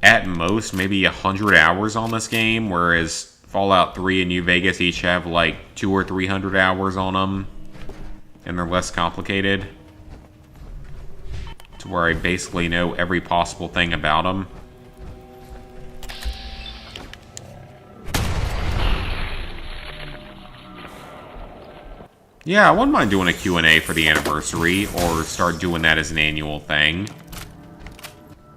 at most, maybe 100 hours on this game, whereas Fallout 3 and New Vegas each have like 200 or 300 hours on them. And they're less complicated. To where I basically know every possible thing about them. Yeah, I wouldn't mind doing a Q&A for the anniversary, or start doing that as an annual thing.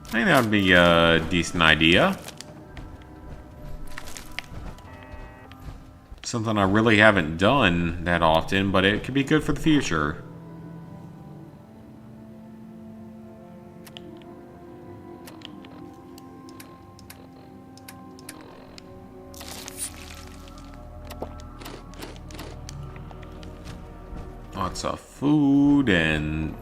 I think that would be a decent idea. Something I really haven't done that often, but it could be good for the future. Lots of food and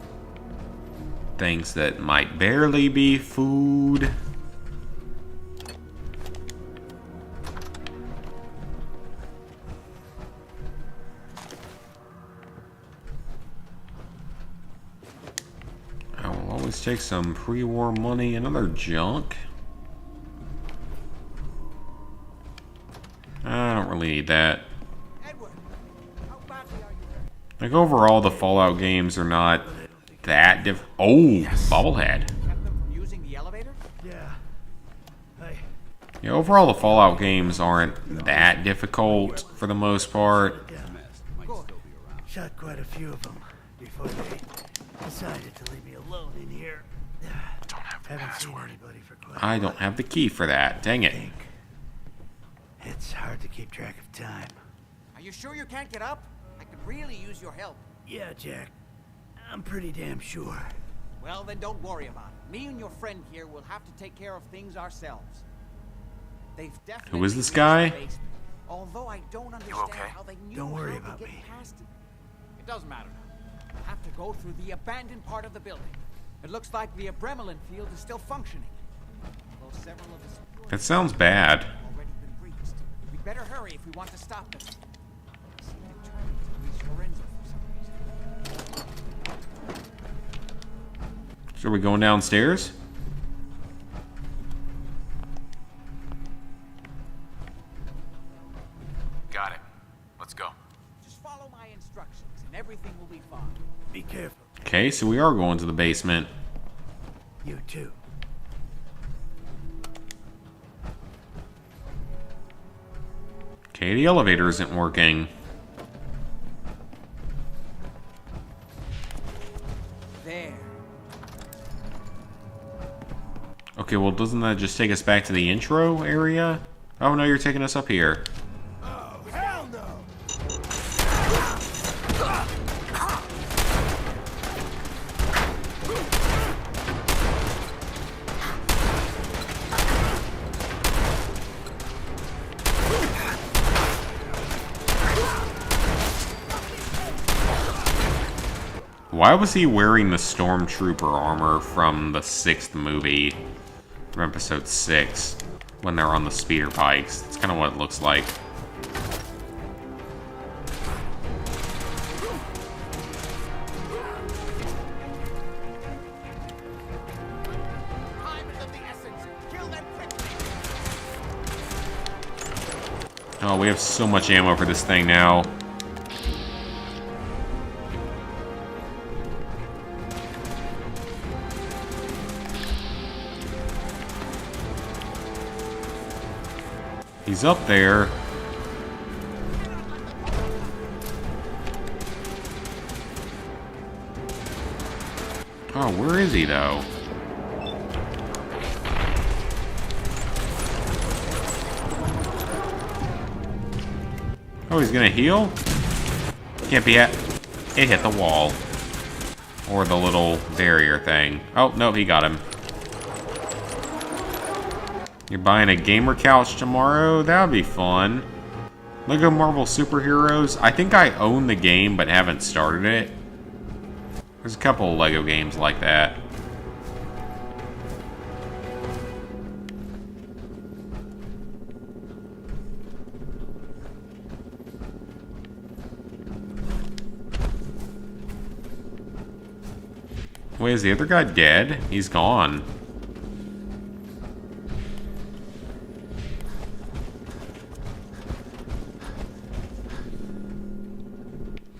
things that might barely be food. I will always take some pre-war money and other junk. I don't really need that. Like, overall, the Fallout games are not that bobblehead. Yeah, overall, the Fallout games aren't that difficult for the most part. Shot quite a few of them before they decided to leave me alone in here. Haven't seen anybody for quite a while. I don't have the key for that. Dang it. It's hard to keep track of time. Are you sure you can't get up? I could really use your help. Yeah, Jack. I'm pretty damn sure. Well, then don't worry about it. Me and your friend here will have to take care of things ourselves. They've definitely Who is this guy? Although I don't understand how they knew Don't worry how about to get me. past it. It doesn't matter now. We'll have to go through the abandoned part of the building. It looks like the Abremelin field is still functioning. Although several of the That sounds bad. already been breached. We'd better hurry if we want to stop them. They seem determined to reach Lorenzo for some reason. So are we going downstairs? Got it. Let's go. Just follow my instructions and everything will be fine. Be careful. Okay, so we are going to the basement. You too. Okay, the elevator isn't working. There. Okay, well, doesn't that just take us back to the intro area? Oh, no, you're taking us up here. Oh, hell no! Why was he wearing the Stormtrooper armor from the 6th movie? From episode 6. When they're on the speeder bikes. That's kind of what it looks like. Oh, we have so much ammo for this thing now. He's up there. Oh, where is he, though? Oh, he's gonna heal? Can't be at... It hit the wall. Or the little barrier thing. Oh, no, he got him. You're buying a gamer couch tomorrow? That would be fun. Lego Marvel Superheroes. I think I own the game, but haven't started it. There's a couple of Lego games like that. Wait, is the other guy dead? He's gone.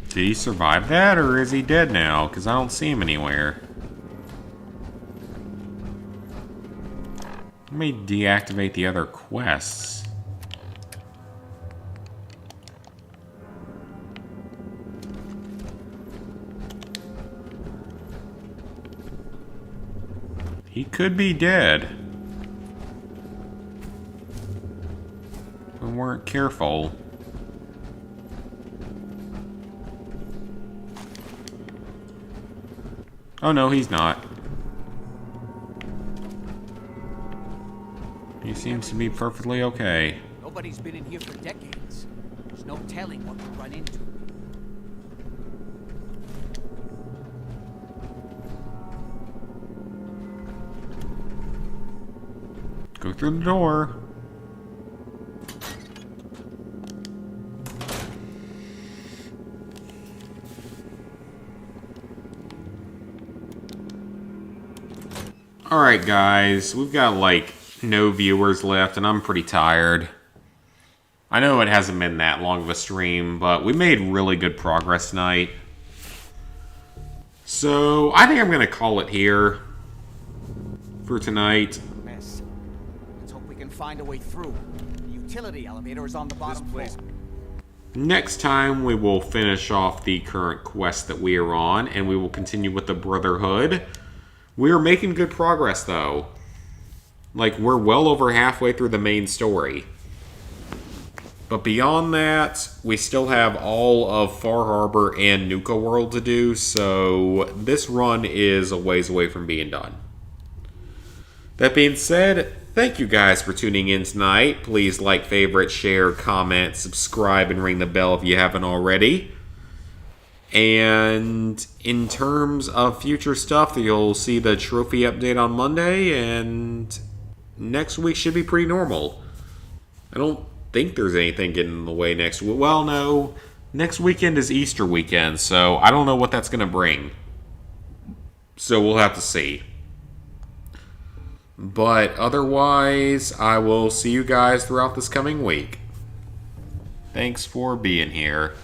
Did he survive that, or is he dead now? Because I don't see him anywhere. Let me deactivate the other quests. He could be dead. We weren't careful. Oh no, he's not. He seems to be perfectly okay. Nobody's been in here for decades. There's no telling what we'll run into. Go through the door. Alright guys, we've got like no viewers left and I'm pretty tired. I know it hasn't been that long of a stream, but we made really good progress tonight. So, I think I'm going to call it here for tonight. Mess. Let's hope we can find a way through. The utility elevator is on the bottom floor. Next time, we will finish off the current quest that we are on, and we will continue with the Brotherhood. We are making good progress, though. Like, we're well over halfway through the main story. But beyond that, we still have all of Far Harbor and Nuka World to do, so this run is a ways away from being done. That being said, thank you guys for tuning in tonight. Please like, favorite, share, comment, subscribe, and ring the bell if you haven't already. And in terms of future stuff, you'll see the trophy update on Monday, and next week should be pretty normal. I don't think there's anything getting in the way next week. Well, no. Next weekend is Easter weekend, so I don't know what that's going to bring. So we'll have to see. But otherwise, I will see you guys throughout this coming week. Thanks for being here.